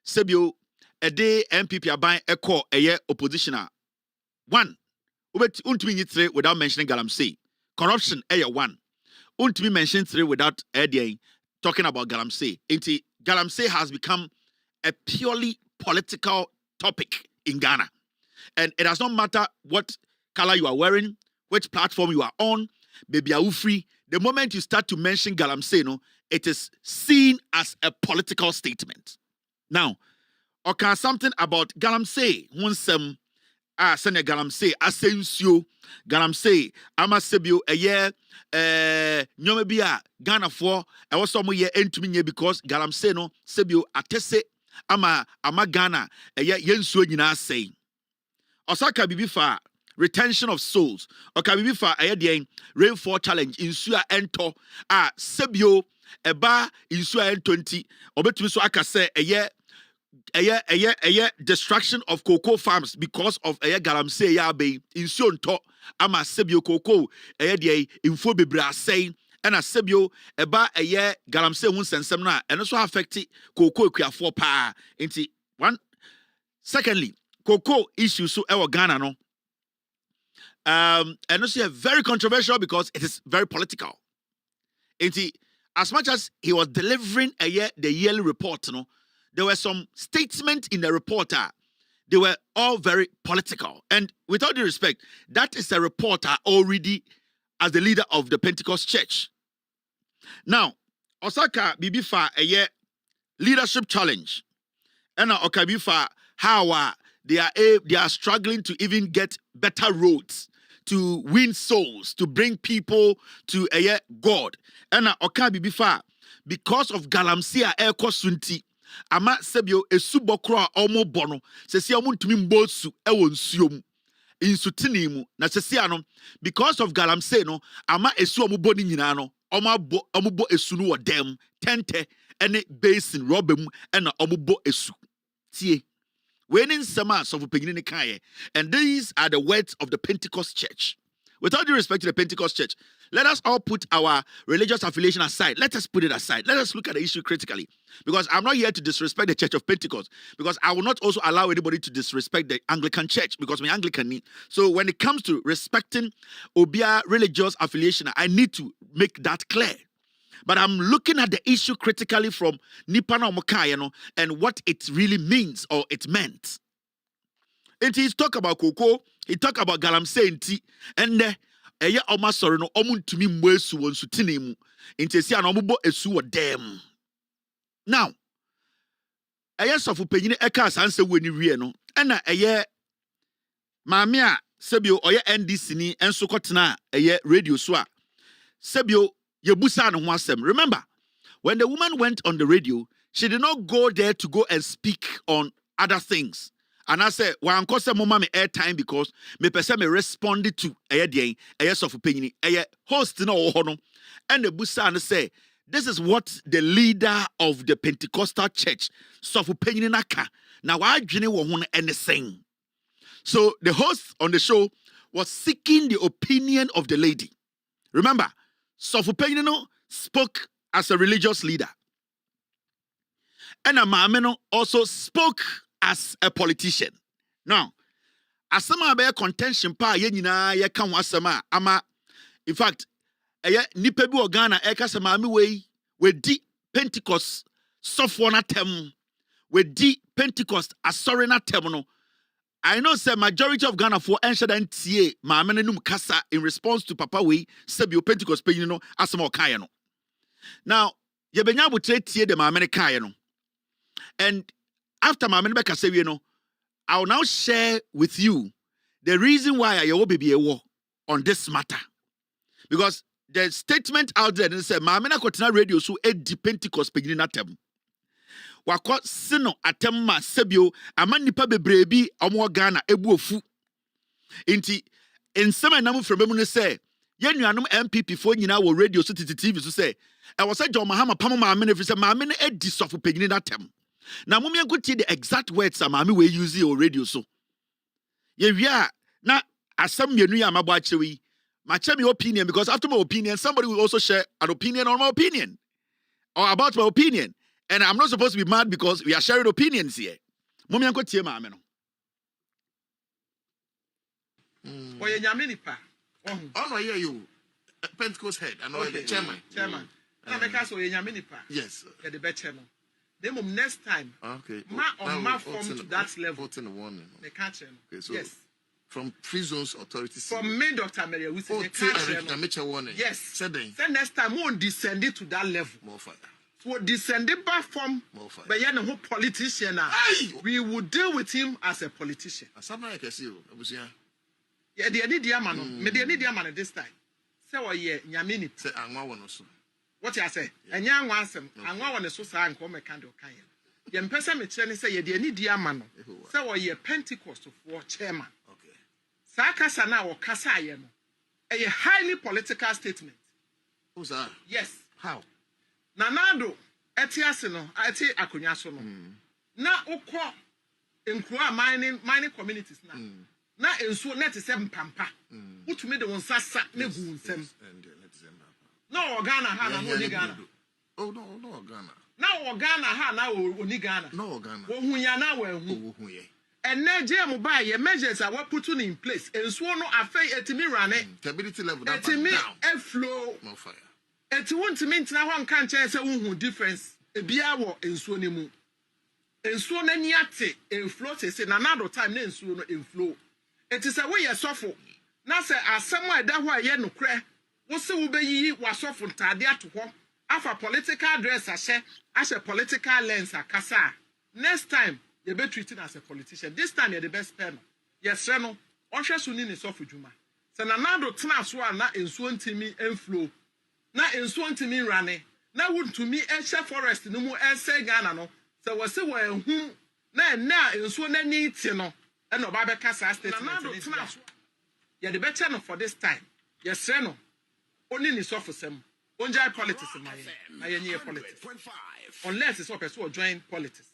sebio a day MPP aban eko eye oppositioner. 1, untimi nyi 3 without mentioning galamsey. Corruption eye 1. Untimi mention 3 without talking about galamsey. Galamsey has become a purely political topic in Ghana. And it does not matter what color you are wearing, which platform you are on, baby are free. The moment you start to mention galamsey, no, it is seen as a political statement. Now, okay, something about galamsey. Wonsem sene galamsey asensio galamsey amasebio eye nyome bia Ghana for e wo so mo ye entumi nye because galamsey no sebio atese ama Ghana eye yensuo nyina asey. Osaka bibi fa retention of souls. Oka bibi fa eye de rainfall challenge insua ento sebio eba insua ento obetumi so aka se eye destruction of cocoa farms because of galamsey ya be insuo nto ama sebio cocoa de info bebra say and a sebio eba galamsey hu sensem na eno so affect cocoa ekuafo pa nti one. Secondly, cocoa issue so Ghana no and also very controversial because it is very political. Nti as much as he was delivering the yearly report, no, there were some statements in the reporter. They were all very political. And with all due respect, that is a reporter already as the leader of the Pentecost Church. Now, Osaka Bibifa leadership challenge. And Okabifa how they are struggling to even get better roads, to win souls, to bring people to God. And Okabibifa because of galamsey eko sunti. Ama sebio esubokro omo bono sesi omo ntumi mbosu ewo nsuom insutini mu na sesi ano because of galamsey no ama esu omo boni nyina no omo bo esu no wodem tente ene basin robem ena omo bo esu tie wenin sama so panyini ne kaye. And these are the words of the Pentecost Church. With all due respect to the Pentecost Church, let us all put our religious affiliation aside. Let us put it aside. Let us look at the issue critically. Because I'm not here to disrespect the Church of Pentecost. Because I will not also allow anybody to disrespect the Anglican Church. Because I'm Anglican. So when it comes to respecting Obia religious affiliation, I need to make that clear. But I'm looking at the issue critically from Nipana Omokaya and what it really means or it meant. And he's talk about cocoa, he talk about galamsey and eye oma sorry no omuntumi mwesu wonsutini mu Intesi anomubo esu wo dem. Now, eye sofu penyine eka sanse weni wie no. Ena eye maame a sebio oye NDC ni enso kotena eye radio so a sebio yebusa no ho asem. Remember, when the woman went on the radio, she did not go there to go and speak on other things. And I said, "Well, I'm say mama me airtime because me person me responded to sofu penyini host no ho no." And the busa and say, "This is what the leader of the Pentecostal church sofu penyini naka. Now why dwene wo ho anything?" So the host on the show was seeking the opinion of the lady. Remember, sofu penyini no spoke as a religious leader. And Amameno also spoke as a politician. Now, asama be contention pa ye nyina ye kan wasama ama, in fact, nipa bi Ghana e ka sama we di Pentecost sofo na tem, we di Pentecost asori na tem no. I know say majority of Ghana for enshada ntie maame num kasa in response to papa we sebio Pentecost pe no asama okaye no. Now, ye benya botre tie de maame ne kaye no. And after maame ne be kasa wie no, I will now share with you the reason why I will be on this matter. Because the statement out there that said, "Maame na kotena radio so edi Pentecost pegini na tem." Wako sino atem ma sebio ama nipa bebree bi omo Ghana ebu ofu. Inti ensema na mu fremu ne say, "Ye nuanom MPP fo nyina wo radio so TV so say, e wo say John Mahama pam maame ne fi say maame ne edi sofo pegini na tem." Now, mommy, could see the exact words Mammy we use your radio so. Yeah, now as some you know, my boy, my opinion, because after my opinion, somebody will also share an opinion on my opinion or about my opinion. And I'm not supposed to be mad because we are sharing opinions here. Mommy, could see Mammy. Oh, yeah, Yaminipa. Oh, no, yeah, you Pentecost head, and the chairman. And I make us Yaminipa. Yes, the better. Then next time, okay, ma form to that level. What's in the warning? They can't change. Okay, so yes. From prisons authorities. From me, Dr. Mary, we say they can't change. Warning. Yes. Said then next time we won't descend it to that level. More fire. So descend it back from. More fire. But yeah, no politician now. We will deal with him as a politician. Something I can see you. Yeah, the need man. Me the need man this time. Say what yeah, Nyamini. Say Angwa one also. What you say? And young wansem, and one is so sad and come a candle kind. Yen person me tell say ye need dear man. Say what ye Pentecost for chairman. Okay. Sakasa na or kasa ye no. A highly political statement. Who's that? Yes. How? Nanado etiase no, eti akonya so no. Na ukọ nkura mining communities na. Na ensuo net se mpampa. Utumi de won sasa na gu nsem. No Ghana ha na no ni Ghana. Oh no Ghana. Na Ghana ha na oni Ghana. No Ghana. Wo hu ya na wo hu. And Nigeria mobile ye measures are what put in place. And so no afei etimi rane. Stability level that etimi down. Flow. No fire. Eti won't mean na wan kan che se hu difference. Ebia wo ensuo ne mu. Ensuo na ni ate enflow se na another time na ensuo no enflow. Eti se we ye sofo. Na se asem a da ho a ye nokre. Wo se wo beyi wasofo ntade ato ho. Afa political dress ashe political lens akasa. Next time you be treated as a politician. This time you're the best pen. Yes, no. Osha suni ni sofu juma. Se na nado tena so na ensuo ntimi enflow. Na ensuo ntimi rane. Na wuntumi ehye forest no mu ense Ghana no. Se wo se wo ehum na ensuo na ni ti no. E no ba be kasa statement. Na nado tena so. You're the better no for this time. Yes, no. Only ni sofu sem. Onjai politics na yenye politics. Unless it's okay, so join politics.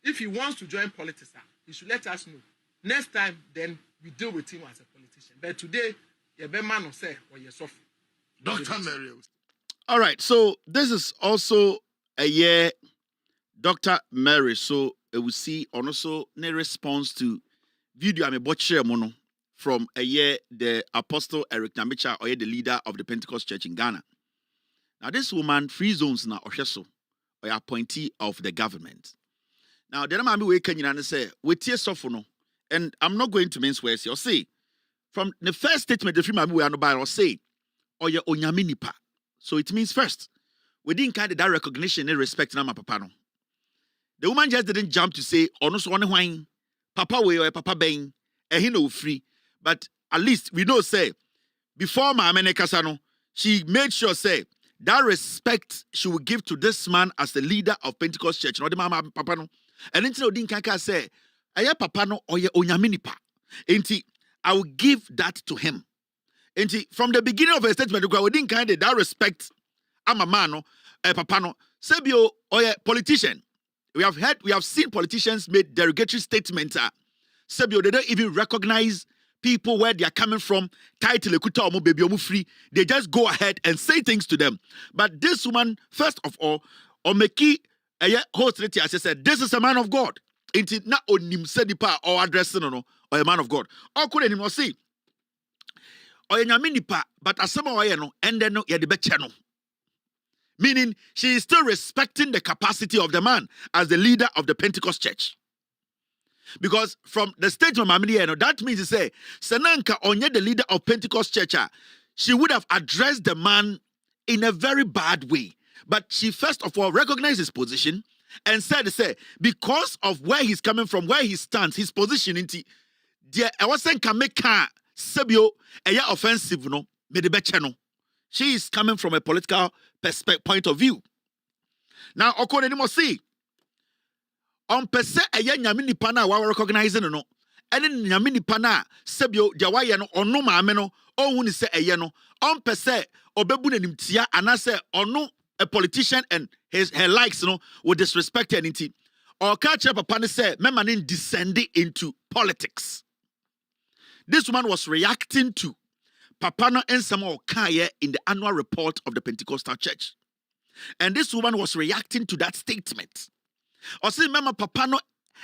If he wants to join politics, he should let us know. Next time, then we deal with him as a politician. But today, you be man who say, "Well, you're soft." Dr. Mary. All right, so this is also a year, Dr. Mary. So we see also a response to video I'm about share mono from a year the Apostle Eric Namicha, or the leader of the Pentecost Church in Ghana. Now this woman free zones na Osheso, or appointee of the government. Now then I'm waking and say we tear sofono, and I'm not going to mince words. You'll see from the first statement the free man we are no by or say or your onyaminipa. So it means first, we didn't kind of that recognition and respect na papa no. The woman just didn't jump to say, "Oh no, so one wine, papa way or papa bang, and he no free." But at least we know say before my kasano, she made sure say that respect she would give to this man as the leader of Pentecost Church. No, the mama papa no, and until Odin Kanka say, "Aya papa no oye onyaminipa." Enti, I will give that to him. Enti, from the beginning of her statement, we didn't kind of that respect. I'm a man, no, papa no. Sebio oye politician. We have seen politicians make derogatory statements. Sebio, they don't even recognize people where they are coming from. Title ekuta omo baby omo free. They just go ahead and say things to them. But this woman, first of all, omeki host I said, this is a man of God. Inti na onim sedipa or addressing no or a man of God. Or could anyone see? Or nyame nipa, but asema oye no, and then no ye de beche no. Meaning, she is still respecting the capacity of the man as the leader of the Pentecost Church. Because from the statement, that means to say, Senanka onye the leader of Pentecost Church, she would have addressed the man in a very bad way. But she first of all recognized his position and said, because of where he's coming from, where he stands, his position, I wasn't make sebio offensive no, me she is coming from a political point of view. Now, according to see, on pese eye nyame nipa na wa recognizing no, ene nyame nipa na sebio dia wa ye no ono maame no ohun ni se eye no, on pese obebu nanim tia anase ono a politician and her likes no would disrespect her nti. Or culture papa ne say mema ne descend into politics. This woman was reacting to Papa no ensama okaye in the annual report of the Pentecostal Church. And this woman was reacting to that statement. Or say, Mama Papa no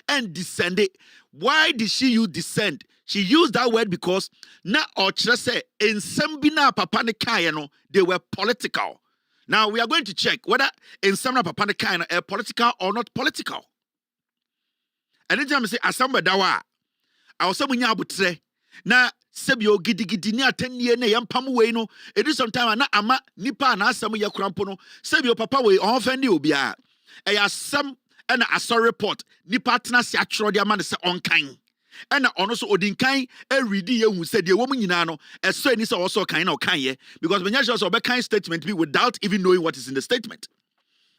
and descended. Why did she use descend? She used that word because na or say in Sambina Papa ne kaya no, they were political. Now we are going to check whether in Sambina Papa ne kaya no are political or not political. And then I say, Asamba dawa. I was saying abutre. Na sebio gidi ni atenie na yampam we no edi sometime na ama nipa na asam ye krampo no sebio papa we offendi obia e asam na asor report nipa tena se atworo de ama ne se onkan na ono so odinkan e read ye hu se de wo nyina no e so ani se wo so kan na okan ye because when you sure so be kind statement be without even knowing what is in the statement.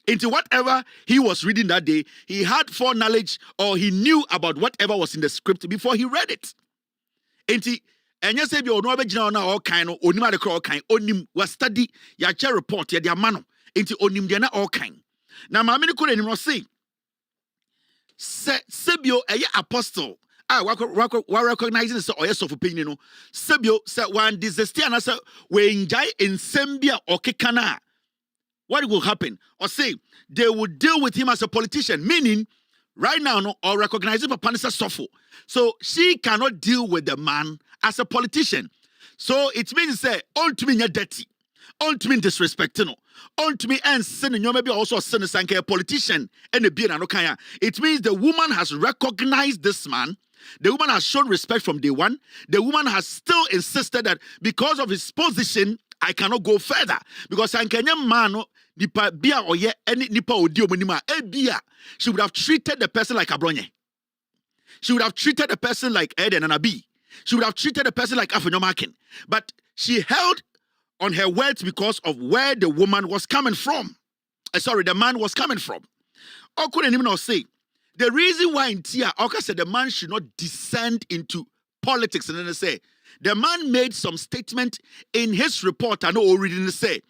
Into whatever he was reading that day, he had foreknowledge or he knew about whatever was in the script before he read it. Enti enye se bi ono abegina na all kind no onim ade kro all kind onim was study ya che report ya de amano enti onim de na all kind na ma me ne kore nim no say sebio eye apostle wa recognizing say oye so for pin no sebio say one desist na say we enjoy ensem bia okeka na what will happen or say they would deal with him as a politician, meaning right now, no, or recognizing Papa Nisa Sofo. So she cannot deal with the man as a politician. So it means say, on to me you're dirty, on to me disrespecting, on to me and sin, and you maybe also sin a politician and a beer and okaya. It means the woman has recognized this man. The woman has shown respect from day one. The woman has still insisted that because of his position, I cannot go further. Because I can't man nipa bia oye any nipa odi omonima bia she would have treated the person like Abronye. She would have treated the person like Eden and Abi. She would have treated the person like Afenyomakin. But she held on her words because of where the woman was coming from. The man was coming from. Or couldn't even say the reason why in Tia Oka said the man should not descend into politics, and then they say the man made some statement in his report. I know already say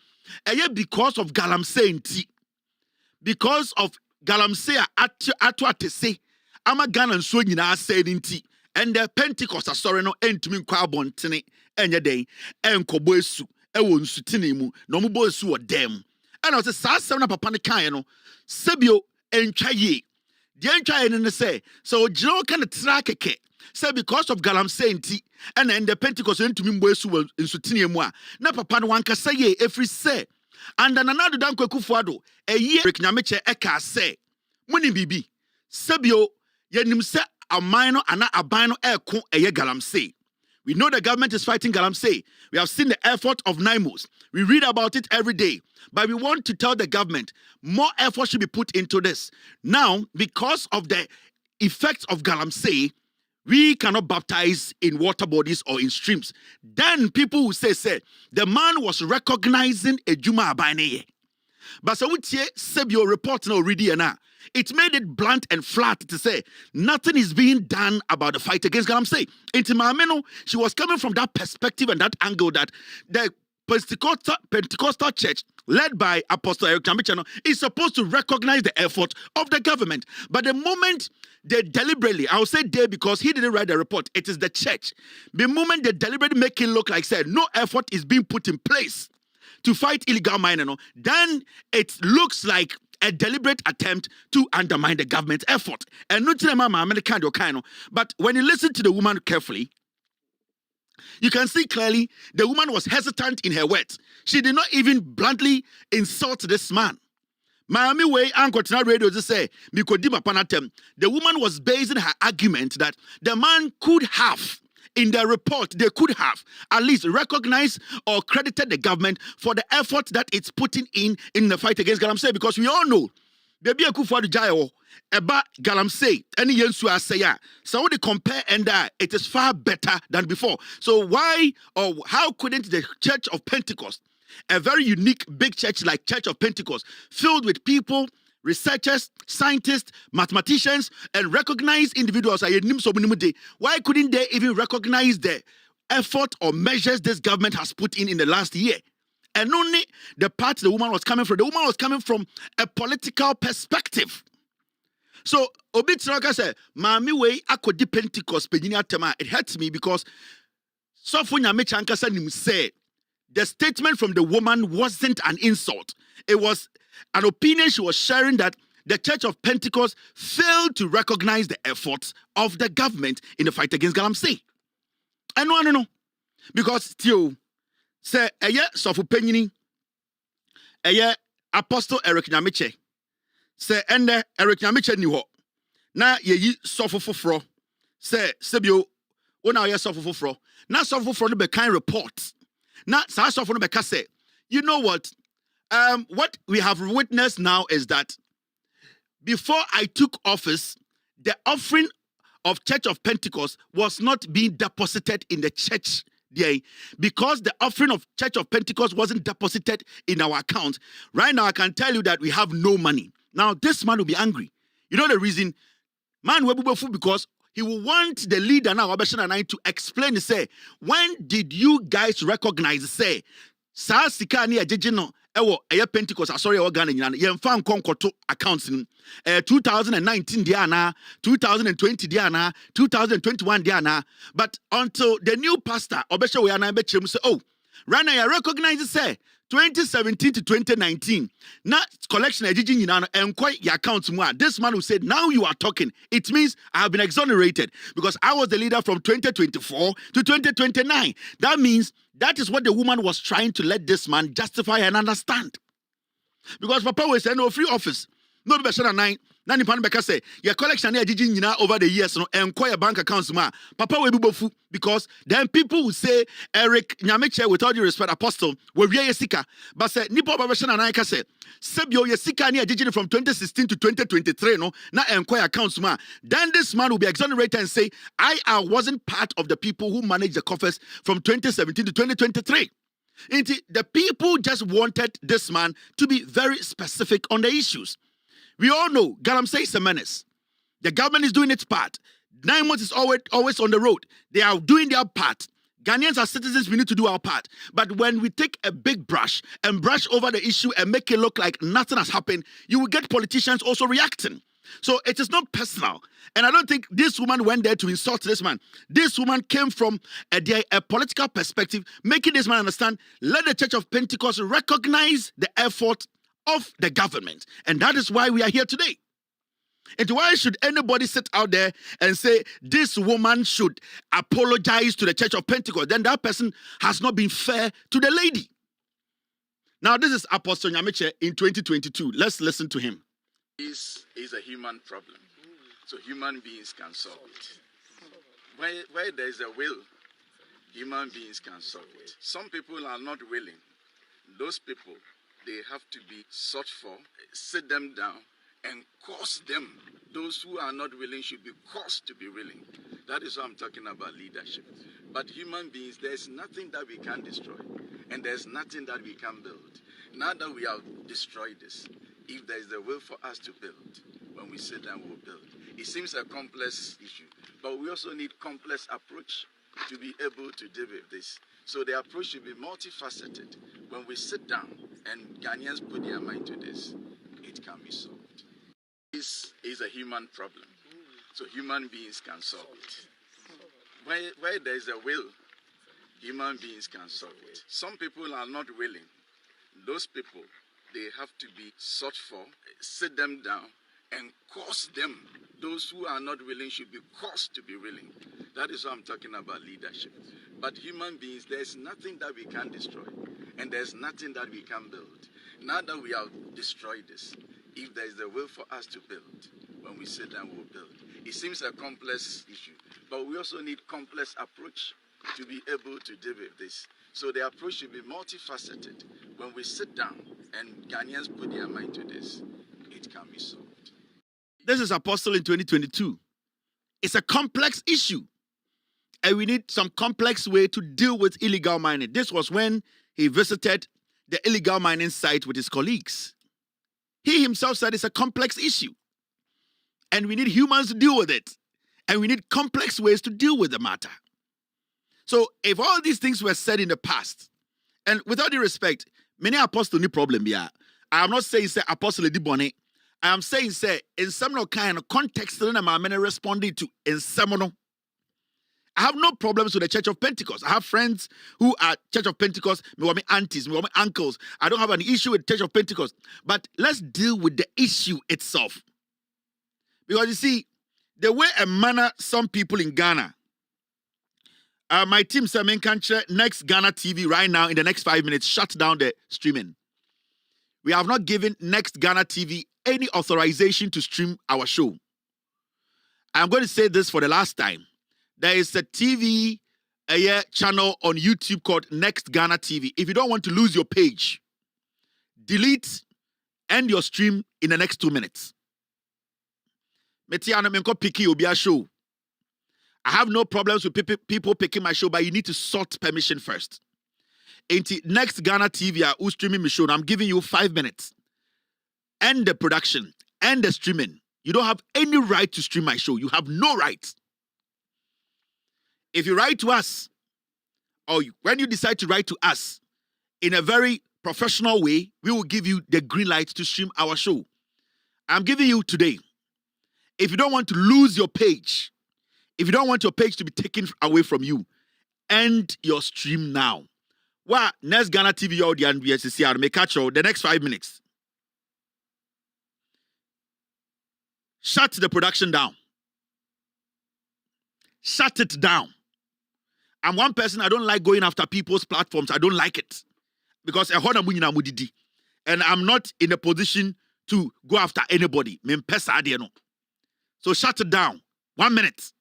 because of galamsey tea, because of galamsey atu say ama Ghana nso nyina say tea, and the Pentecost sorry no entumi kwa bontene enye den enkobo esu ewo nsutene mu no mo bo esu o dem and I say sa sem na papa ne kan no sebio entwa ye de entwa ye ne say so jiro kan tra keke say because of galamsey tea and the Pentecost entumi mbo esu nsutene mu a na papa no wanka say ye every say and another dan kwekufuado eye reknyameche eka say muni bibi sebio yenim se aman no ana aban no eko eye galamsey We know the government is fighting Galamsey. We have seen the effort of NIMOS. We read about it every day. But we want to tell the government more effort should be put into this. Now, because of the effects of Galamsey, we cannot baptize in water bodies or in streams. Then people will say, the man was recognizing a Juma Abaneye. But so we say your report now ready now. It made it blunt and flat to say nothing is being done about the fight against Galamsey. Into Mameno, she was coming from that perspective and that angle that the Pentecostal church led by Apostle Eric Nyamechano is supposed to recognize the effort of the government. But the moment they deliberately, I will say they because he didn't write the report, it is the church. The moment they deliberately make it look like said no effort is being put in place to fight illegal mining, then it looks like a deliberate attempt to undermine the government's effort. And but when you listen to the woman carefully, you can see clearly the woman was hesitant in her words. She did not even bluntly insult this man. Miami Way Ankotina Radio to say, the woman was basing her argument that the man could have, in their report, they could have at least recognized or credited the government for the effort that it's putting in the fight against Galamsey, because we all know baby Akufo-Addo Jayo eba Galamsey any yensu asaya. So they compare and it is far better than before. So why or how couldn't the Church of Pentecost, a very unique big church like Church of Pentecost, filled with people, researchers, scientists, mathematicians, and recognized individuals, why couldn't they even recognize the effort or measures this government has put in the last year? And only the part the woman was coming from. The woman was coming from a political perspective. So, Obitraka said, Mami way akodi Pentecost pejinia tema. It hurts me because Sofunya Mechankasa nim said the statement from the woman wasn't an insult. It was an opinion she was sharing that the Church of Pentecost failed to recognize the efforts of the government in the fight against Galamsey. I know. Because still, say, Sofu Penyini, Apostle Eric Nyamiche, say, ende Eric Nyamiche niho. Na ye Sofu Fufro, say, Sebio, ona ye Sofu Fufro. Na Sofu Fufro no be kind reports. Na sa Sofu no be kase. You know what? What we have witnessed now is that before I took office, the offering of Church of Pentecost was not being deposited in the church there because the offering of Church of Pentecost wasn't deposited in our account. Right now, I can tell you that we have no money. Now, this man will be angry. You know the reason? Man will be full because he will want the leader now, Abeshan and I, to explain, say, when did you guys recognize, say, Sa sika ni ajejino ewo Pentecost sorry organ nyina yemfa nkonkoto accounts 2019 dia na 2020 dia na 2021 dia na, but until the new pastor obeshe we ana be chem say oh right now you recognize say 2017 to 2019 na collection ajiji nyina no enkoy your account mu a this man who said now you are talking, it means I have been exonerated because I was the leader from 2024 to 2029. That means that is what the woman was trying to let this man justify and understand. Because Papa was saying, no free office. No be shana nine. Nani pan beka say, your collection here nyina over the years, no, enquire bank accounts ma. Papa will be bofu because then people will say Eric Nyameche, with all due respect, apostle, will be sika. But say nipo baba shana nine ka say, sebio ye sika ni ajiji from 2016 to 2023, no, na enquire accounts ma. Then this man will be exonerated and say, I wasn't part of the people who managed the coffers from 2017 to 2023. The people just wanted this man to be very specific on the issues. We all know Galamsey is a menace. The government is doing its part. 9 months is always on the road. They are doing their part. Ghanaians as citizens, we need to do our part. But when we take a big brush and brush over the issue and make it look like nothing has happened, you will get politicians also reacting. So it is not personal. And I don't think this woman went there to insult this man. This woman came from a political perspective, making this man understand, let the Church of Pentecost recognize the effort of the government. And that is why we are here today. And why should anybody sit out there and say this woman should apologize to the Church of Pentecost? Then that person has not been fair to the lady. Now, this is Apostle Nyameche in 2022. Let's listen to him. This is a human problem. So human beings can solve it. Where there is a will, human beings can solve it. Some people are not willing. Those people, they have to be sought for, sit them down, and cause them. Those who are not willing should be caused to be willing. That is what I'm talking about leadership. But human beings, there's nothing that we can destroy, and there's nothing that we can build. Now that we have destroyed this, if there is a will for us to build, when we sit down, we'll build. It seems a complex issue, but we also need complex approach to be able to deal with this. So the approach should be multifaceted. When we sit down and Ghanaians put their mind to this, it can be solved. This is a human problem, so human beings can solve it. Where there is a will, human beings can solve it. Some people are not willing. Those people, they have to be sought for, sit them down, and cause them. Those who are not willing should be caused to be willing. That is what I'm talking about leadership. But human beings, there's nothing that we can destroy, and there's nothing that we can build. Now that we have destroyed this, if there is a will for us to build, when we sit down, we'll build. It seems a complex issue, but we also need complex approach to be able to deal with this. So the approach should be multifaceted. When we sit down and Ghanaians put their mind to this, it can be solved. This is Apostle in 2022. It's a complex issue, and we need some complex way to deal with illegal mining. This was when he visited the illegal mining site with his colleagues. He himself said it's a complex issue, and we need humans to deal with it, and we need complex ways to deal with the matter. So if all these things were said in the past, and with all due respect, many apostles no problem here. I am not saying say apostle di bone. I am saying say in some kind of context that I'm responding to in some. I have no problems with the Church of Pentecost. I have friends who are Church of Pentecost, me aunties, me uncles. I don't have an issue with Church of Pentecost. But let's deal with the issue itself. Because you see, the way and manner some people in Ghana, my team said, next Ghana TV right now in the next 5 minutes, shut down the streaming. We have not given Next Ghana TV any authorization to stream our show. I'm going to say this for the last time. There is a TV channel on YouTube called Next Ghana TV. If you don't want to lose your page, delete, end your stream in the next 2 minutes. Show. I have no problems with people picking my show, but you need to sort permission first. Into Next Ghana TV, who's streaming my show, I'm giving you 5 minutes. End the production, end the streaming. You don't have any right to stream my show. You have no right. If you write to us, or when you decide to write to us in a very professional way, we will give you the green light to stream our show. I'm giving you today. If you don't want to lose your page, if you don't want your page to be taken away from you, end your stream now. Well, Next Ghana TV audience, may catch you the next 5 minutes. Shut the production down. Shut it down. I'm one person, I don't like going after people's platforms. I don't like it. Because and I'm not in a position to go after anybody. So shut it down. 1 minute.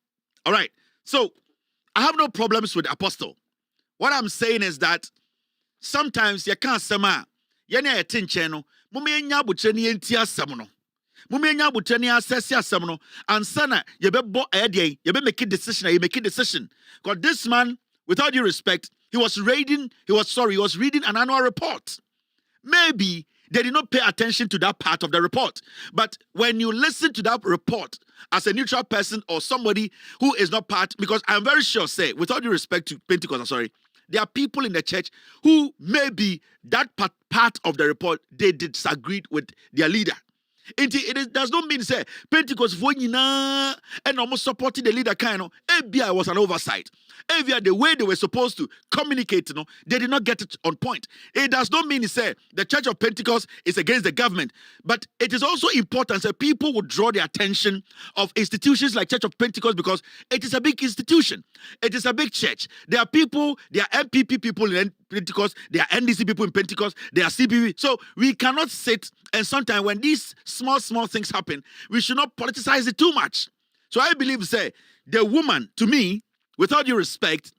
All right. So I have no problems with Apostle. What I'm saying is that sometimes you can't say, yenya etincheno, mumenya bucheni entia samuno. Mumenya bucheni assessia samuno. And sana, you be make a decision, you make a decision. Because this man, with all due respect, he was reading an annual report. Maybe they did not pay attention to that part of the report. But when you listen to that report as a neutral person or somebody who is not part, because I'm very sure, with all due respect to Pentecost, there are people in the church who maybe that part of the report, they disagreed with their leader. It does not mean say Pentecost and almost supporting the leader ABI was an oversight. ABI, the way they were supposed to communicate, they did not get it on point. It does not mean say the Church of Pentecost is against the government, but it is also important that people would draw the attention of institutions like Church of Pentecost because it is a big institution. It is a big church. There are people, there are MPP people in Pentecost, there are NDC people in Pentecost, there are CPP. So we cannot sit and sometimes when these small things happen, we should not politicize it too much. So I believe, the woman, to me, with all due respect,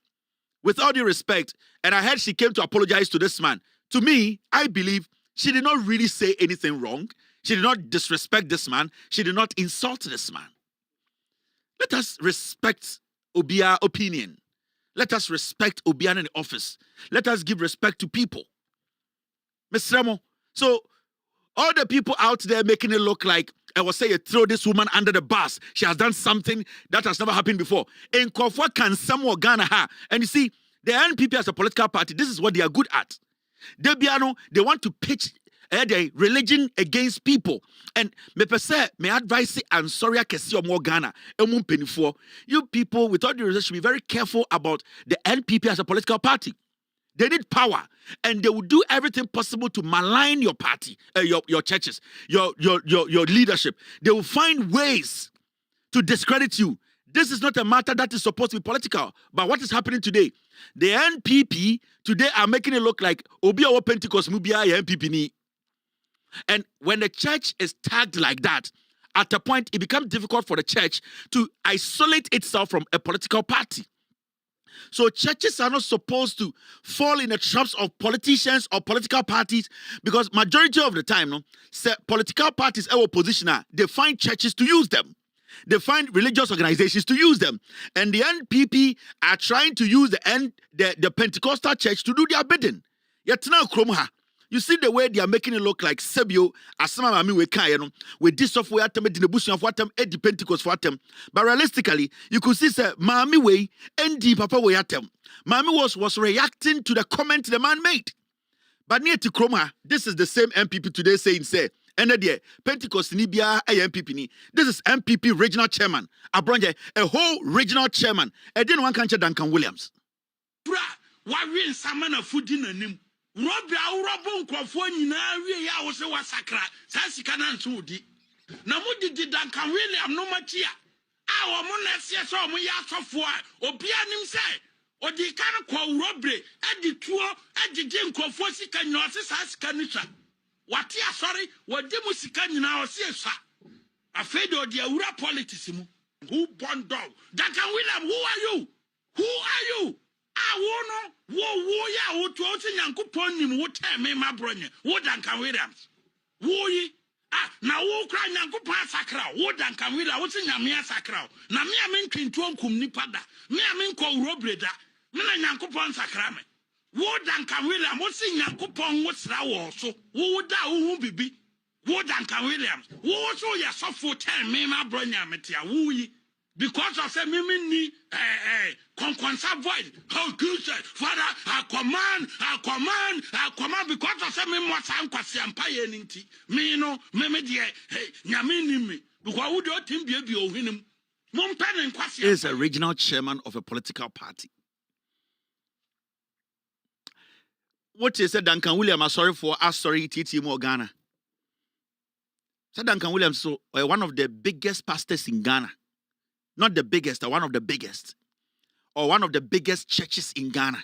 with all due respect, and I heard she came to apologize to this man. To me, I believe she did not really say anything wrong. She did not disrespect this man. She did not insult this man. Let us respect Obia's opinion. Let us respect Obiara in the office. Let us give respect to people. Mr. Remo, so all the people out there making it look like, I will say, you throw this woman under the bus. She has done something that has never happened before. In Kofwa can someone Ghana ha? And you see, the NPP as a political party, this is what they are good at. They want to pitch their religion against people. And me advise and sorry I can see more Ghana. You people, with all the research, should be very careful about the NPP as a political party. They need power, and they will do everything possible to malign your party, your churches, your leadership. They will find ways to discredit you. This is not a matter that is supposed to be political, but what is happening today? The NPP today are making it look like Obiawo Pentecost Mubia NPP ni. And when the church is tagged like that, at a point it becomes difficult for the church to isolate itself from a political party. So churches are not supposed to fall in the traps of politicians or political parties, because majority of the time, political parties are opposition. They find churches to use them. They find religious organizations to use them. And the NPP are trying to use the Pentecostal church to do their bidding. Yet now, you see the way they are making it look like Sebio, Asama Mami Wekayano, with this software atom, the bush of Watem, Eddie Pentecost for Atem. But realistically, you could see, sir, Mami Way, ND Papa Wayatem. Mami was reacting to the comment the man made. But near to Kroma, this is the same MPP today saying, say, and the Pentecost Nibia MPP ni. This is MPP regional chairman. Abronje, a whole regional chairman. I didn't want to Duncan Williams. Bra, why we summon a food in a name? Robbie, Crofoni, I was a sacra, Sassicanan Tudi. Namudi did Duncan William no matia. Our monasia saw me out of war, or Pianim say, or the kind of call robbery, at the tour, at the Jim Crofosi can not as Canisha. What ya sorry, what the Musican in our siesta? A fado de Ura politicium. Who born dog? Duncan William, who are you? Who are you? I won't know. Ya, who told Yanko Pony, what time, my brother, what Duncan Williams? Who ye? Ah, now who cry Yanko Passacra, what Duncan Williams, what's in Yamia Sacra? Now me, I mean, Quinton Kumnipada, me, I mean, call Robreda, Mina Yanko Ponsacrame. What Duncan Williams, what's in Yanko Pon, what's that also? Who would that who be? What Duncan Williams? What so ya so for 10 me, my brother, Metia, who ye? Because of some mini conconsa voice, how good said, Father, I command, because of some more time, Quasiampire, me no, me dear, hey, Yamini me, because would your team be a him? Mompen and Quasia is a regional chairman of a political party. What is said, Duncan Williams, I'm sorry for us, sorry, TT Ghana. Said Duncan Williams, so one of the biggest pastors in Ghana. Not the biggest, or one of the biggest. Or one of the biggest churches in Ghana.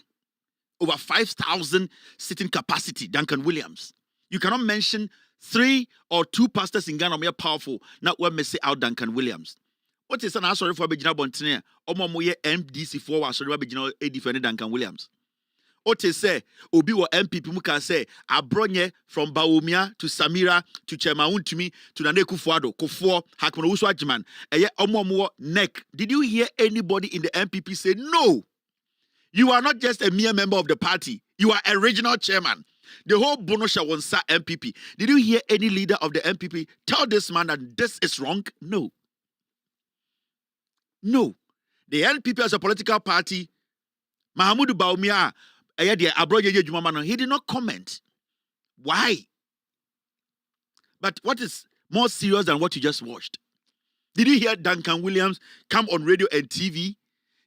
Over 5,000 sitting capacity, Duncan Williams. You cannot mention 3 or 2 pastors in Ghana more powerful. Not when me say out Duncan Williams. What is an sorry for Begina Bontine? Omomoye MDC for sorry Begina A defended Duncan Williams. Ote say, Obi wa MPP muka say, Abronye from Baumia to Samira to Chemaun to me to Nane Kufuado, Kufuor, Hakmono Uswajiman, Eye Omomo neck. Did you hear anybody in the MPP say, no, you are not just a mere member of the party, you are a regional chairman. The whole Bonosha Wonsa MPP. Did you hear any leader of the MPP tell this man that this is wrong? No. No. The NPP as a political party, Mahamudu Baumia, he did not comment. Why? But what is more serious than what you just watched? Did you hear Duncan Williams come on radio and TV?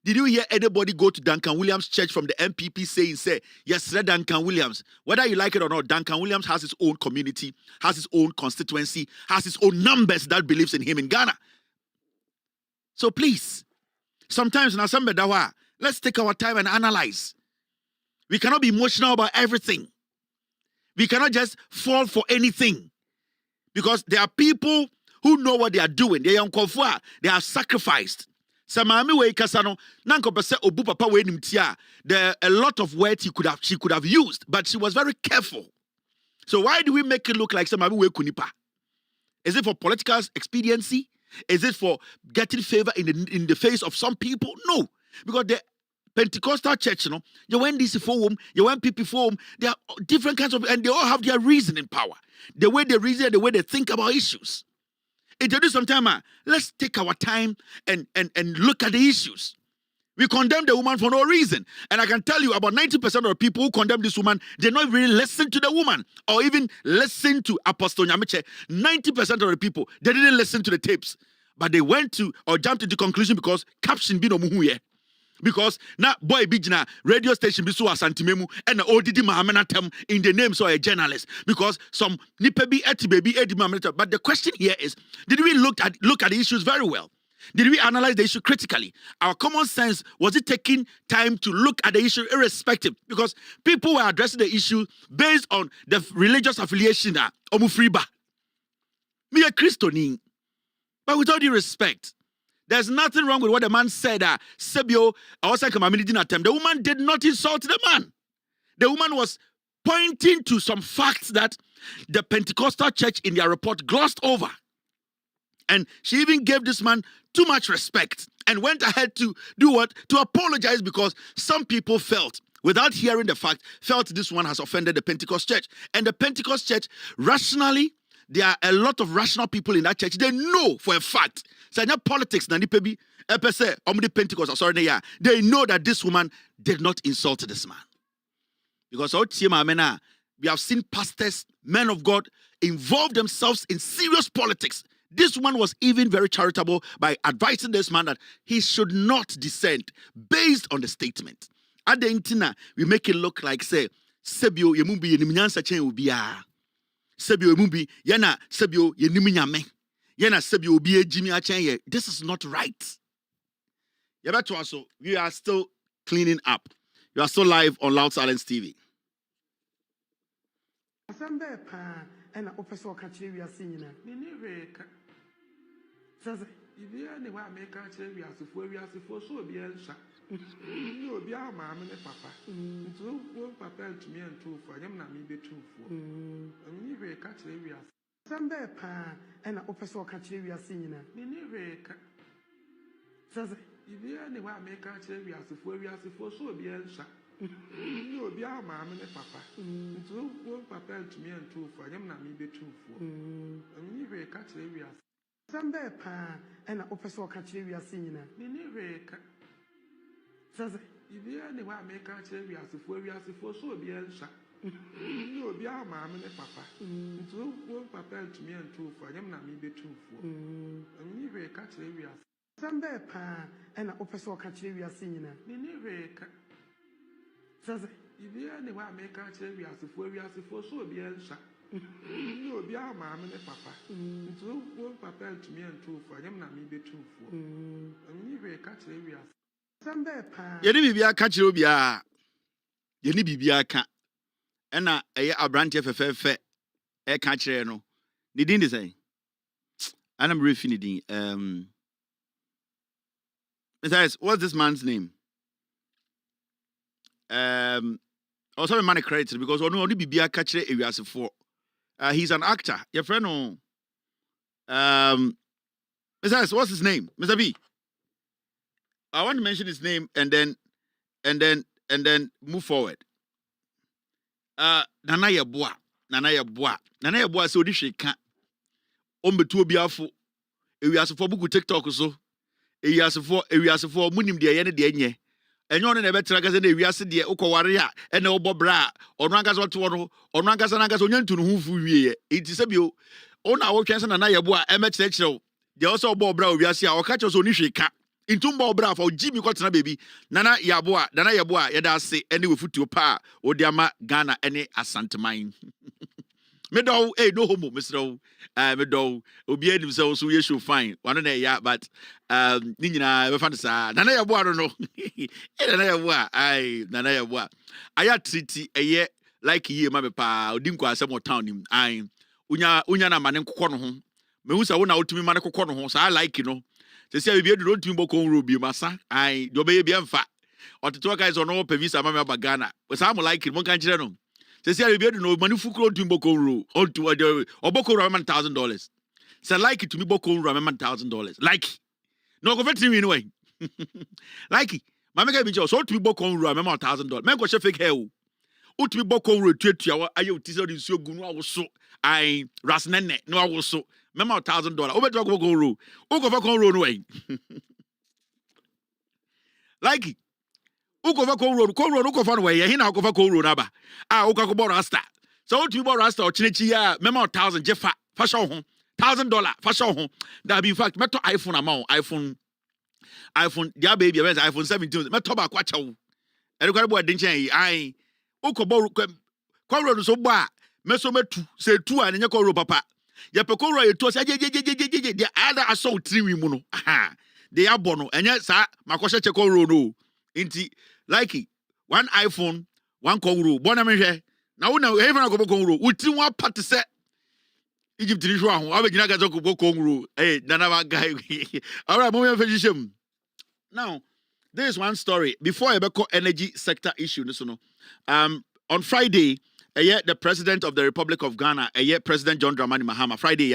Did you hear anybody go to Duncan Williams' church from the MPP say, yes, Duncan Williams, whether you like it or not, Duncan Williams has his own community, has his own constituency, has his own numbers that believes in him in Ghana. So please, sometimes, let's take our time and analyze. We cannot be emotional about everything. We cannot just fall for anything. Because there are people who know what they are doing. They are sacrificed. Sa maame we kasa no na nko pese obu papa we nim tia. There are a lot of words she could have used, but she was very careful. So why do we make it look like some maame we kunipa? Is it for political expediency? Is it for getting favor in the face of some people? No, because the Pentecostal church, you know, you went DC forum, you went PP forum. There are different kinds of, and they all have their reasoning power. The way they reason, the way they think about issues. Introduce some time. Let's take our time and look at the issues. We condemn the woman for no reason. And I can tell you about 90% of the people who condemn this woman, they not really listen to the woman or even listen to Apostle Nyamiche. 90% of the people, they didn't listen to the tapes. But they went to or jumped into conclusion because caption be no muhuye. Because now boy bijina radio station be so asantimemu and odidi mahamenatem in the name so a journalist. Because some nipe be eti baby edi mahamenatem. But the question here is, did we look at the issues very well? Did we analyze the issue critically? Our common sense, was it taking time to look at the issue irrespective? Because people were addressing the issue based on the religious affiliation. Omufriba. Me a Christian. But with all due respect, there's nothing wrong with what the man said. Sebio, the woman did not insult the man. The woman was pointing to some facts that the Pentecostal church in their report glossed over. And she even gave this man too much respect and went ahead to do what? To apologize because some people without hearing the fact, felt this one has offended the Pentecost church. And the Pentecost church, rationally, there are a lot of rational people in that church. They know for a fact. So not politics, they know that this woman did not insult this man. Because we have seen pastors, men of God, involve themselves in serious politics. This one was even very charitable by advising this man that he should not dissent based on the statement. At the intina, we make it look like, say, Sebio Yemubi Yeminyansa Chen Ubia. Sebio Yemubi, Yana Sebio Yeniminyame. Yana Sebio Ubie Jimmy Achen. This is not right. Yabato, we are still cleaning up. You are still live on Loud Silence TV. And officer catching we are seeing it. Says, if you are the one make a change, we are for so be answer. You will be our mamma and papa. So, won't papa to me and two for them, not me be true for. And you will catch we are some bear pan and officer catching we are seeing it. Says, if you are the one make a change, we are for so be answer. You will be our mamma and papa. So, won't papa to me and two for them, not me be true for. And you will catch we are some bear pan and officer catching we are seeing it. Says, if you are the one make a change, we are for so be answer. You will be our mamma and papa. So, won't papa to me and two for them, not me be true for. And you will catch we are some bear pan and officer catching we are seeing it. Says, if you are the one make a change, we are for so be answer. You will be our mamma and papa. So, won't papa to me and two for them, not me be true for. And you will catch we are some bear pan. Yeni bibia catch Robia. Yeni bibia can. Ena a branch FFF catch no. Nidin is saying. And I'm refinishing. Besides, what's this man's name? Also, man credited because only bibia catch areas for. He's an actor. Your friend, besides, what's his name? Mr. B. I want to mention his name and then move forward. Nana Yeboah. So this can't. Ombetu obiafo. Ewi asefo buku TikTok so. Ewi asefo munim de ye ne de enye. Enyo ne betra kase na ewi ase de ukoware a ene obobra ono ankasa oto no ono ankasa onyantu no hufu wiye. Enti se bio ona wo twense Nana Yeboah emekyerechero. De also obobra owi ase a okacho so ni hweka. Intumba obra for Jimmy Kotana baby. Nana Yeboah yada se any we futu pa odiama Ghana any asanteman. Medo no homo Mr. Medo obi enim se so ye show fine. One na ya but ni nyina be fan sa Nana Yeboah no. Nana Yeboah. Aya treaty eye like ye ma be pa odinko asem town nim. Unya na mane kokɔ no ho. Mehu sa wo na otumi mane kokɔ no ho. Sa like no. Say say we don't to boko ro bi masa. Ai do be bi amfa. Oteto guys on no visa mama ba Ghana. We say am like it mon kan kire no. Say say we do no mani fukuro to boko ro on to oboko ro $1,000. Say like it to me boko ro $1,000. Like no go fit me no way. Like it. Mama ga bi jo so to me boko ro $1,000. Men go she fake hair o. Utumi boko ro tuatua aye utise de nsuo gu no awoso ai rasnene no awoso mema $1,000 obeto boko ro ukofa kon ro no ai like ukofa kon ro no ukofa no we ye hina ukofa kon ro na ba ukako bo rasta so utumi bo rasta o chinechi ya mema $1,000 jefa fa sho ho $1,000 fa sho ho that be in fact meto iPhone amount iPhone dia baby iPhone 17 meto ba kwa chawo erikare bo den chen ai ukobo kwaro so bo a meso metu se tu a nenye kwaro papa ye pe kwaro ye tu se je the other assault 3 wi mu no they abono enye sa makoshe che kwaro no nti like one iPhone one kwaro bona me hwe na wo na even akobo kwaro uti wa part se Egypt ni hwa ho abegina ga zo kwaro nana ba guy alright mo me fe now there is one story before I go energy sector issue. On Friday, the president of the Republic of Ghana, President John Dramani Mahama, Friday,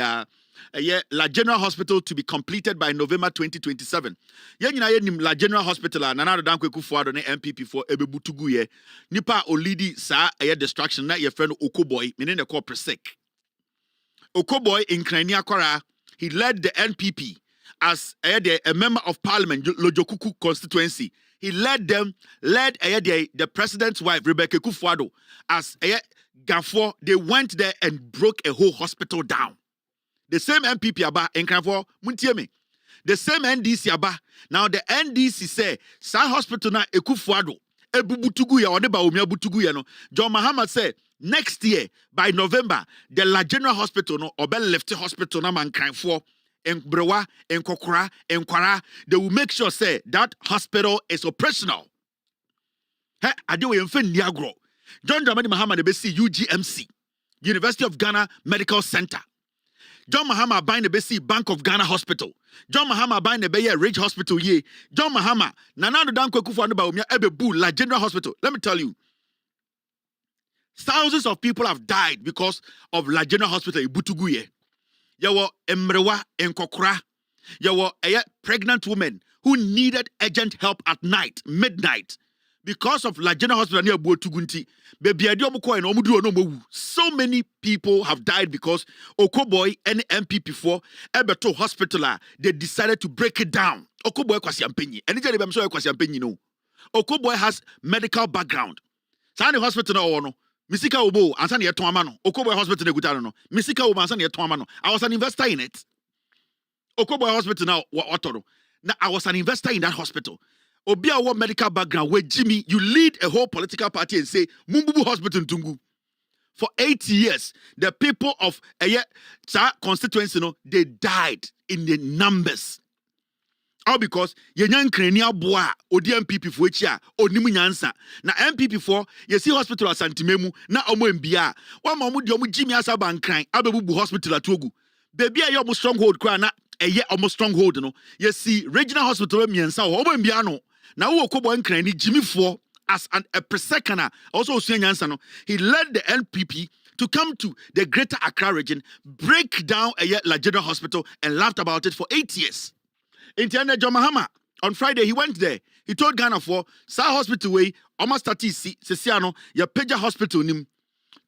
La General Hospital to be completed by November 2027. La General Hospital, Nanado Dankwe Kufuado, MPP for Ebebutugu, Nipa Olidi sa destruction, na your friend Okoboy, meaning the corporate sick. Okoboy in Krania Kora, he led the NPP. As a member of parliament, Lojokuku constituency, he led the president's wife, Rebecca Kufuado, as a Gafo. They went there and broke a whole hospital down. The same MPP aba in Gafo, Muntieme. The same NDC aba. Now the NDC say, Sa hospital na Ekufuado, Ebubutugu ya oneba umia butugu ya no. John Mahama said, next year, by November, the La General Hospital, no, Obel Lefty Hospital, na man for. In Brewa, in Kokora, in Kwara, they will make sure say that hospital is operational. Hey, I do in Niagro. John Dramani Mahama de Besi UGMC, University of Ghana Medical Center. John Mahama buying the Besi Bank of Ghana Hospital. John Mahama buying the Bayer Ridge Hospital ye. John Mahama, Nanado Dankwe Kufu Anuba Umia Ebebu La General Hospital. Let me tell you, thousands of people have died because of La General Hospital in Butuguye. Yawo Emrewa in Kokora. Yawo a pregnant woman who needed urgent help at night, midnight, because of La General Hospital near Butugunti. So many people have died because Okoboy and MPP4 Ebeto Hospital, they decided to break it down. Okoboy kwasiampenyi. Anytime I'm sure kwasiampenyi no. Okoboy has medical background. Sani hospital na ono. Misika Obo, Ansani Etomano, Okoboy Hospital in Gutano, Misika Obo, Ansani Etomano. I was an investor in it. Okoboy Hospital now, Otoro. Now, I was an investor in that hospital. Obia, what medical background, where Jimmy, you lead a whole political party and say, Mumbubu Hospital in Tungu. For 8 years, the people of a constituency, they died in the numbers. All because yenyan krenia boa odi MPP for echi a onimu nyansa na MPP for yesi hospital asantimemu na omo mbia wa ma omo di omo jimi asa bankran abebubu hospital atogu baby aye omo stronghold kwa na eye omo stronghold no yesi regional hospital miensa wo omo mbia no na wo kobo nkran ni jimi for as a per also osu nyansa no he led the NPP to come to the Greater Accra region, break down a La General Hospital and laughed about it for 8 years. In Tiana John Mahama, on Friday, he went there. He told Ghana for Sa Hospital way, almost 30 Sesiano, your Peja Hospital nim.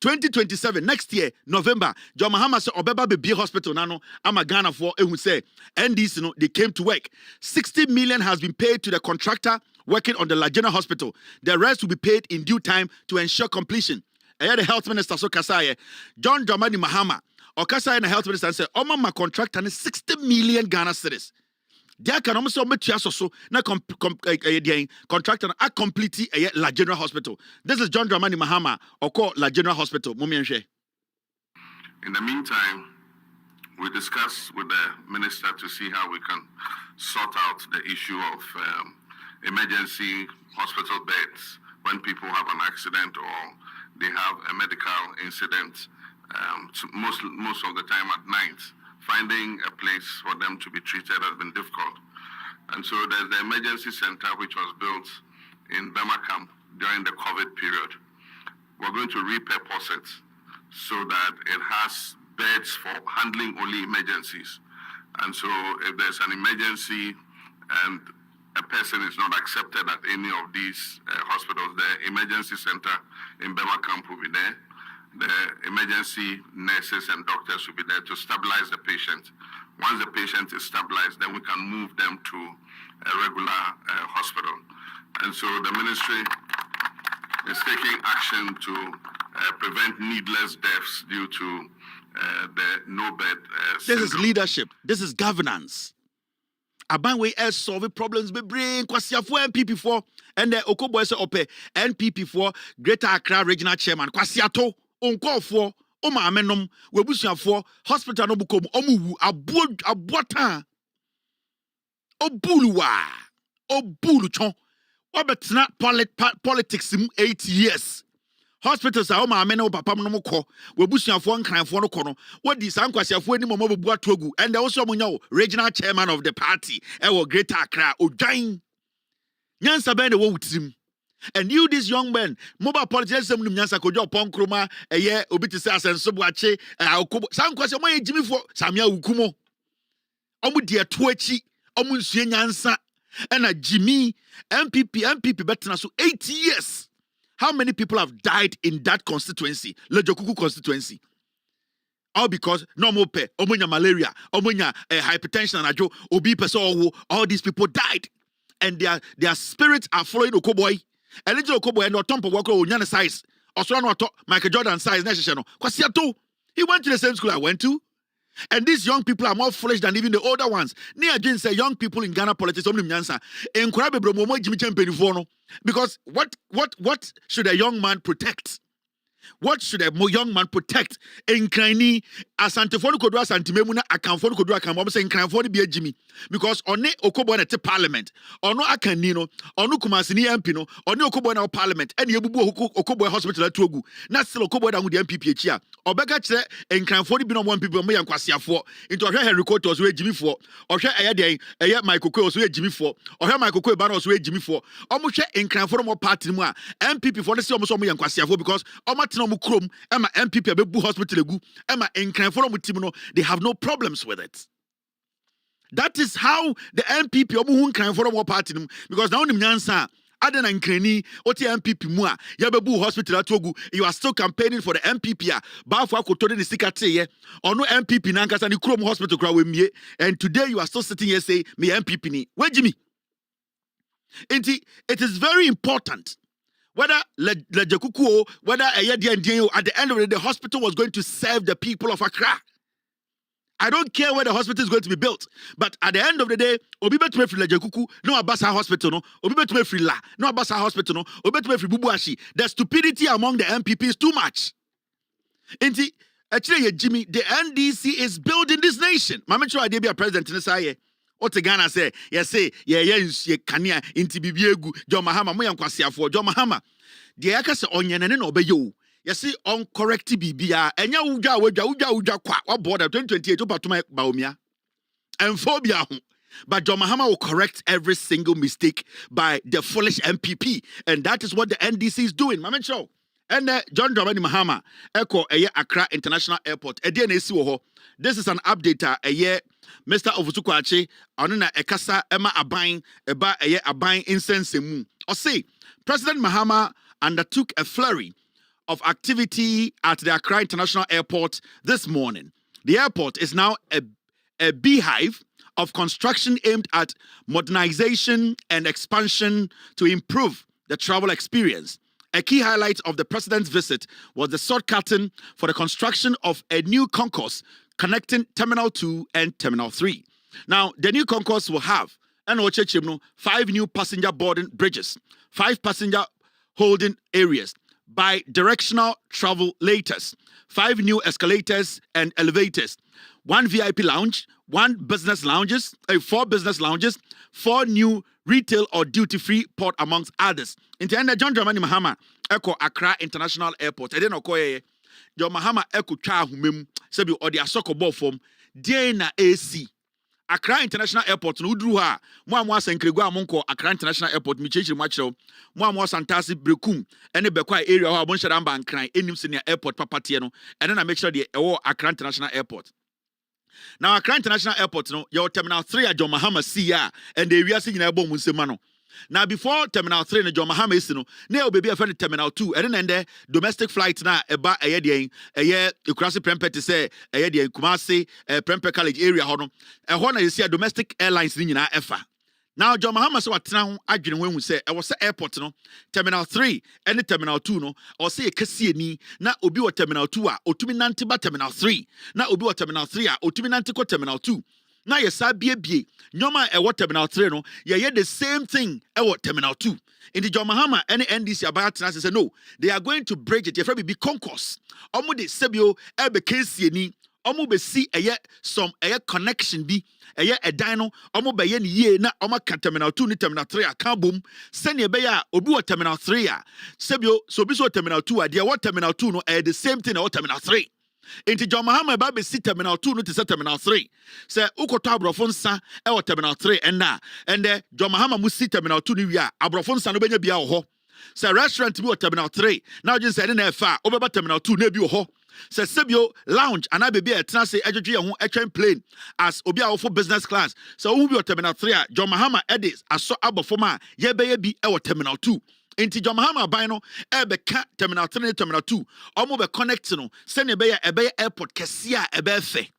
2027, next year, November, John Mahama said, Obeba Baby Hospital, Nano, Ama Ghana for, and we say, NDC, they came to work. 60 million has been paid to the contractor working on the La General Hospital. The rest will be paid in due time to ensure completion. I had the health minister, so Kasaye, John Dramani Mahama, or Kasaye and the health minister said, Oma ma contractor is 60 million Ghana cedis. There can almost make so na contractor a complete a La General Hospital. This is John Dramani Mahama or called La General Hospital. In the meantime, we discuss with the minister to see how we can sort out the issue of emergency hospital beds when people have an accident or they have a medical incident. Most of the time at night, finding finding a place for them to be treated has been difficult. And so there's the emergency center which was built in Burma camp during the COVID period. We're going to repurpose it so that it has beds for handling only emergencies. And so if there's an emergency and a person is not accepted at any of these hospitals, the emergency center in Burma camp will be there. The emergency nurses and doctors will be there to stabilize the patient. Once the patient is stabilized, then we can move them to a regular hospital. And so the ministry is taking action to prevent needless deaths due to the no-bed This is leadership. This is governance. Abanwe is solving problems. Be bring Kwasiafo NPP for and the Okobo se ope NPP for Greater Accra Regional Chairman Kwasiato onko for Oma amenom webusuafo hospital no bukom omuwu abota obuluwa obuluchon obetna politics 8 years. Hospitals are my men papa no ko webusuafo nkranfo no ko no wodi sankwasiafo ani momo bebu atogu and also munyo regional chairman of the party e Greater Accra odwan nyansa ben de wo wutrim. And you, this young man, mobile politicians, some nyansa kojo ponkroma eye obi te se asenso boache okobo sankwasi omo ejimi for samia ukumo omo de ato achi omo nsue nyansa and Jimmy MPP betena so 8 years. How many people have died in that constituency, Lejokuku constituency? All because normal pe, omunya malaria, omunya hypertension and ajo, obi peso, all these people died. And their spirits are following Okoboy. And little Okoboy and Otompo Wako Unyana size. Also no Michael Jordan size necessary. Kwasiato. He went to the same school I went to. And these young people are more foolish than even the older ones. Near Jane say young people in Ghana politics only nyansa. Enkwarabe bromo Jimmy Champenifono. Because what should a young man protect? What should a young man protect? Enkrani asantefonu kodwa asantimemu na akamfonu kodwa akambo say enkranfonu bi Jimmy. Because one Okobo na te parliament. Ono akanino, ono kumasini MP no, ono Okobo na parliament. Eni ebubu Okobo hospital atuogu. Na still Okobo da ngudi MPP echia. Obeka kire enkranfonu bi no one people mo yankwasiafo. Into ohwe Henry Court was we Jimmy for. Ohwe eye Michael Kwe was we Jimmy for. Ohwe Michael Kwe ba was we Jimmy for. Omo hwe enkranfonu mo party mu a MPP for the say omo so mo yankwasiafo because omo tena mo krom ema MPP abebu hospital egu ema enkranfonu mo team no they have no problems with it. That is how the MPP omo hu enkranfonu mo party because now nim nyansa Aden and Kreni, Oti MPP Mua, Yababu Hospital Atogu, you are still campaigning for the MPP. Bafwa Kotoni the Sikate, or no MPP Nankas and the Chrome Hospital crowd with me. And today you are still sitting here saying, me MPP ni. Where Jimmy? It is very important. Whether Lejakuku, whether Ayadi and Diyo, at the end of the day, the hospital was going to serve the people of Accra. I don't care where the hospital is going to be built, but at the end of the day, obi betume free Lejakuku, no Abasa Hospital, no obi betume free La, no Abasa Hospital, no obi betume free Bubuashi. The stupidity among the MPP is too much. Actually, Jimmy, the NDC is building this nation. Mama sure I be a president in this area. What Ghana say? Yes, Kania inti bibiegu, John Mahama, Moyan Kwasiafo, John Mahama. The Akasa onyen and obeyo. You see, on correct BBA, and ya uja kwa, what border 2028 to Patuma Baumia and phobia. But John Mahama will correct every single mistake by the foolish MPP, and that is what the NDC is doing. Mama show. And John Dramani Mahama, Echo Accra International Airport, this is an update a year. Mr. Ovusukwache, Anuna Ekasa Emma Abain, Eba Abain incense mu. Or say, President Mahama undertook a flurry of activity at the Accra International Airport this morning. The airport is now a beehive of construction aimed at modernization and expansion to improve the travel experience. A key highlight of the president's visit was the sword curtain for the construction of a new concourse connecting Terminal 2 and Terminal 3. Now, the new concourse will have 5 new passenger boarding bridges, 5 passenger holding areas, bi-directional travel laters, 5 new escalators and elevators, 1 VIP lounge, 1 business lounges, 4 business lounges, 4 new retail or duty-free port amongst others. In the end, John Dramani Mahama, Eko Accra International Airport. I didn't know John Mahama Eko Cha Humim, Sebi or the Asoko Ball form. deɛ na AC Accra International Airport no udru ha mo amwa sankregu amonko Accra International Airport mi chechi mo akyerɛw mo amwa santase brekum ene bekwa area ho abon hyɛda mba nkran enim senia airport papate no ene na make sure de ɛwɔ Accra International Airport. Now Accra International Airport no your terminal 3 at John Mahama Sia and the area sing ebo mu nsema. Now before terminal 3 in John Mahama is no na obebi afɛ terminal 2 and then domestic flight na eba ɛyɛ deɛ ɛyɛ ekurase prempeh te sɛ ɛyɛ deɛ Kumasi prempeh college area hɔ no ɛhɔ na yɛsi domestic airlines ni nyina ɛfa. Now John Mahama so watena ho adwene ho hu sɛ ɛwɔ sɛ airport no terminal 3 and terminal 2 no or say kɛsie ni na obi wɔ terminal 2 a otumi nante ba terminal 3 na obi wɔ terminal 3 a otumi nante kɔ terminal 2 na yɛsa bie nyoma ɛwɔ terminal 3 no yɛyɛ the same thing ɛwɔ terminal 2 in the John Mahama and NDC about trans say no they are going to bridge it yɛfrɛ bi concourse ɔmo de sebio ɛbɛ kɛsie ni ɔmo bɛ si ɛyɛ some ɛyɛ connection bi ɛyɛ ɛdan no ɔmo bɛyɛ ne yie na ɔmo ka terminal 2 ni terminal 3 a ka bom sɛnea ɛbɛyɛ a obi wɔ terminal 3 a sebio so obi so terminal 2 a deɛ wɔ terminal 2 no ɛyɛ the same thing ɛwɔ terminal 3 Inti John Mahama ba be si terminal 2 no te se terminal 3 se ukoto abrofo nsa ɛwɔ terminal 3 ɛnɛ John Mahama mu si terminal 2 ni wi a abrofo nsa no benya bia wɔ hɔ se restaurant bi wɔ terminal 3 na ogye se ne na ɛfa obɛba terminal 2 na bi wɔ hɔ se sebio lounge ana bebi ɛtena se adwedwe ho ɛtwɛn plane as obi a wɔ business class se wo bi wɔ terminal 3 a John Mahama edis aso abɔfo ma yɛbɛyɛ bi ɛwɔ terminal 2 Inti John Mahama by no ɛbɛka terminal 3 and terminal 2 ɔmo bɛ connect no sɛnea ɛbɛyɛ airport kɛse a ɛbɛfɛ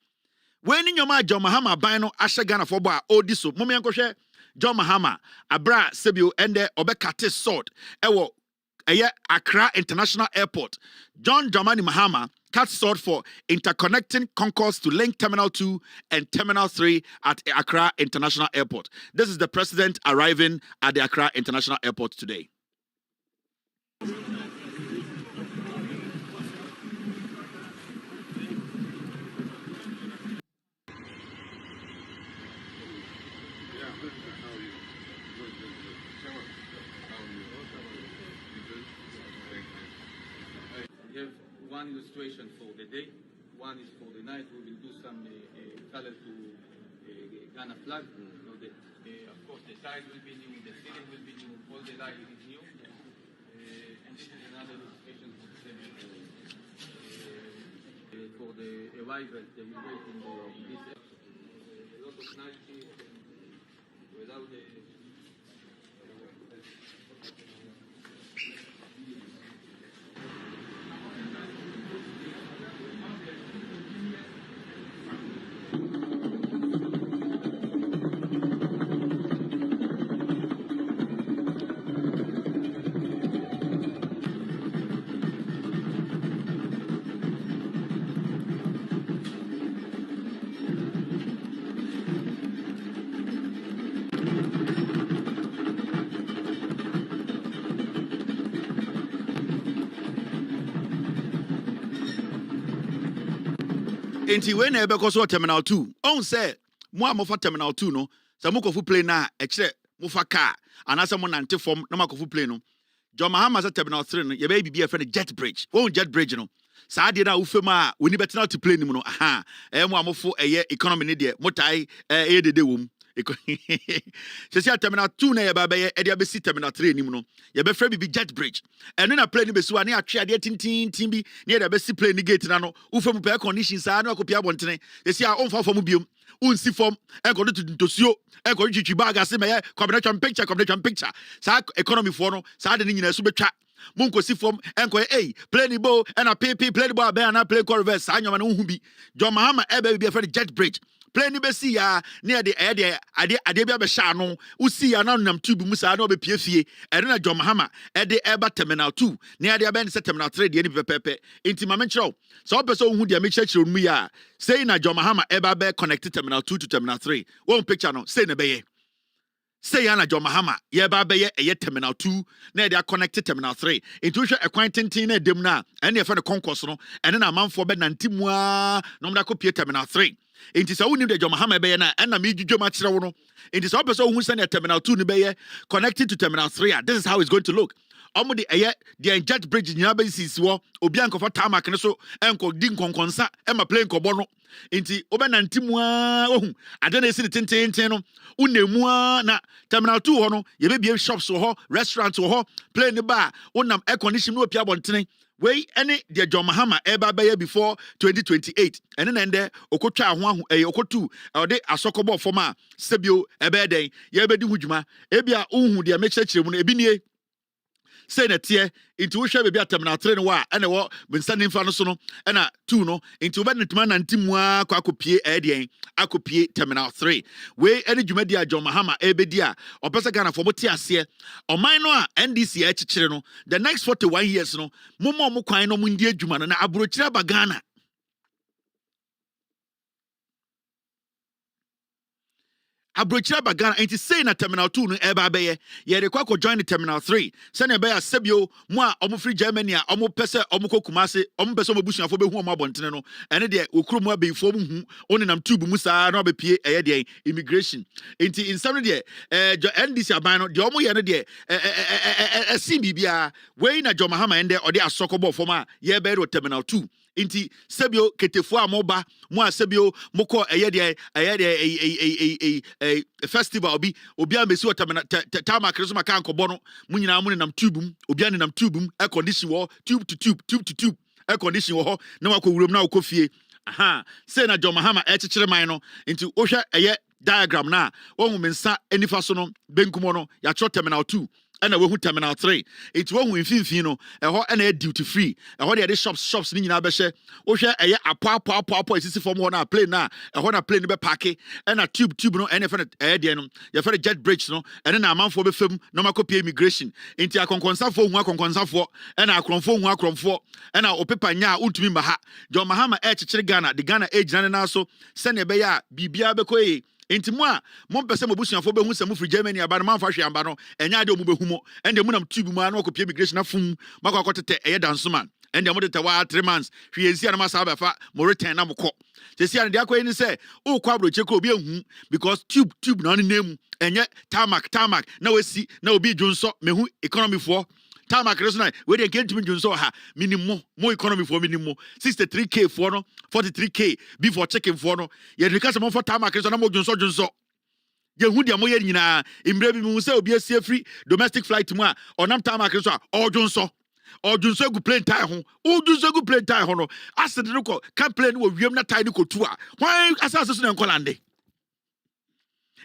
when nyoma John Mahama by no ahyɛ Ghana for boa odi so mo menkɔhwɛ John Mahama abra sebio ɛndɛ ɔbɛkate sword ɛwɔ ɛyɛ Accra International Airport John Dramani Mahama cut sword for interconnecting concourse to link Terminal 2 and Terminal 3 at Accra International Airport. This is the president arriving at the Accra International Airport today. We have one illustration for the day, one is for the night. We will do some color to Ghana flag. Of course, the tile will be new, the ceiling will be new, all the light is new. And this is another illustration for the same for the arrival. They will wait in this area. A lot of night shift without the. Inti we na ebe so terminal 2 on say mo amofa terminal 2 no sa mo kofu plane na e kire mo fa car anasa mo nante form na makofu plane no John Mahama sa terminal 3 no ye be bibia friend jet bridge won jet bridge no sa de na ufem a woni betina to plane mu no aha mo amofo eye economy ne de motai e dede wom Sesi terminal 2 na ye ba be ye e be si terminal 3 nim no ye be fra bibi jet bridge eno na plane be si wa na atwe ade tintin bi na ye be si plane gate na no ufem pe condition sa na akopia bontene sesi a onfa fam biom unsi fam e ko to ntosuo e ko chichi bag ase me ye combination picture sa economy for no sa de nyina su betwa Munko si fom enko plane bo and a pp plane bo be na plane ko reverse sa nyoma na hu bi John Mahama e be bi fra jet bridge plane be si ya na de ade bia be sha no usi ya na nam tube mu sa na obepie fie e na John Mahama e de eba terminal 2 na ade be se terminal 3 de ni pepepe enti ma menkyerɛw so opeso hu de mekyerɛkyerɛ mu ya say na John Mahama eba be connect terminal 2 to terminal 3 one picture no say na be ye say ya na John Mahama ye ba be ye terminal 2 na de connect terminal 3 enti hwe ekwan tenten na dem na ene ye fa ne concourse no ene na amanfo be nantimu a no mda ko pie terminal 3 Inti sa unim de John Mahama be na and na me dwudwo ma kire wo no inti sa opeso hu se na terminal 2 ni be connected to terminal 3 this is how it's going to look omo de eye the jet bridge nyina be sisi wo obi ankofa tarmac ne so enko di nkonkonsa e ma plane kobo no nti obenanti mu a ohu ade na esi de tenten no unemu na terminal 2 ho no ye be bie shops ho restaurant ho plane ba unam air condition no opia bontene wey any the John Mahama eba beye before 2028 ene na ende okotwa ho okotu ode asokobo forma sebio ebe den ye be di hudwuma ebia unhu de mechechire mu no ebi nie say na tie into wo hwe be bia terminal 3 no wa ene wo bensani mfa no so no ena 2 no into wo be ntuma na ntimu akopie edien akopie terminal 3 we ene dwuma dia John Mahama ebedi a opese Ghana for bote ase oman no a NDC a chichire no the next 41 years no momo mo kwan no mo ndie dwuma no na abrochire ba Ghana abrochira bagana enti say na terminal 2 no eba beye ye de kwako join the terminal 3 say na be ya sebio mo a omo free Germany a omo pese omo kokumase omo pese omo busuafo be hu omo abontene no ene de okuro mu abeyifo mu hu oni nam tube mu saa na obepie eye de immigration enti insam de NDC aban no de omo ye no de sim bibia we na John Mahama ende ode asokobo fom a ye be ro terminal 2 inti sebio ketefo amoba mo a sebio moko eye de festival obi amesi watamana tama kreso maka ankobo no munyina mu nam tubum obi an nam tubum air condition wo tube to tube air condition wo ho na wakowurom na wakofie aha say na John Mahama chichere man no inti ohwe eye diagram na ohun mensa enifa so no benkumo no ya cho terminal 2 and we terminal 3 it won mfimfin no eho na duty free eho de shops ni nyina be hye wo hwe eye apo esisi form ho na plane na eho na plane be parke and a tube no and efe de no ye fe jet bridge no and na amanfo be fam no makopie immigration inti akonkonsafo hu akonkonsafo and akromfo hu akromfo and opepa nya untumi ma ha John Mahama chichire Ghana the Ghana age na so se ne be ya bibia be koyi enti mo a mo pese mo busuafo be hu se mo free Germany aba no manfa hwe amba no enya de mo be hu mo ende mo nam tube mu a no akopie immigration afum makokotete eye dansoman ende mo de tawa 3 months hwe ensi na masa ba fa mo return na mo ko sesi an de akoyi ni se o kwa broche ko obi ehu because tube na ne name enye tarmac na wesi na obi dwonso mehu economy for tarmac reso na we de kentimi dwonso ha minimum mo economy for minimum 63k for no 43k before checking for no ye de kase mo for tarmac reso na mo dwonso ye hu de mo ye nyina imbre bi mu se obi asie free domestic flight mu a onam tarmac reso a odwonso gu plane tie ho odwonso gu plane tie ho no asede no ko ka plane wo wiem na tie no ko tu a hwan asase so na nkolande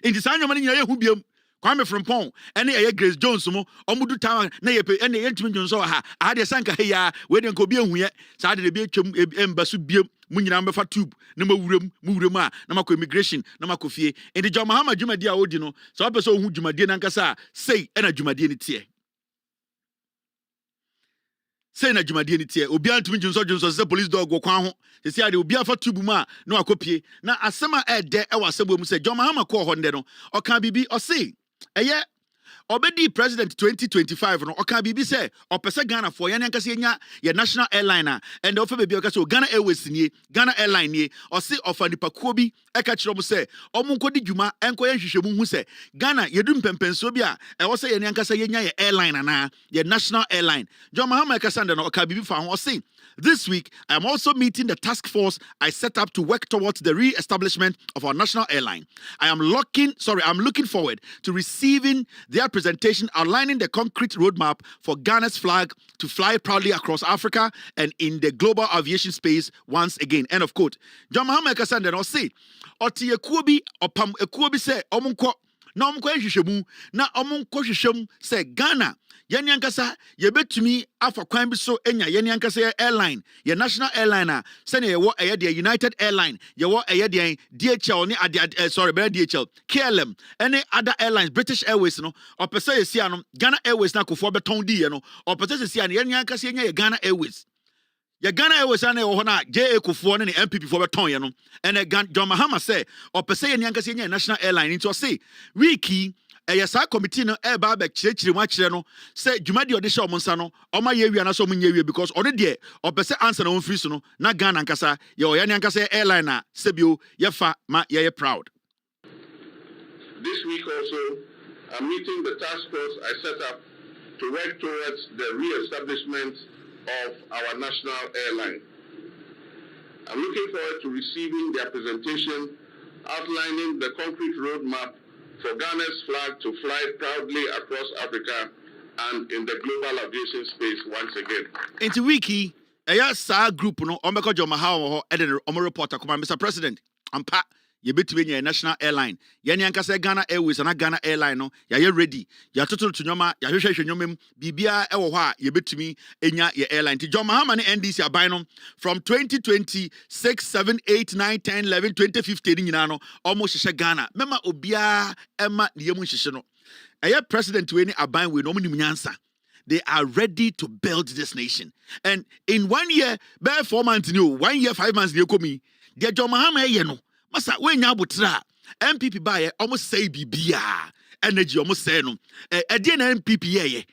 indi sanyo mani nyina ye hu biem Kwame Frimpong ene eye Grace Jones mo omudu time na ye pe ene ye ntimi dwonso ha ade sanka he ya we de nko bi ehuye sa ade bi etwem embasu biem mu nyina mbefa tube na mawuram a na mako immigration na mako fie indi John Mahama dwumadi a odi no so opeso ohu dwumadi na nkasa sei ena dwumadi ni tie sei na dwumadi ni tie obi antimi dwonso se police dog go kwan ho se ade obi afa tube mu a na wakopie na asema ede e wasebo mu se John Mahama ko ho nde no oka bibi o sei eye obedi president 2025 no oka bibi say opese Ghana for yan yankase nya ye national airliner and ofa bebi okase Ghana Airways nie Ghana airline nie o se ofa nipakuo bi eka kire mo say omunkodi dwuma enko ye hwehwemu hu say Ghana yedu mpempenso bi a e wo say ye yankase ye nya ye airline na ye national airline John Mahama eka sande no oka bibi fa ho o say this week, I am also meeting the task force I set up to work towards the re-establishment of our national airline. I'm looking forward to receiving their presentation outlining the concrete roadmap for Ghana's flag to fly proudly across Africa and in the global aviation space once again. End of quote. John Mahama Kasande no say, "Oti ekuobi opam ekuobi say omunko na omunko ehwehwemu na omunko hwehwem say Ghana." Yeni ankasa yebetumi afa kwan bi so enya yeni ankasa airline ye national airliner sene ye wo eye de United Airline ye wo eye de DHL ni DHL KLM any other airlines British Airways no opese ye sia no Ghana Airways na kofo beton di ye no opese ye sia no yeni ankasa enya ye Ghana Airways ye Ghana Airways na ye wo na JA kofo ne MPP fo beton ye no ene John Mahama say opese yeni ankasa enya national airline into say wiki sa committee no e ba chire mu akire no say dwumadi ode hye omonsa no oma ye wi na so omunye wi because ode de opese answer na onfiri so no na Ghana nkasa ye o ya ne nkasa airline na sebio ye fa ma ye proud. This week also I'm meeting the task force I set up to work towards the re-establishment of our national airline. I'm looking forward to receiving their presentation outlining the concrete roadmap for Ghana's flag to fly proudly across Africa and in the global aviation space once again. Into wiki, a group no ombeko joma ha eden omo reporter kuma Mr. President, ampa ye betumi nya national airline. Ye ni anka se Ghana Airways na Ghana airline no ya ready. Ya total to nyoma, ya hwehwe nyomem bibia e wo ho a ye betumi enya ye airline. Ti John Mahama ne NDC aban no from 2020 6 7 8 9 10 11 2015 nyina no almost hwehwe Ghana. Mema obia ema ne yemu hwehwe no. Eye president we ni aban we no mo nim nyansa. They are ready to build this nation. And in 1 year, bare 4 months new, 1 year, 5 months new komi. Dia John Mahama ye no. Masa we nya botra. MPP ba almost say bibia. Energy almost say no. E na MPP ye.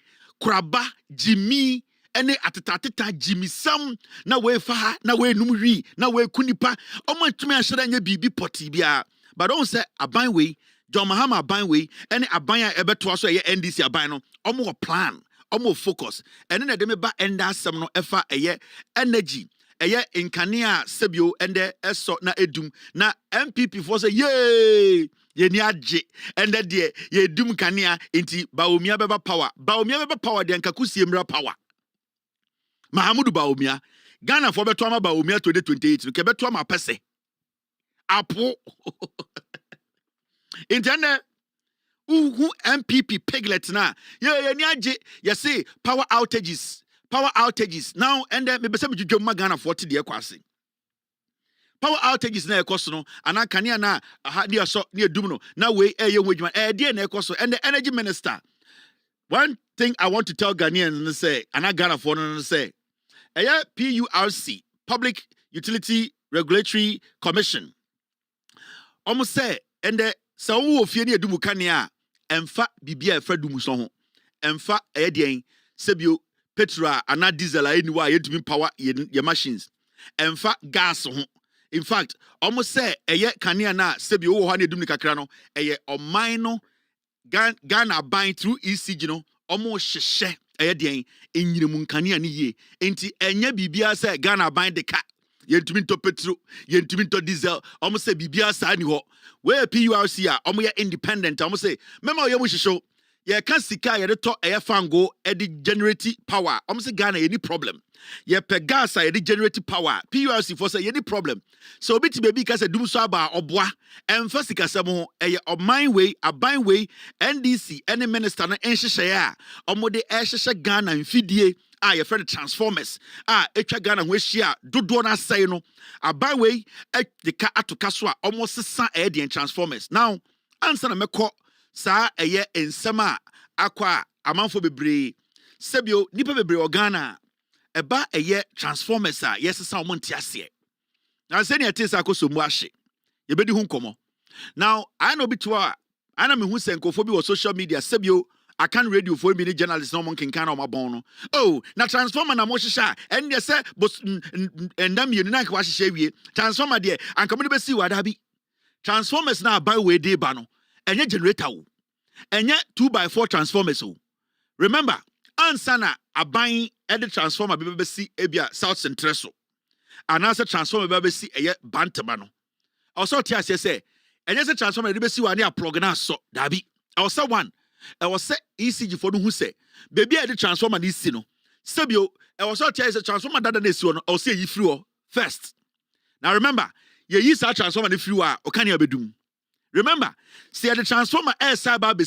Kraba, Jimmy, ene atatata Jimmy Sam na we fa na we numri na we kunipa. Omo ntumi ahye nya bibi poti bia. But don't say aban we John Mahama aban we ene aban a ebeto so ye NDC aban no. Omo plan. Omo focus and then they ba enda asem no efa eye energy eye nkania sebio ende eso na edum na MPP for say yay ye ni age ende de ye edum kania enti baomia beba power de nkakusie mra power Mahamudu baomia Ghana for beto ama baomia 2028 ke beto ama pese apo intende who MPP piglet na you say power outages now and then maybe some judgment Ghana 40 de kwase power outages na ekoso no ana kania na ha dia so ne dum no na we eye wedwuma de na ekoso and the energy minister one thing I want to tell Ghanaians say ana Ghana for no say PURC Public Utility Regulatory Commission almost say and the so wo ofie ne edum kania emfa bibia efra dum so ho emfa eyedien sebio petrol ana diesel anywa yetumi power ye machines emfa gas ho in fact almost say eye kania na sebio wo ho na edum ni kakra no eye oman no Ghana ban through ECG no omo hyehye eyedien enyiremu kania ne ye enti enye bibia say Ghana ban de ka yentumi to petrol yentumi to diesel omo say bibia sa ni ho where PURC a omo ye independent omo say mema ye mu hihyo ye kan sika ye de to eye fango e de generate power omo say Ghana any problem ye pe gas ye de generate power PURC for say ye any problem so biti baby ka say dum so aba oboa emfa sika sem ho eye oman way aban way NDC any minister na enhyehyɛ a omo de ehyehyɛ Ghana mfidie ye friend transformers etwa Ghana ho ehia dodo na asɛe no aban way de ka atoka so a almost sesa the transformers now answer na mekɔ saa eye ensɛm a akwa amanfo bebree sebio nipa bebree o Ghana eba eye transformers a yesesa omo ntiase na sɛ ne etisa akoso mu ahye yebedi hu nkomo now I know bitwa ana me hu senkofo bi wo social media sebio I can't radio for me journalists no one can kind of bono. Oh, na transformer na mo hihya and they say and them you na kwa hihya wie transformer there and come be see wada bi transformers na buy we dey ba no enye generator wo enye 2x4 transformers wo remember ansa na aban edit transformer be see ebia South Central so anasa transformer be see eye bantama no also tia say enye se transformer be see wa na plug na so dabi also one I was say ECG for who say baby I the transformer this no sebio I was so tell say transformer that na si no I say you free first now remember ye use that transformer the free o kan ya bedum remember see the transformer air cyber be